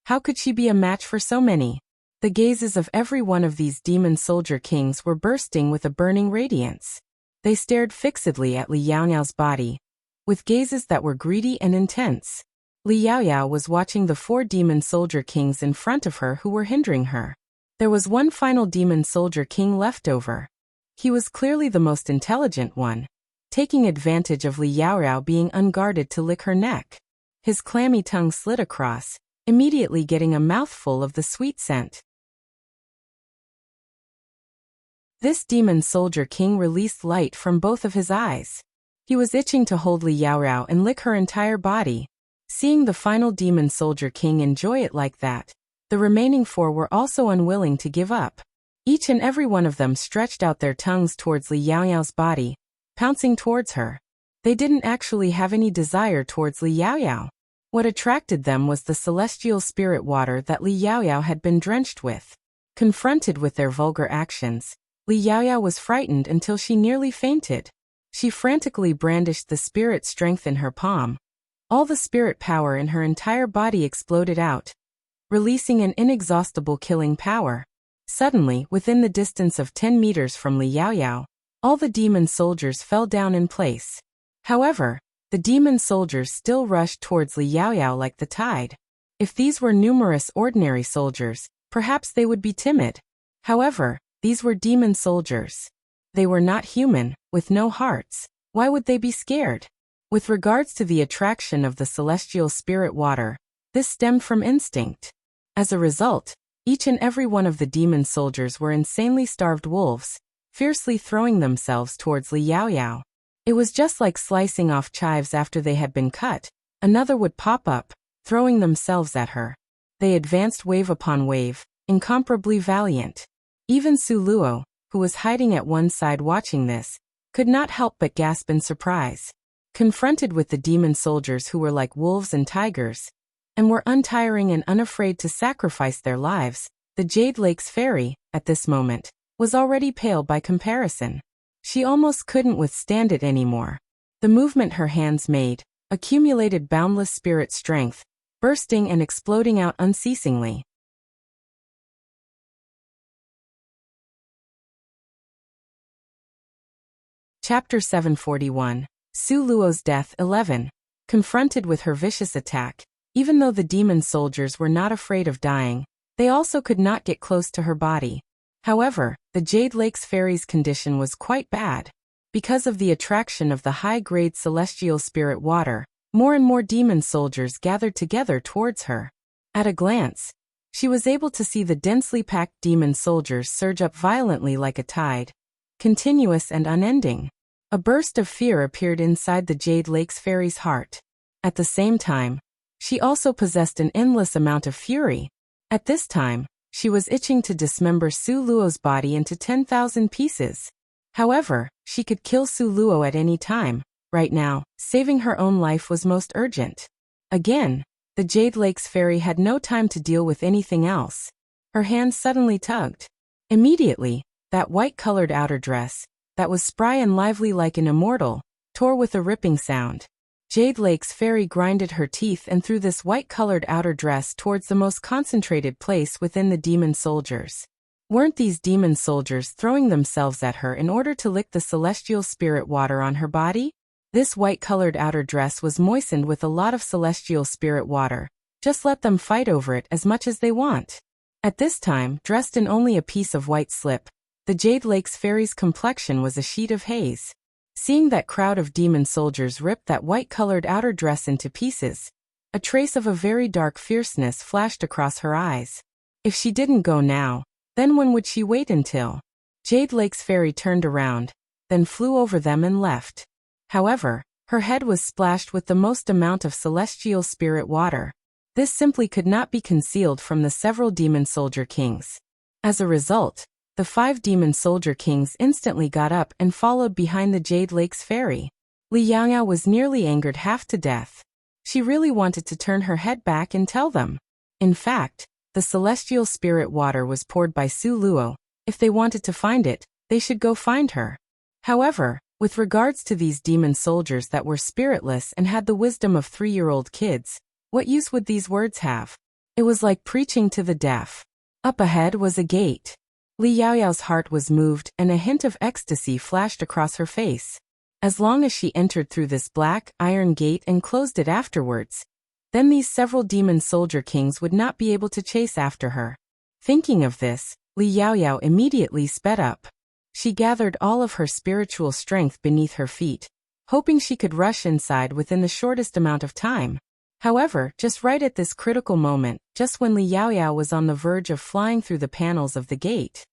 How could she be a match for so many? The gazes of every one of these demon soldier kings were bursting with a burning radiance. They stared fixedly at Li Yaoyao's body, with gazes that were greedy and intense. Li Yaoyao was watching the 4 demon soldier kings in front of her who were hindering her. There was one final demon soldier king left over. He was clearly the most intelligent one, taking advantage of Li Yaoyao being unguarded to lick her neck. His clammy tongue slid across, immediately getting a mouthful of the sweet scent. This demon soldier king released light from both of his eyes. He was itching to hold Li Yaoyao and lick her entire body. Seeing the final demon soldier king enjoy it like that, the remaining 4 were also unwilling to give up. Each and every one of them stretched out their tongues towards Li Yaoyao's body, pouncing towards her. They didn't actually have any desire towards Li Yaoyao. What attracted them was the celestial spirit water that Li Yaoyao had been drenched with. Confronted with their vulgar actions, Li Yaoyao was frightened until she nearly fainted. She frantically brandished the spirit strength in her palm. All the spirit power in her entire body exploded out, releasing an inexhaustible killing power. Suddenly, within the distance of 10 meters from Li Yaoyao, all the demon soldiers fell down in place. However, the demon soldiers still rushed towards Li Yaoyao like the tide. If these were numerous ordinary soldiers, perhaps they would be timid. However, these were demon soldiers. They were not human, with no hearts. Why would they be scared? With regards to the attraction of the celestial spirit water, this stemmed from instinct. As a result, each and every one of the demon soldiers were insanely starved wolves, fiercely throwing themselves towards Li Yaoyao. It was just like slicing off chives after they had been cut. Another would pop up, throwing themselves at her. They advanced wave upon wave, incomparably valiant. Even Su Luo, who was hiding at one side watching this, could not help but gasp in surprise. Confronted with the demon soldiers who were like wolves and tigers, and were untiring and unafraid to sacrifice their lives, the Jade Lake's ferry, at this moment, was already pale by comparison. She almost couldn't withstand it anymore. The movement her hands made accumulated boundless spirit strength, bursting and exploding out unceasingly. Chapter 741. Su Luo's Death 11. Confronted with her vicious attack, even though the demon soldiers were not afraid of dying, they also could not get close to her body. However, the Jade Lake's ferry's condition was quite bad. Because of the attraction of the high-grade celestial spirit water, more and more demon soldiers gathered together towards her. At a glance, she was able to see the densely packed demon soldiers surge up violently like a tide, continuous and unending. A burst of fear appeared inside the Jade Lake's ferry's heart. At the same time, she also possessed an endless amount of fury. At this time, she was itching to dismember Su Luo's body into 10,000 pieces. However, she could kill Su Luo at any time. Right now, saving her own life was most urgent. Again, the Jade Lake's ferry had no time to deal with anything else. Her hand suddenly tugged. Immediately, that white-colored outer dress, that was spry and lively like an immortal, tore with a ripping sound. Jade Lake's ferry grinded her teeth and threw this white-colored outer dress towards the most concentrated place within the demon soldiers. Weren't these demon soldiers throwing themselves at her in order to lick the celestial spirit water on her body? This white-colored outer dress was moistened with a lot of celestial spirit water. Just let them fight over it as much as they want. At this time, dressed in only a piece of white slip, the Jade Lake's fairy's complexion was a sheet of haze. Seeing that crowd of demon soldiers rip that white-colored outer dress into pieces, a trace of a very dark fierceness flashed across her eyes. If she didn't go now, then when would she wait until? Jade Lake's fairy turned around, then flew over them and left. However, her head was splashed with the most amount of celestial spirit water. This simply could not be concealed from the several demon soldier kings. As a result, the 5 demon soldier kings instantly got up and followed behind the Jade Lake's fairy. Li Yaoyao was nearly angered half to death. She really wanted to turn her head back and tell them. In fact, the celestial spirit water was poured by Su Luo. If they wanted to find it, they should go find her. However, with regards to these demon soldiers that were spiritless and had the wisdom of 3-year-old kids, what use would these words have? It was like preaching to the deaf. Up ahead was a gate. Li Yaoyao's heart was moved and a hint of ecstasy flashed across her face. As long as she entered through this black, iron gate and closed it afterwards, then these several demon soldier kings would not be able to chase after her. Thinking of this, Li Yaoyao immediately sped up. She gathered all of her spiritual strength beneath her feet, hoping she could rush inside within the shortest amount of time. However, just right at this critical moment, just when Li Yaoyao was on the verge of flying through the panels of the gate,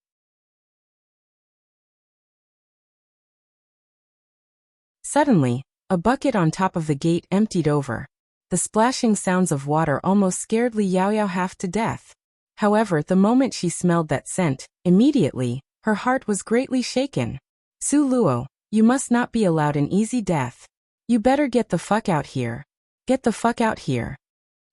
suddenly, a bucket on top of the gate emptied over. The splashing sounds of water almost scared Li Yaoyao half to death. However, the moment she smelled that scent, immediately, her heart was greatly shaken. Su Luo, you must not be allowed an easy death. You better get the fuck out here. Get the fuck out here.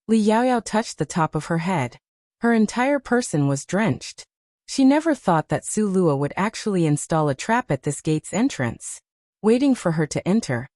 Li Yaoyao touched the top of her head. Her entire person was drenched. She never thought that Su Luo would actually install a trap at this gate's entrance, waiting for her to enter.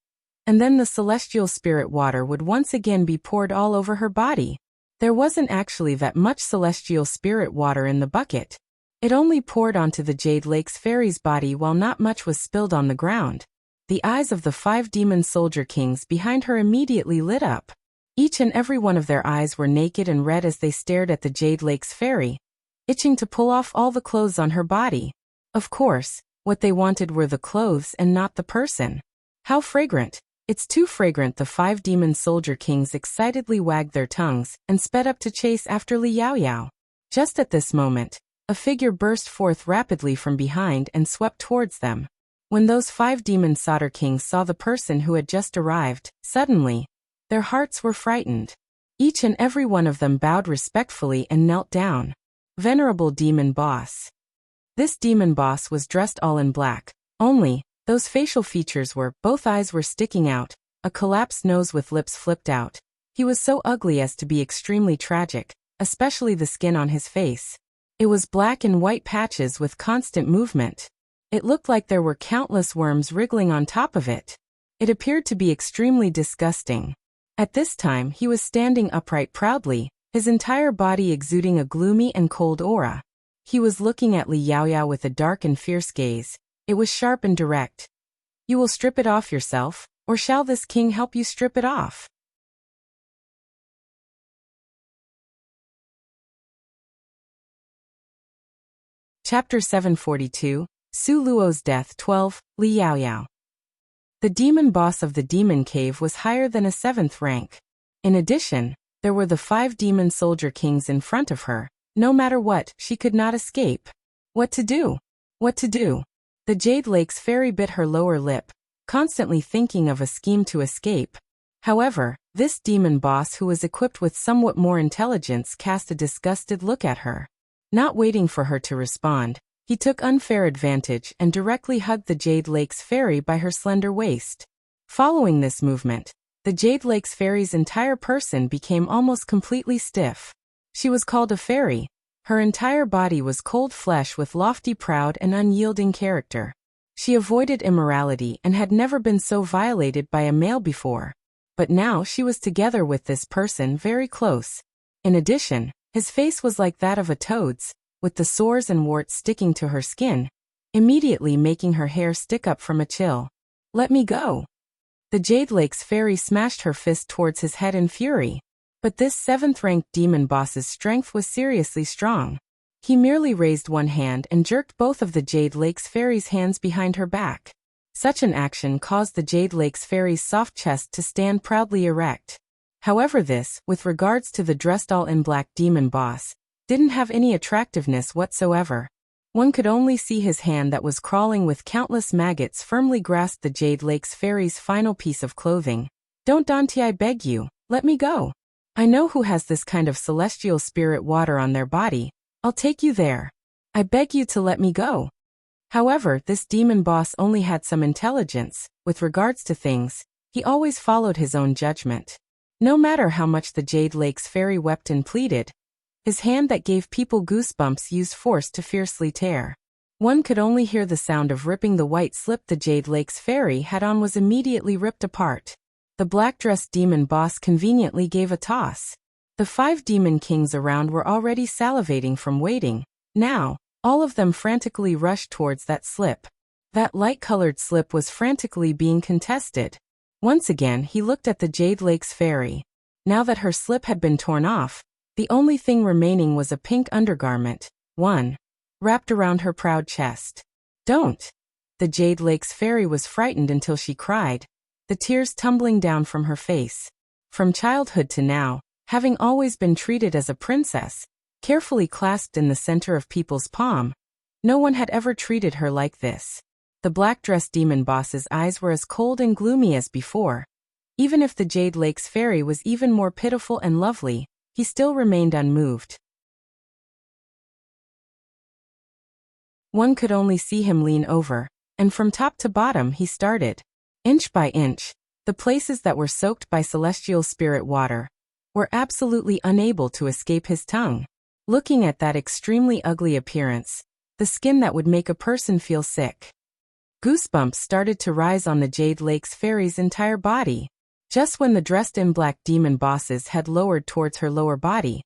And then the celestial spirit water would once again be poured all over her body. There wasn't actually that much celestial spirit water in the bucket. It only poured onto the Jade Lake's fairy's body while not much was spilled on the ground. The eyes of the 5 demon soldier kings behind her immediately lit up. Each and every one of their eyes were naked and red as they stared at the Jade Lake's fairy, itching to pull off all the clothes on her body. Of course, what they wanted were the clothes and not the person. How fragrant! It's too fragrant. The 5 demon soldier kings excitedly wagged their tongues and sped up to chase after Li Yaoyao. Just at this moment, a figure burst forth rapidly from behind and swept towards them. When those 5 demon soldier kings saw the person who had just arrived, suddenly, their hearts were frightened. Each and every one of them bowed respectfully and knelt down. Venerable demon boss. This demon boss was dressed all in black, only, those facial features were, both eyes were sticking out, a collapsed nose with lips flipped out. He was so ugly as to be extremely tragic, especially the skin on his face. It was black and white patches with constant movement. It looked like there were countless worms wriggling on top of it. It appeared to be extremely disgusting. At this time he was standing upright proudly, his entire body exuding a gloomy and cold aura. He was looking at Li Yaoyao with a dark and fierce gaze. It was sharp and direct. You will strip it off yourself, or shall this king help you strip it off? Chapter 742, Su Luo's Death 12, Li Yaoyao. The demon boss of the demon cave was higher than a 7th rank. In addition, there were the 5 demon soldier kings in front of her. No matter what, she could not escape. What to do? What to do? The Jade Lake's fairy bit her lower lip, constantly thinking of a scheme to escape. However, this demon boss who was equipped with somewhat more intelligence cast a disgusted look at her. Not waiting for her to respond, he took unfair advantage and directly hugged the Jade Lake's fairy by her slender waist. Following this movement, the Jade Lake's fairy's entire person became almost completely stiff. She was called a fairy. Her entire body was cold flesh with lofty, proud, and unyielding character. She avoided immorality and had never been so violated by a male before. But now she was together with this person very close. In addition, his face was like that of a toad's, with the sores and warts sticking to her skin, immediately making her hair stick up from a chill. Let me go. The Jade Lake's fairy smashed her fist towards his head in fury. But this 7th-ranked demon boss's strength was seriously strong. He merely raised one hand and jerked both of the Jade Lake's fairy's hands behind her back. Such an action caused the Jade Lake's fairy's soft chest to stand proudly erect. However, this, with regards to the dressed all in black demon boss, didn't have any attractiveness whatsoever. One could only see his hand that was crawling with countless maggots firmly grasp the Jade Lake's fairy's final piece of clothing. "Don't, Dante, I beg you, let me go. I know who has this kind of celestial spirit water on their body. I'll take you there. I beg you to let me go." However, this demon boss only had some intelligence. With regards to things, he always followed his own judgment. No matter how much the Jade Lake's fairy wept and pleaded, his hand that gave people goosebumps used force to fiercely tear. One could only hear the sound of ripping. The white slip the Jade Lake's fairy had on was immediately ripped apart. The black-dressed demon boss conveniently gave a toss. The 5 demon kings around were already salivating from waiting. Now, all of them frantically rushed towards that slip. That light-colored slip was frantically being contested. Once again, he looked at the Jade Lake's fairy. Now that her slip had been torn off, the only thing remaining was a pink undergarment, one, wrapped around her proud chest. "Don't!" The Jade Lake's fairy was frightened until she cried, the tears tumbling down from her face. From childhood to now, having always been treated as a princess, carefully clasped in the center of people's palm, no one had ever treated her like this. The black-dressed demon boss's eyes were as cold and gloomy as before. Even if the Jade Lake's fairy was even more pitiful and lovely, he still remained unmoved. One could only see him lean over, and from top to bottom he started. Inch by inch, the places that were soaked by celestial spirit water were absolutely unable to escape his tongue. Looking at that extremely ugly appearance, the skin that would make a person feel sick. Goosebumps started to rise on the Jade Lake's fairy's entire body. Just when the dressed-in-black demon boss's head lowered towards her lower body,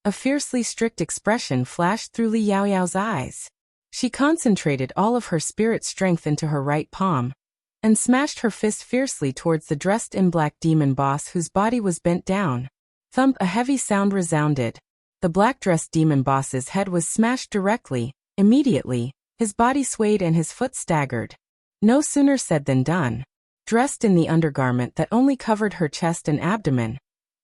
a fiercely strict expression flashed through Li Yaoyao's eyes. She concentrated all of her spirit strength into her right palm, and smashed her fist fiercely towards the dressed-in-black demon boss whose body was bent down. Thump! A heavy sound resounded. The black-dressed demon boss's head was smashed directly. Immediately, his body swayed and his foot staggered. No sooner said than done. Dressed in the undergarment that only covered her chest and abdomen,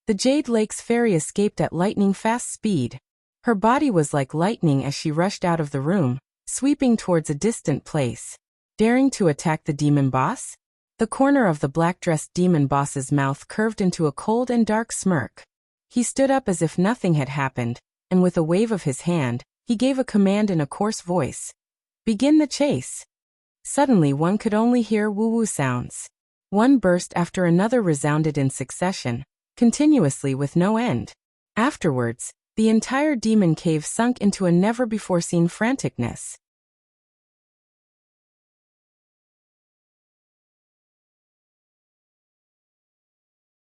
the Jade Lake's fairy escaped at lightning-fast speed. Her body was like lightning as she rushed out of the room, sweeping towards a distant place. Daring to attack the demon boss? The corner of the black-dressed demon boss's mouth curved into a cold and dark smirk. He stood up as if nothing had happened, and with a wave of his hand, he gave a command in a coarse voice. "Begin the chase." Suddenly one could only hear woo-woo sounds. One burst after another resounded in succession, continuously with no end. Afterwards, the entire demon cave sunk into a never-before-seen franticness.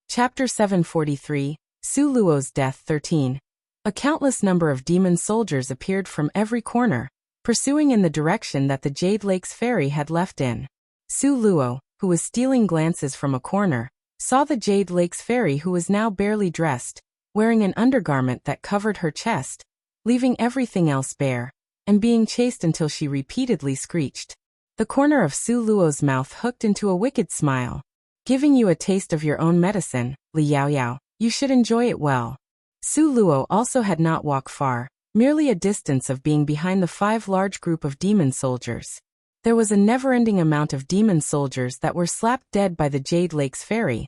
Chapter 743, Su Luo's Death 13. A countless number of demon soldiers appeared from every corner, pursuing in the direction that the Jade Lake's fairy had left in. Su Luo, who was stealing glances from a corner, saw the Jade Lake's fairy who was now barely dressed, wearing an undergarment that covered her chest, leaving everything else bare, and being chased until she repeatedly screeched. The corner of Su Luo's mouth hooked into a wicked smile. "Giving you a taste of your own medicine, Li Yaoyao, you should enjoy it well." Su Luo also had not walked far, merely a distance of being behind the 5 large group of demon soldiers. There was a never-ending amount of demon soldiers that were slapped dead by the Jade Lake's fairy,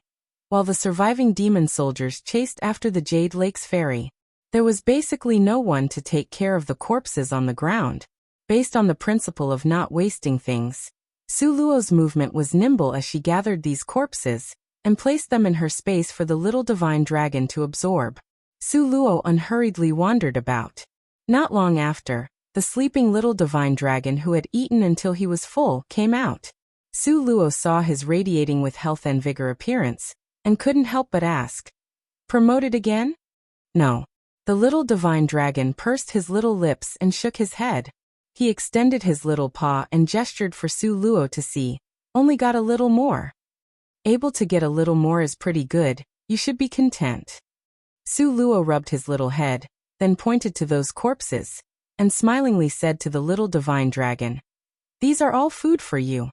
while the surviving demon soldiers chased after the Jade Lake's fairy. There was basically no one to take care of the corpses on the ground. Based on the principle of not wasting things, Su Luo's movement was nimble as she gathered these corpses and placed them in her space for the little divine dragon to absorb. Su Luo unhurriedly wandered about. Not long after, the sleeping little divine dragon who had eaten until he was full came out. Su Luo saw his radiating with health and vigor appearance, and couldn't help but ask, "Promoted again?" "No." The little divine dragon pursed his little lips and shook his head. He extended his little paw and gestured for Su Luo to see. "Only got a little more." Able to get a little more is pretty good, you should be content. Su Luo rubbed his little head, then pointed to those corpses, and smilingly said to the little divine dragon, "These are all food for you."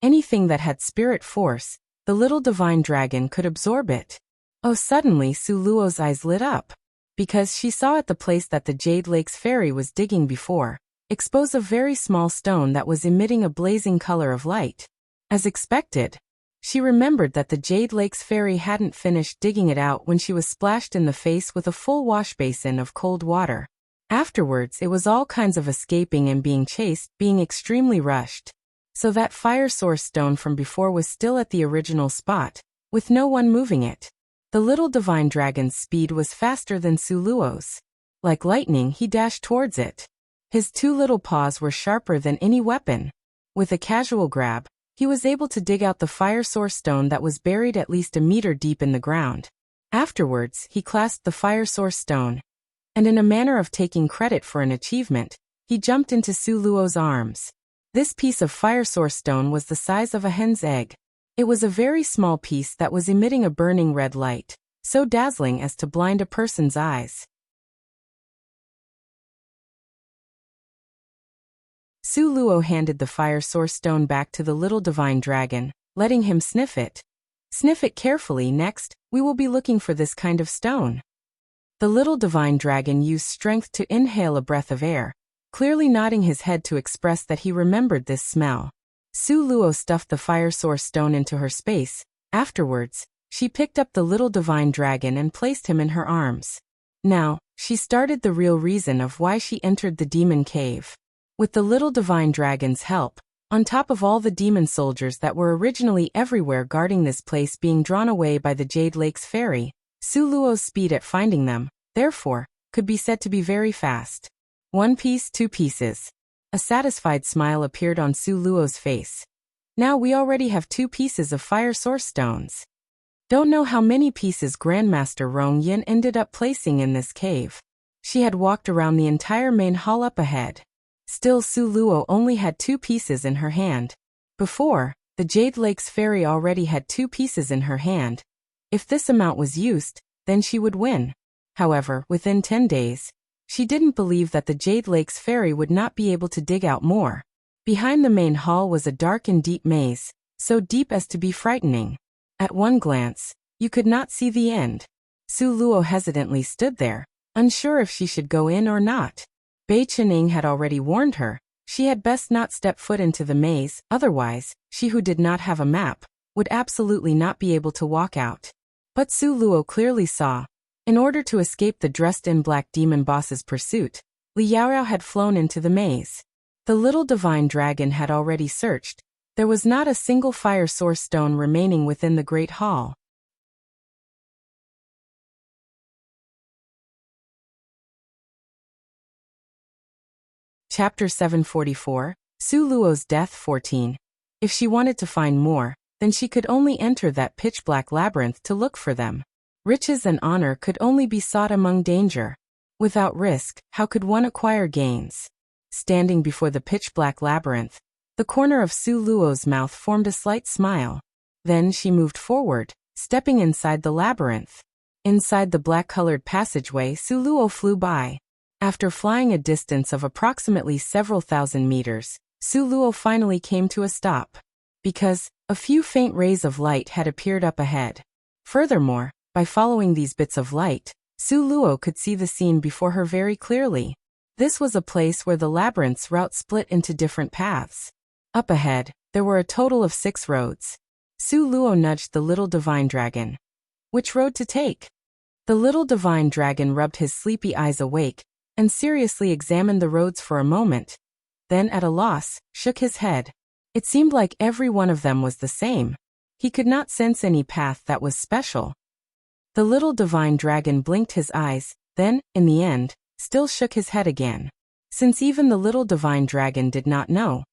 Anything that had spirit force, the little divine dragon could absorb it. Oh, suddenly Su Luo's eyes lit up, because she saw at the place that the Jade Lake's fairy was digging before, expose a very small stone that was emitting a blazing color of light. As expected, she remembered that the Jade Lake's fairy hadn't finished digging it out when she was splashed in the face with a full wash basin of cold water. Afterwards, it was all kinds of escaping and being chased, being extremely rushed. So that fire source stone from before was still at the original spot, with no one moving it. The little divine dragon's speed was faster than Su Luo's. Like lightning, he dashed towards it. His two little paws were sharper than any weapon. With a casual grab, he was able to dig out the fire source stone that was buried at least a meter deep in the ground. Afterwards, he clasped the fire source stone, and in a manner of taking credit for an achievement, he jumped into Su Luo's arms. This piece of fire source stone was the size of a hen's egg. It was a very small piece that was emitting a burning red light, so dazzling as to blind a person's eyes. Su Luo handed the fire source stone back to the little divine dragon, letting him sniff it. "Sniff it carefully. Next, we will be looking for this kind of stone." The little divine dragon used strength to inhale a breath of air, clearly nodding his head to express that he remembered this smell. Su Luo stuffed the fire source stone into her space. Afterwards, she picked up the little divine dragon and placed him in her arms. Now, she started the real reason of why she entered the demon cave. With the little divine dragon's help, on top of all the demon soldiers that were originally everywhere guarding this place being drawn away by the Jade Lake's fairy, Su Luo's speed at finding them, therefore, could be said to be very fast. 1 piece, 2 pieces. A satisfied smile appeared on Su Luo's face. Now we already have 2 pieces of fire source stones. Don't know how many pieces Grandmaster Rong Yin ended up placing in this cave. She had walked around the entire main hall up ahead. Still, Su Luo only had 2 pieces in her hand. Before, the Jade Lake's fairy already had 2 pieces in her hand. If this amount was used, then she would win. However, within 10 days, she didn't believe that the Jade Lake's fairy would not be able to dig out more. Behind the main hall was a dark and deep maze, so deep as to be frightening. At one glance, you could not see the end. Su Luo hesitantly stood there, unsure if she should go in or not. Bei Chening had already warned her, she had best not step foot into the maze, otherwise, she who did not have a map, would absolutely not be able to walk out. But Su Luo clearly saw, in order to escape the dressed-in-black demon boss's pursuit, Li Yaorao had flown into the maze. The little divine dragon had already searched. There was not a single fire source stone remaining within the great hall. Chapter 744, Su Luo's Death 14. If she wanted to find more, then she could only enter that pitch-black labyrinth to look for them. Riches and honor could only be sought among danger. Without risk, how could one acquire gains? Standing before the pitch-black labyrinth, the corner of Su Luo's mouth formed a slight smile. Then she moved forward, stepping inside the labyrinth. Inside the black-colored passageway, Su Luo flew by. After flying a distance of approximately several thousand meters, Su Luo finally came to a stop. Because a few faint rays of light had appeared up ahead. Furthermore, by following these bits of light, Su Luo could see the scene before her very clearly. This was a place where the labyrinth's route split into different paths. Up ahead, there were a total of 6 roads. Su Luo nudged the little divine dragon. Which road to take? The little divine dragon rubbed his sleepy eyes awake, and seriously examined the roads for a moment. Then, at a loss, shook his head. It seemed like every one of them was the same. He could not sense any path that was special. The little divine dragon blinked his eyes, then, in the end, still shook his head again. Since even the little divine dragon did not know,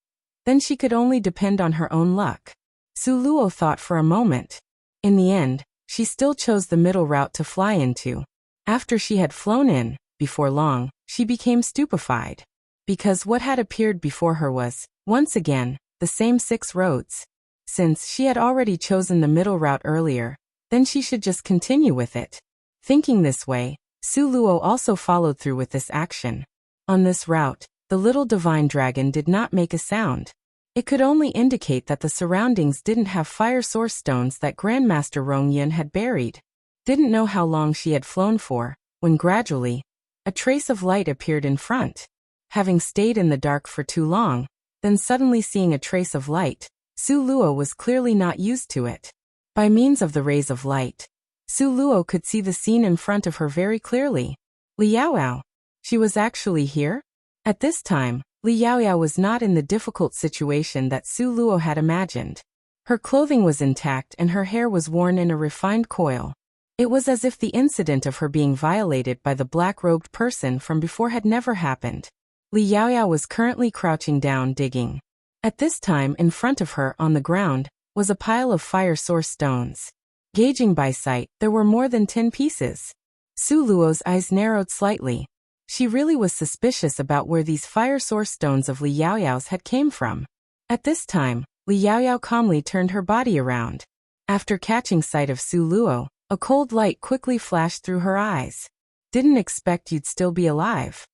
then she could only depend on her own luck. Su Luo thought for a moment. In the end, she still chose the middle route to fly into. After she had flown in, before long, she became stupefied. Because what had appeared before her was, once again, the same 6 roads. Since she had already chosen the middle route earlier, then she should just continue with it. Thinking this way, Su Luo also followed through with this action. On this route, the little divine dragon did not make a sound. It could only indicate that the surroundings didn't have fire source stones that Grandmaster Rongyun had buried. Didn't know how long she had flown for, when gradually, a trace of light appeared in front. Having stayed in the dark for too long, then suddenly seeing a trace of light, Su Luo was clearly not used to it. By means of the rays of light, Su Luo could see the scene in front of her very clearly. Li Yaoyao. She was actually here? At this time, Li Yaoyao was not in the difficult situation that Su Luo had imagined. Her clothing was intact and her hair was worn in a refined coil. It was as if the incident of her being violated by the black-robed person from before had never happened. Li Yaoyao was currently crouching down digging. At this time, in front of her, on the ground, was a pile of fire source stones. Gauging by sight, there were more than 10 pieces. Su Luo's eyes narrowed slightly. She really was suspicious about where these fire source stones of Li Yaoyao's had came from. At this time, Li Yaoyao calmly turned her body around. After catching sight of Su Luo, a cold light quickly flashed through her eyes. Didn't expect you'd still be alive.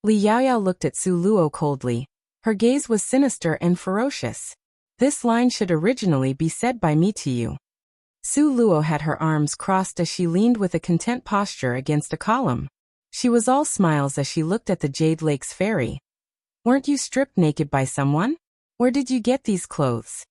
Li Yaoyao looked at Su Luo coldly. Her gaze was sinister and ferocious. This line should originally be said by me to you. Su Luo had her arms crossed as she leaned with a content posture against a column. She was all smiles as she looked at the Jade Lake's fairy. Weren't you stripped naked by someone? Where did you get these clothes?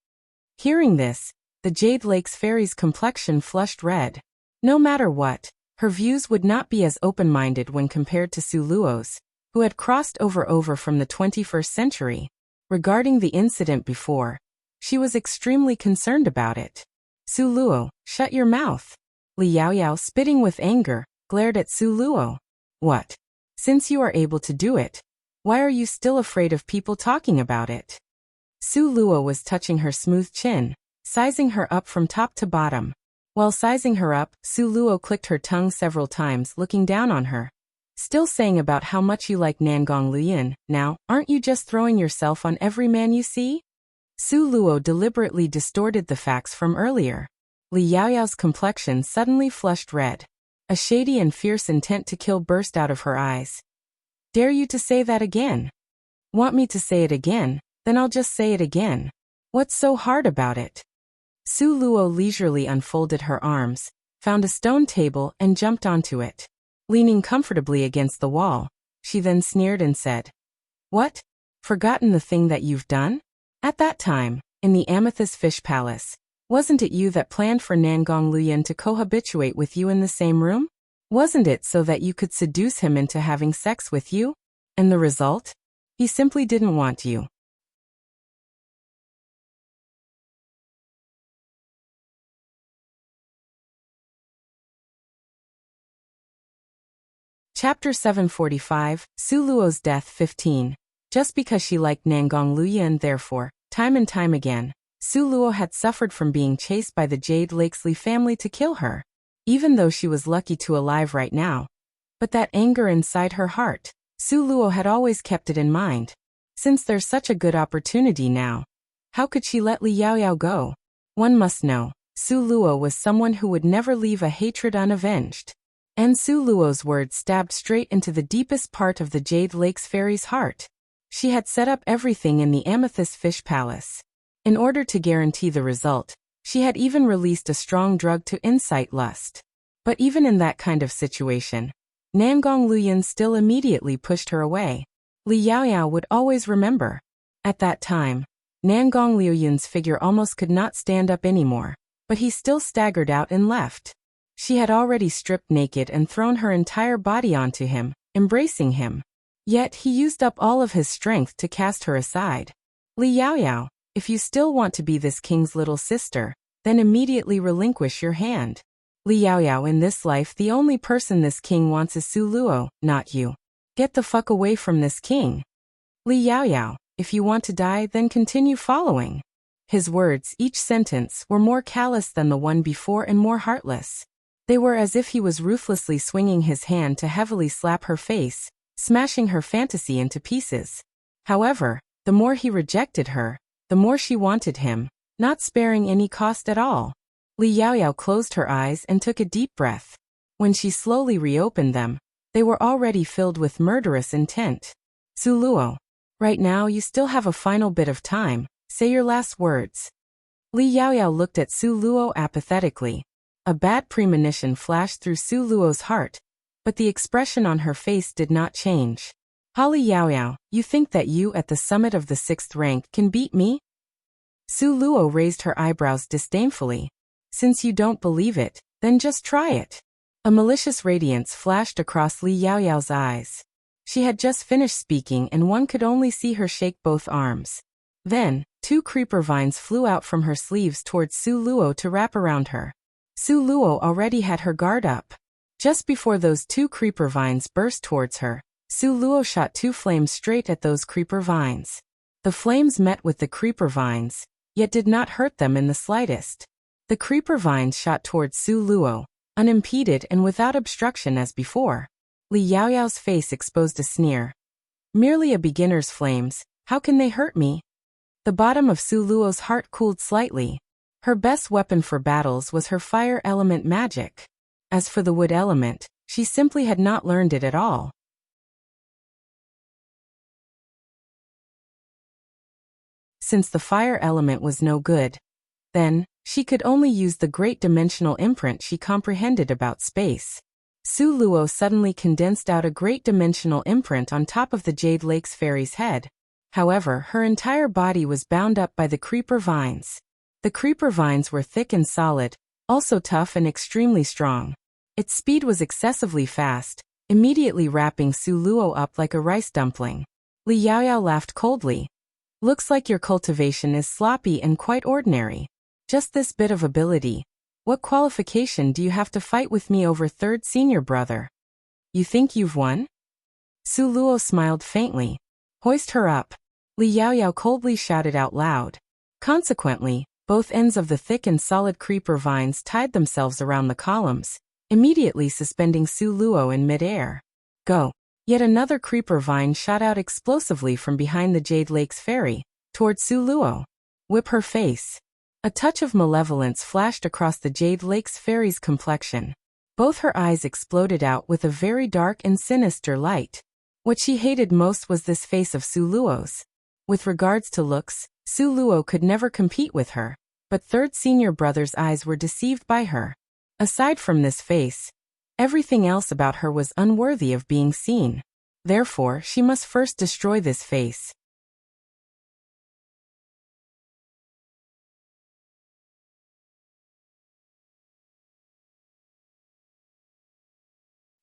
Hearing this, the Jade Lake's fairy's complexion flushed red. No matter what, her views would not be as open-minded when compared to Su Luo's, who had crossed over from the 21st century. Regarding the incident before, she was extremely concerned about it. Su Luo, shut your mouth. Li Yaoyao, spitting with anger, glared at Su Luo. What? Since you are able to do it, why are you still afraid of people talking about it? Su Luo was touching her smooth chin, sizing her up from top to bottom. While sizing her up, Su Luo clicked her tongue several times, looking down on her. Still saying about how much you like Nangong Luyin, now, aren't you just throwing yourself on every man you see? Su Luo deliberately distorted the facts from earlier. Li Yaoyao's complexion suddenly flushed red. A shady and fierce intent to kill burst out of her eyes. Dare you to say that again? Want me to say it again? Then I'll just say it again. What's so hard about it? Su Luo leisurely unfolded her arms, found a stone table and jumped onto it. Leaning comfortably against the wall, she then sneered and said, What? Forgotten the thing that you've done? At that time, in the Amethyst Fish Palace, wasn't it you that planned for Nangong Luyin to cohabituate with you in the same room? Wasn't it so that you could seduce him into having sex with you? And the result? He simply didn't want you. Chapter 745, Su Luo's Death 15. Just because she liked Nangong Luyin, therefore, time and time again, Su Luo had suffered from being chased by the Jade Lakesley family to kill her, even though she was lucky to alive right now. But that anger inside her heart, Su Luo had always kept it in mind. Since there's such a good opportunity now, how could she let Li Yaoyao go? One must know, Su Luo was someone who would never leave a hatred unavenged. And Su Luo's words stabbed straight into the deepest part of the Jade Lake's fairy's heart. She had set up everything in the Amethyst Fish Palace. In order to guarantee the result, she had even released a strong drug to incite lust. But even in that kind of situation, Nangong Luyin still immediately pushed her away. Li Yaoyao would always remember. At that time, Nangong Luyin's figure almost could not stand up anymore, but he still staggered out and left. She had already stripped naked and thrown her entire body onto him, embracing him. Yet he used up all of his strength to cast her aside. Li Yaoyao, if you still want to be this king's little sister, then immediately relinquish your hand. Li Yaoyao, in this life the only person this king wants is Su Luo, not you. Get the fuck away from this king. Li Yaoyao, if you want to die, then continue following. His words, each sentence, were more callous than the one before and more heartless. They were as if he was ruthlessly swinging his hand to heavily slap her face, smashing her fantasy into pieces. However, the more he rejected her, the more she wanted him, not sparing any cost at all. Li Yaoyao closed her eyes and took a deep breath. When she slowly reopened them, they were already filled with murderous intent. Su Luo, right now you still have a final bit of time, say your last words. Li Yaoyao looked at Su Luo apathetically. A bad premonition flashed through Su Luo's heart, but the expression on her face did not change. Li Yaoyao, you think that you at the summit of the 6th rank can beat me? Su Luo raised her eyebrows disdainfully. Since you don't believe it, then just try it. A malicious radiance flashed across Li Yaoyao's eyes. She had just finished speaking and one could only see her shake both arms. Then, 2 creeper vines flew out from her sleeves towards Su Luo to wrap around her. Su Luo already had her guard up. Just before those 2 creeper vines burst towards her, Su Luo shot 2 flames straight at those creeper vines. The flames met with the creeper vines, yet did not hurt them in the slightest. The creeper vines shot towards Su Luo, unimpeded and without obstruction as before. Li Yaoyao's face exposed a sneer. Merely a beginner's flames, how can they hurt me? The bottom of Su Luo's heart cooled slightly. Her best weapon for battles was her fire element magic. As for the wood element, she simply had not learned it at all. Since the fire element was no good, then, she could only use the great dimensional imprint she comprehended about space. Su Luo suddenly condensed out a great dimensional imprint on top of the Jade Lake's fairy's head. However, her entire body was bound up by the creeper vines. The creeper vines were thick and solid, also tough and extremely strong. Its speed was excessively fast, immediately wrapping Su Luo up like a rice dumpling. Li Yaoyao laughed coldly. Looks like your cultivation is sloppy and quite ordinary. Just this bit of ability. What qualification do you have to fight with me over 3rd senior brother? You think you've won? Su Luo smiled faintly. Hoist her up. Li Yaoyao coldly shouted out loud. Consequently, both ends of the thick and solid creeper vines tied themselves around the columns, immediately suspending Su Luo in midair. Go. Yet another creeper vine shot out explosively from behind the Jade Lake's fairy, toward Su Luo. Whip her face. A touch of malevolence flashed across the Jade Lake's fairy's complexion. Both her eyes exploded out with a very dark and sinister light. What she hated most was this face of Su Luo's. With regards to looks, Su Luo could never compete with her, but 3rd senior brother's eyes were deceived by her. Aside from this face, everything else about her was unworthy of being seen. Therefore, she must first destroy this face.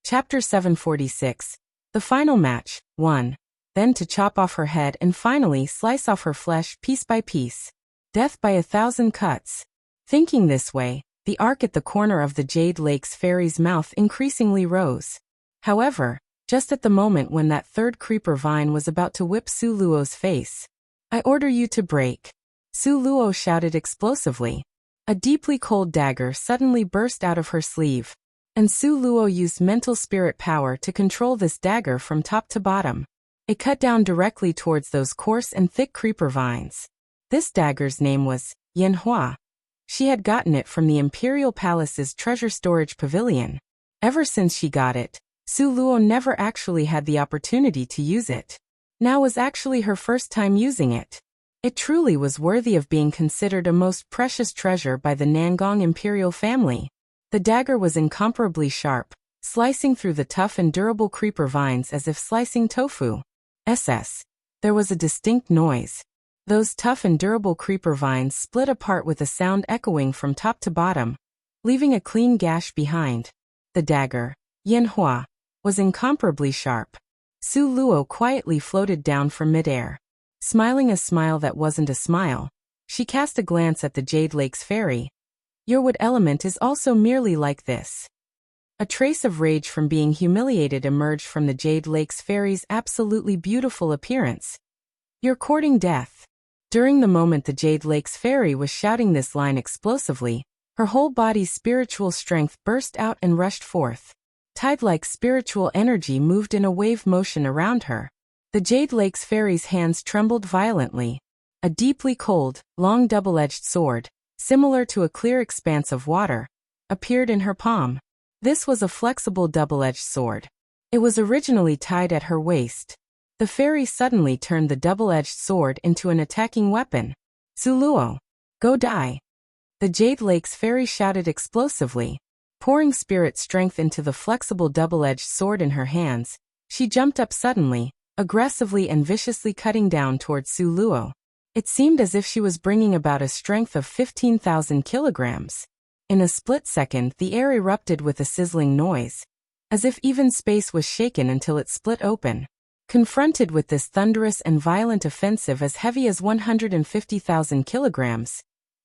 Chapter 746. The final match, 1. Then to chop off her head and finally slice off her flesh piece by piece. Death by 1,000 cuts. Thinking this way, the arc at the corner of the Jade Lake's fairy's mouth increasingly rose. However, just at the moment when that 3rd creeper vine was about to whip Su Luo's face. I order you to break. Su Luo shouted explosively. A deeply cold dagger suddenly burst out of her sleeve. And Su Luo used mental spirit power to control this dagger from top to bottom. It cut down directly towards those coarse and thick creeper vines. This dagger's name was Yanhua. She had gotten it from the Imperial Palace's treasure storage pavilion. Ever since she got it, Su Luo never actually had the opportunity to use it. Now was actually her first time using it. It truly was worthy of being considered a most precious treasure by the Nangong imperial family. The dagger was incomparably sharp, slicing through the tough and durable creeper vines as if slicing tofu. There was a distinct noise. Those tough and durable creeper vines split apart with a sound echoing from top to bottom, leaving a clean gash behind. The dagger, Yanhua, was incomparably sharp. Su Luo quietly floated down from midair. Smiling a smile that wasn't a smile, she cast a glance at the Jade Lake's fairy. Your wood element is also merely like this. A trace of rage from being humiliated emerged from the Jade Lake's fairy's absolutely beautiful appearance. You're courting death. During the moment the Jade Lake's fairy was shouting this line explosively, her whole body's spiritual strength burst out and rushed forth. Tide-like spiritual energy moved in a wave motion around her. The Jade Lake's fairy's hands trembled violently. A deeply cold, long double-edged sword, similar to a clear expanse of water, appeared in her palm. This was a flexible double-edged sword. It was originally tied at her waist. The fairy suddenly turned the double-edged sword into an attacking weapon. "Suluo, go die!" The Jade Lake's fairy shouted explosively. Pouring spirit strength into the flexible double-edged sword in her hands, she jumped up suddenly, aggressively and viciously cutting down towards Suluo. It seemed as if she was bringing about a strength of 15,000 kilograms. In a split second, the air erupted with a sizzling noise, as if even space was shaken until it split open. Confronted with this thunderous and violent offensive as heavy as 150,000 kilograms,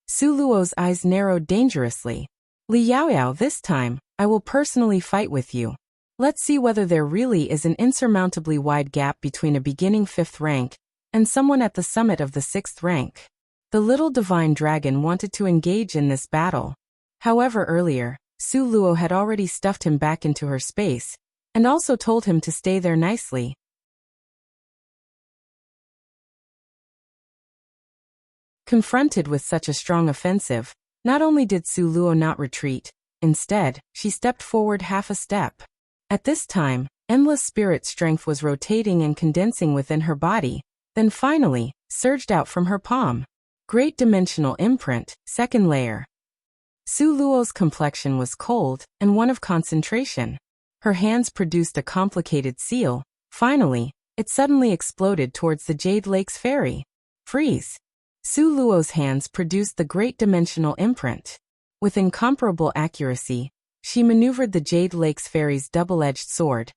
Suluo's eyes narrowed dangerously. "Li Yaoyao, this time, I will personally fight with you. Let's see whether there really is an insurmountably wide gap between a beginning 5th rank and someone at the summit of the 6th rank." The little divine dragon wanted to engage in this battle. However, earlier, Suluo had already stuffed him back into her space, and also told him to stay there nicely. Confronted with such a strong offensive, not only did Suluo not retreat, instead, she stepped forward half a step. At this time, endless spirit strength was rotating and condensing within her body, then finally, surged out from her palm. Great dimensional imprint, 2nd layer. Suluo's complexion was cold and one of concentration. Her hands produced a complicated seal. Finally, it suddenly exploded towards the Jade Lake's fairy. "Freeze!" Suluo's hands produced the great dimensional imprint. With incomparable accuracy, she maneuvered the Jade Lake's fairy's double-edged sword,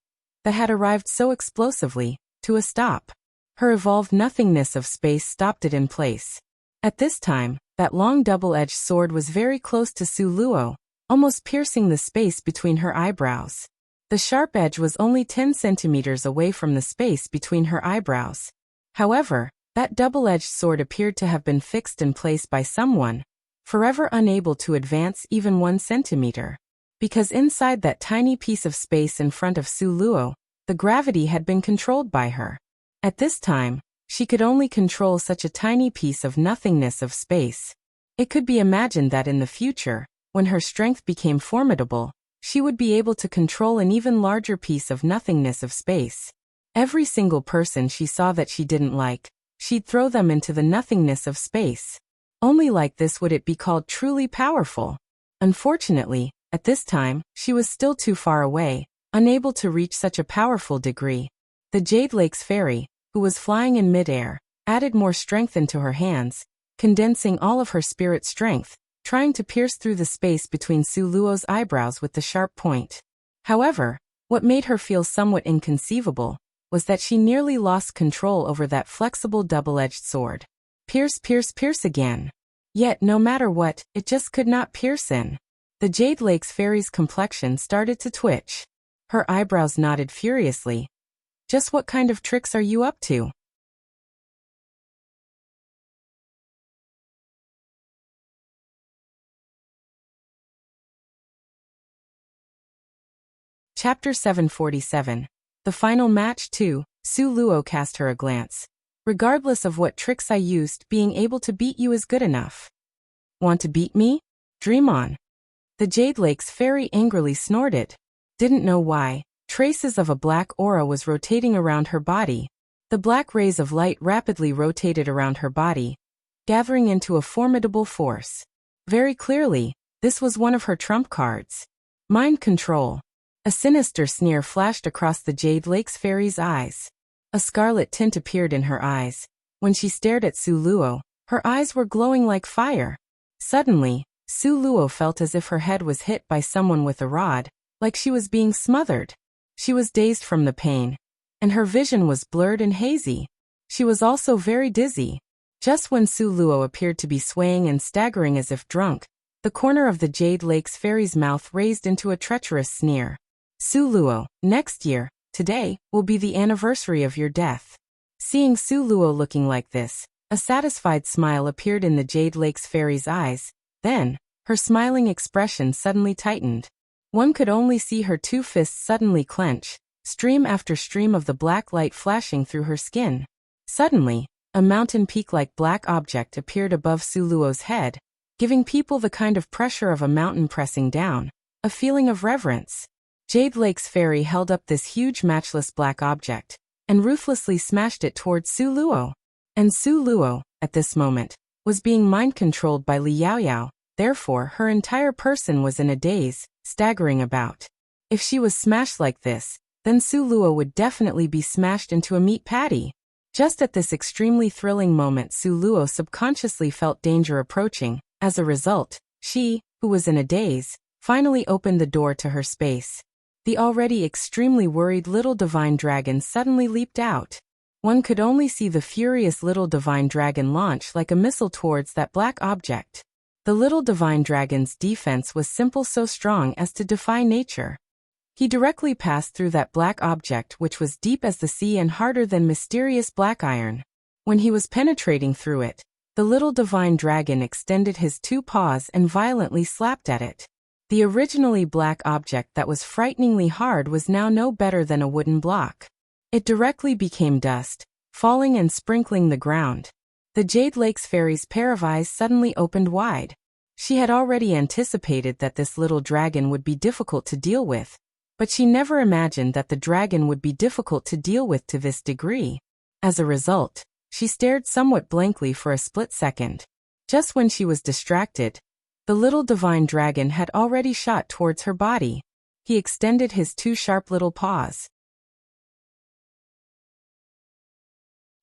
that had arrived so explosively, to a stop. Her evolved nothingness of space stopped it in place. At this time, that long double-edged sword was very close to Suluo, almost piercing the space between her eyebrows. The sharp edge was only 10 centimeters away from the space between her eyebrows. However, that double-edged sword appeared to have been fixed in place by someone, forever unable to advance even 1 centimeter. Because inside that tiny piece of space in front of Suluo, the gravity had been controlled by her. At this time, she could only control such a tiny piece of nothingness of space. It could be imagined that in the future, when her strength became formidable, she would be able to control an even larger piece of nothingness of space. Every single person she saw that she didn't like, she'd throw them into the nothingness of space. Only like this would it be called truly powerful. Unfortunately, at this time, she was still too far away, unable to reach such a powerful degree. The Jade Lake's fairy, who was flying in midair, added more strength into her hands, condensing all of her spirit strength, trying to pierce through the space between Suluo's eyebrows with the sharp point. However, what made her feel somewhat inconceivable was that she nearly lost control over that flexible double-edged sword. Pierce, pierce, pierce again. Yet, no matter what, it just could not pierce in. The Jade Lake's fairy's complexion started to twitch. Her eyebrows nodded furiously. "Just what kind of tricks are you up to?" Chapter 747. The Final Match 2. Suluo cast her a glance. "Regardless of what tricks I used, being able to beat you is good enough." "Want to beat me? Dream on." The Jade Lake's fairy angrily snorted. Didn't know why. Traces of a black aura was rotating around her body. The black rays of light rapidly rotated around her body, gathering into a formidable force. Very clearly, this was one of her trump cards. Mind control. A sinister sneer flashed across the Jade Lake's fairy's eyes. A scarlet tint appeared in her eyes. When she stared at Suluo, her eyes were glowing like fire. Suddenly, Suluo felt as if her head was hit by someone with a rod, like she was being smothered. She was dazed from the pain, and her vision was blurred and hazy. She was also very dizzy. Just when Suluo appeared to be swaying and staggering as if drunk, the corner of the Jade Lake's fairy's mouth raised into a treacherous sneer. "Suluo, next year, today, will be the anniversary of your death." Seeing Suluo looking like this, a satisfied smile appeared in the Jade Lake's fairy's eyes. Then, her smiling expression suddenly tightened. One could only see her two fists suddenly clench, stream after stream of the black light flashing through her skin. Suddenly, a mountain peak-like black object appeared above Suluo's head, giving people the kind of pressure of a mountain pressing down, a feeling of reverence. Jade Lake's fairy held up this huge matchless black object, and ruthlessly smashed it towards Suluo. And Suluo, at this moment, was being mind-controlled by Li Yaoyao, therefore her entire person was in a daze, staggering about. If she was smashed like this, then Suluo would definitely be smashed into a meat patty. Just at this extremely thrilling moment, Suluo subconsciously felt danger approaching. As a result, she, who was in a daze, finally opened the door to her space. The already extremely worried little divine dragon suddenly leaped out. One could only see the furious little divine dragon launch like a missile towards that black object. The little divine dragon's defense was simple, so strong as to defy nature. He directly passed through that black object, which was deep as the sea and harder than mysterious black iron. When he was penetrating through it, the little divine dragon extended his 2 paws and violently slapped at it. The originally black object that was frighteningly hard was now no better than a wooden block. It directly became dust, falling and sprinkling the ground. The Jade Lake's fairy's pair of eyes suddenly opened wide. She had already anticipated that this little dragon would be difficult to deal with, but she never imagined that the dragon would be difficult to deal with to this degree. As a result, she stared somewhat blankly for a split second. Just when she was distracted, the little divine dragon had already shot towards her body. He extended his 2 sharp little paws.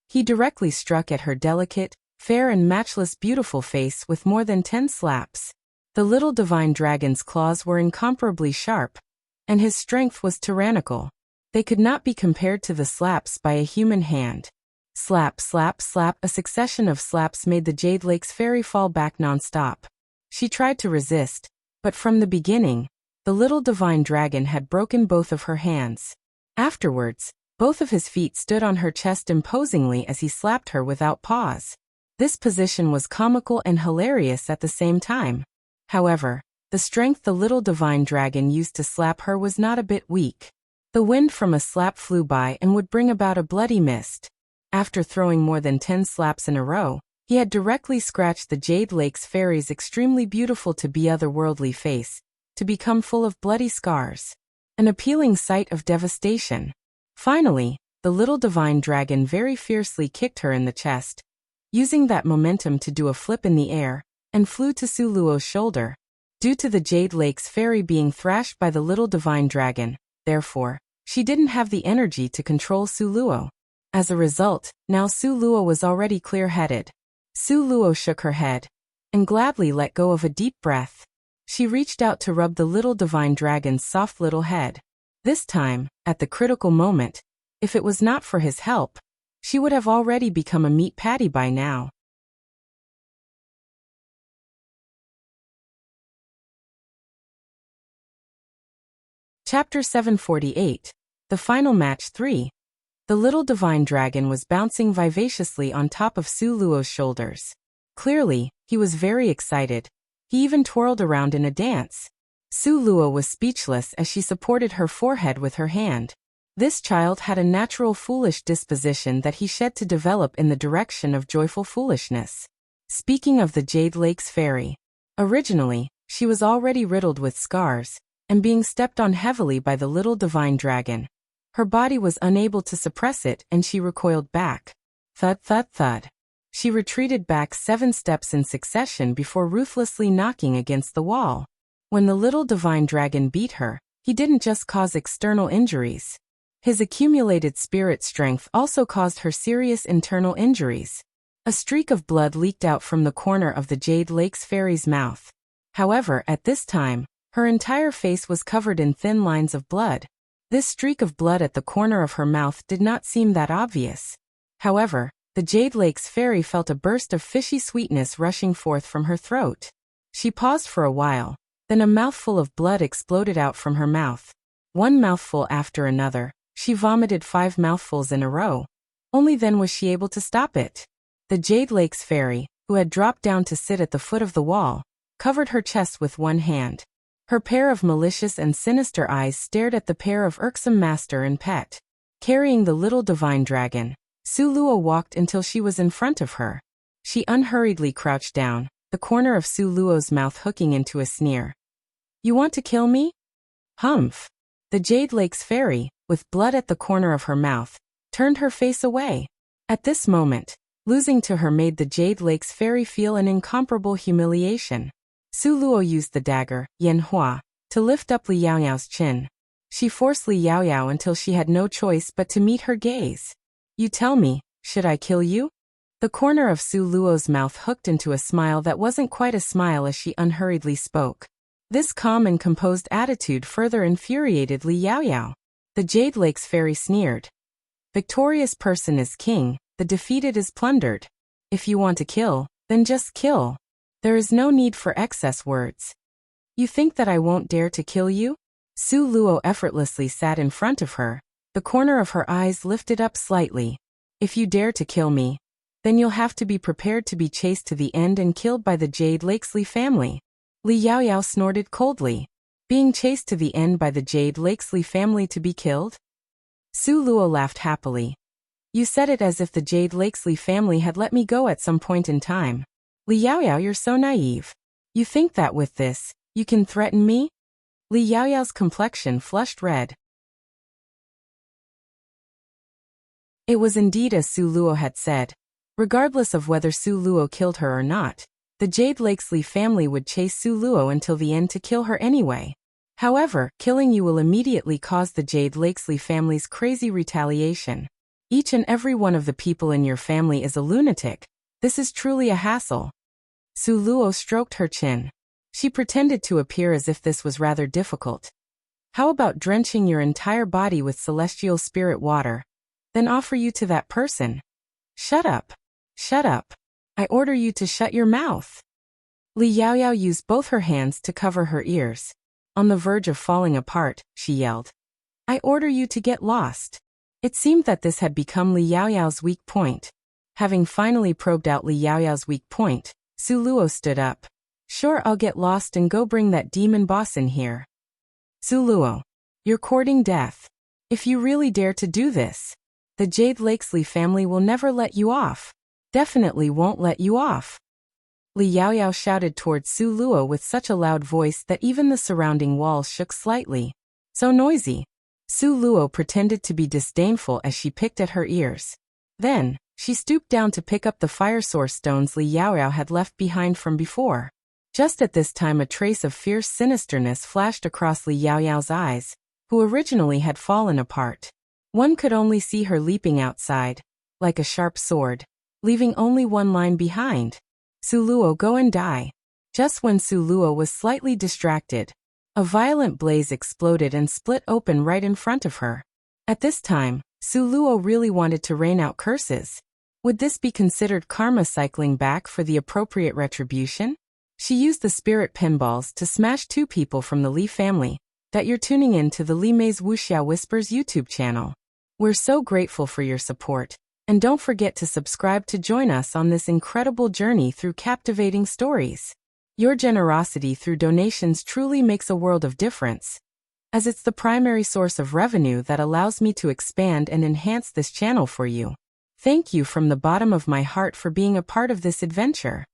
He directly struck at her delicate, fair and matchless beautiful face with more than 10 slaps. The little divine dragon's claws were incomparably sharp, and his strength was tyrannical. They could not be compared to the slaps by a human hand. Slap, slap, slap. A succession of slaps made the Jade Lake's fairy fall back non-stop. She tried to resist, but from the beginning, the little divine dragon had broken both of her hands. Afterwards, both of his feet stood on her chest imposingly as he slapped her without pause. This position was comical and hilarious at the same time. However, the strength the little divine dragon used to slap her was not a bit weak. The wind from a slap flew by and would bring about a bloody mist. After throwing more than 10 slaps in a row, he had directly scratched the Jade Lake's fairy's extremely beautiful to be otherworldly face, to become full of bloody scars. An appealing sight of devastation. Finally, the little divine dragon very fiercely kicked her in the chest, using that momentum to do a flip in the air, and flew to Suluo's shoulder. Due to the Jade Lake's fairy being thrashed by the little divine dragon, therefore, she didn't have the energy to control Suluo. As a result, now Suluo was already clear-headed. Suluo shook her head, and gladly let go of a deep breath. She reached out to rub the little divine dragon's soft little head. This time, at the critical moment, if it was not for his help, she would have already become a meat patty by now. Chapter 748, The Final Match 3. The little divine dragon was bouncing vivaciously on top of Suluo's shoulders. Clearly, he was very excited. He even twirled around in a dance. Suluo was speechless as she supported her forehead with her hand. This child had a natural foolish disposition that he shed to develop in the direction of joyful foolishness. Speaking of the Jade Lake's fairy, originally, she was already riddled with scars, and being stepped on heavily by the little divine dragon. Her body was unable to suppress it and she recoiled back. Thud, thud, thud. She retreated back 7 steps in succession before ruthlessly knocking against the wall. When the little divine dragon beat her, he didn't just cause external injuries. His accumulated spirit strength also caused her serious internal injuries. A streak of blood leaked out from the corner of the Jade Lake's fairy's mouth. However, at this time, her entire face was covered in thin lines of blood. This streak of blood at the corner of her mouth did not seem that obvious. However, the Jade Lake's fairy felt a burst of fishy sweetness rushing forth from her throat. She paused for a while, then a mouthful of blood exploded out from her mouth. One mouthful after another, she vomited 5 mouthfuls in a row. Only then was she able to stop it. The Jade Lake's fairy, who had dropped down to sit at the foot of the wall, covered her chest with one hand. Her pair of malicious and sinister eyes stared at the pair of irksome master and pet. Carrying the little divine dragon, Su Luo walked until she was in front of her. She unhurriedly crouched down, the corner of Su Luo's mouth hooking into a sneer. "You want to kill me?" "Humph." The Jade Lake's fairy, with blood at the corner of her mouth, turned her face away. At this moment, losing to her made the Jade Lake's fairy feel an incomparable humiliation. Su Luo used the dagger, Yan Hua, to lift up Li Yaoyao's chin. She forced Li Yaoyao until she had no choice but to meet her gaze. "You tell me, should I kill you?" The corner of Su Luo's mouth hooked into a smile that wasn't quite a smile as she unhurriedly spoke. This calm and composed attitude further infuriated Li Yaoyao. The Jade Lake's fairy sneered. "Victorious person is king, the defeated is plundered. If you want to kill, then just kill. There is no need for excess words." "You think that I won't dare to kill you?" Su Luo effortlessly sat in front of her, the corner of her eyes lifted up slightly. "If you dare to kill me, then you'll have to be prepared to be chased to the end and killed by the Jade Lakesley family." Li Yaoyao snorted coldly. "Being chased to the end by the Jade Lakesley family to be killed?" Su Luo laughed happily. "You said it as if the Jade Lakesley family had let me go at some point in time. Li Yaoyao, you're so naive. You think that with this, you can threaten me?" Li Yaoyao's complexion flushed red. It was indeed as Su Luo had said. Regardless of whether Su Luo killed her or not, the Jade Lakesley family would chase Su Luo until the end to kill her anyway. However, killing you will immediately cause the Jade Lakesley family's crazy retaliation. Each and every one of the people in your family is a lunatic. This is truly a hassle. Su Luo stroked her chin. She pretended to appear as if this was rather difficult. "How about drenching your entire body with celestial spirit water? Then offer you to that person." "Shut up. Shut up. I order you to shut your mouth." Li Yaoyao used both her hands to cover her ears. On the verge of falling apart, she yelled. "I order you to get lost." It seemed that this had become Li Yaoyao's weak point. Having finally probed out Li Yaoyao's weak point, Su Luo stood up. "Sure, I'll get lost and go bring that demon boss in here." "Su Luo, you're courting death. If you really dare to do this, the Jade Lakesley family will never let you off. Definitely won't let you off." Li Yaoyao shouted towards Su Luo with such a loud voice that even the surrounding walls shook slightly. "So noisy." Su Luo pretended to be disdainful as she picked at her ears. Then, she stooped down to pick up the fire source stones Li Yaoyao had left behind from before. Just at this time a trace of fierce sinisterness flashed across Li Yaoyao's eyes, who originally had fallen apart. One could only see her leaping outside, like a sharp sword, leaving only one line behind. "Su Luo, go and die." Just when Su Luo was slightly distracted, a violent blaze exploded and split open right in front of her. At this time, Su Luo really wanted to rain out curses. Would this be considered karma cycling back for the appropriate retribution? She used the spirit pinballs to smash two people from the Li family. That you're tuning in to the Li Mei's Wuxia Whispers YouTube channel. We're so grateful for your support, and don't forget to subscribe to join us on this incredible journey through captivating stories. Your generosity through donations truly makes a world of difference, as it's the primary source of revenue that allows me to expand and enhance this channel for you. Thank you from the bottom of my heart for being a part of this adventure.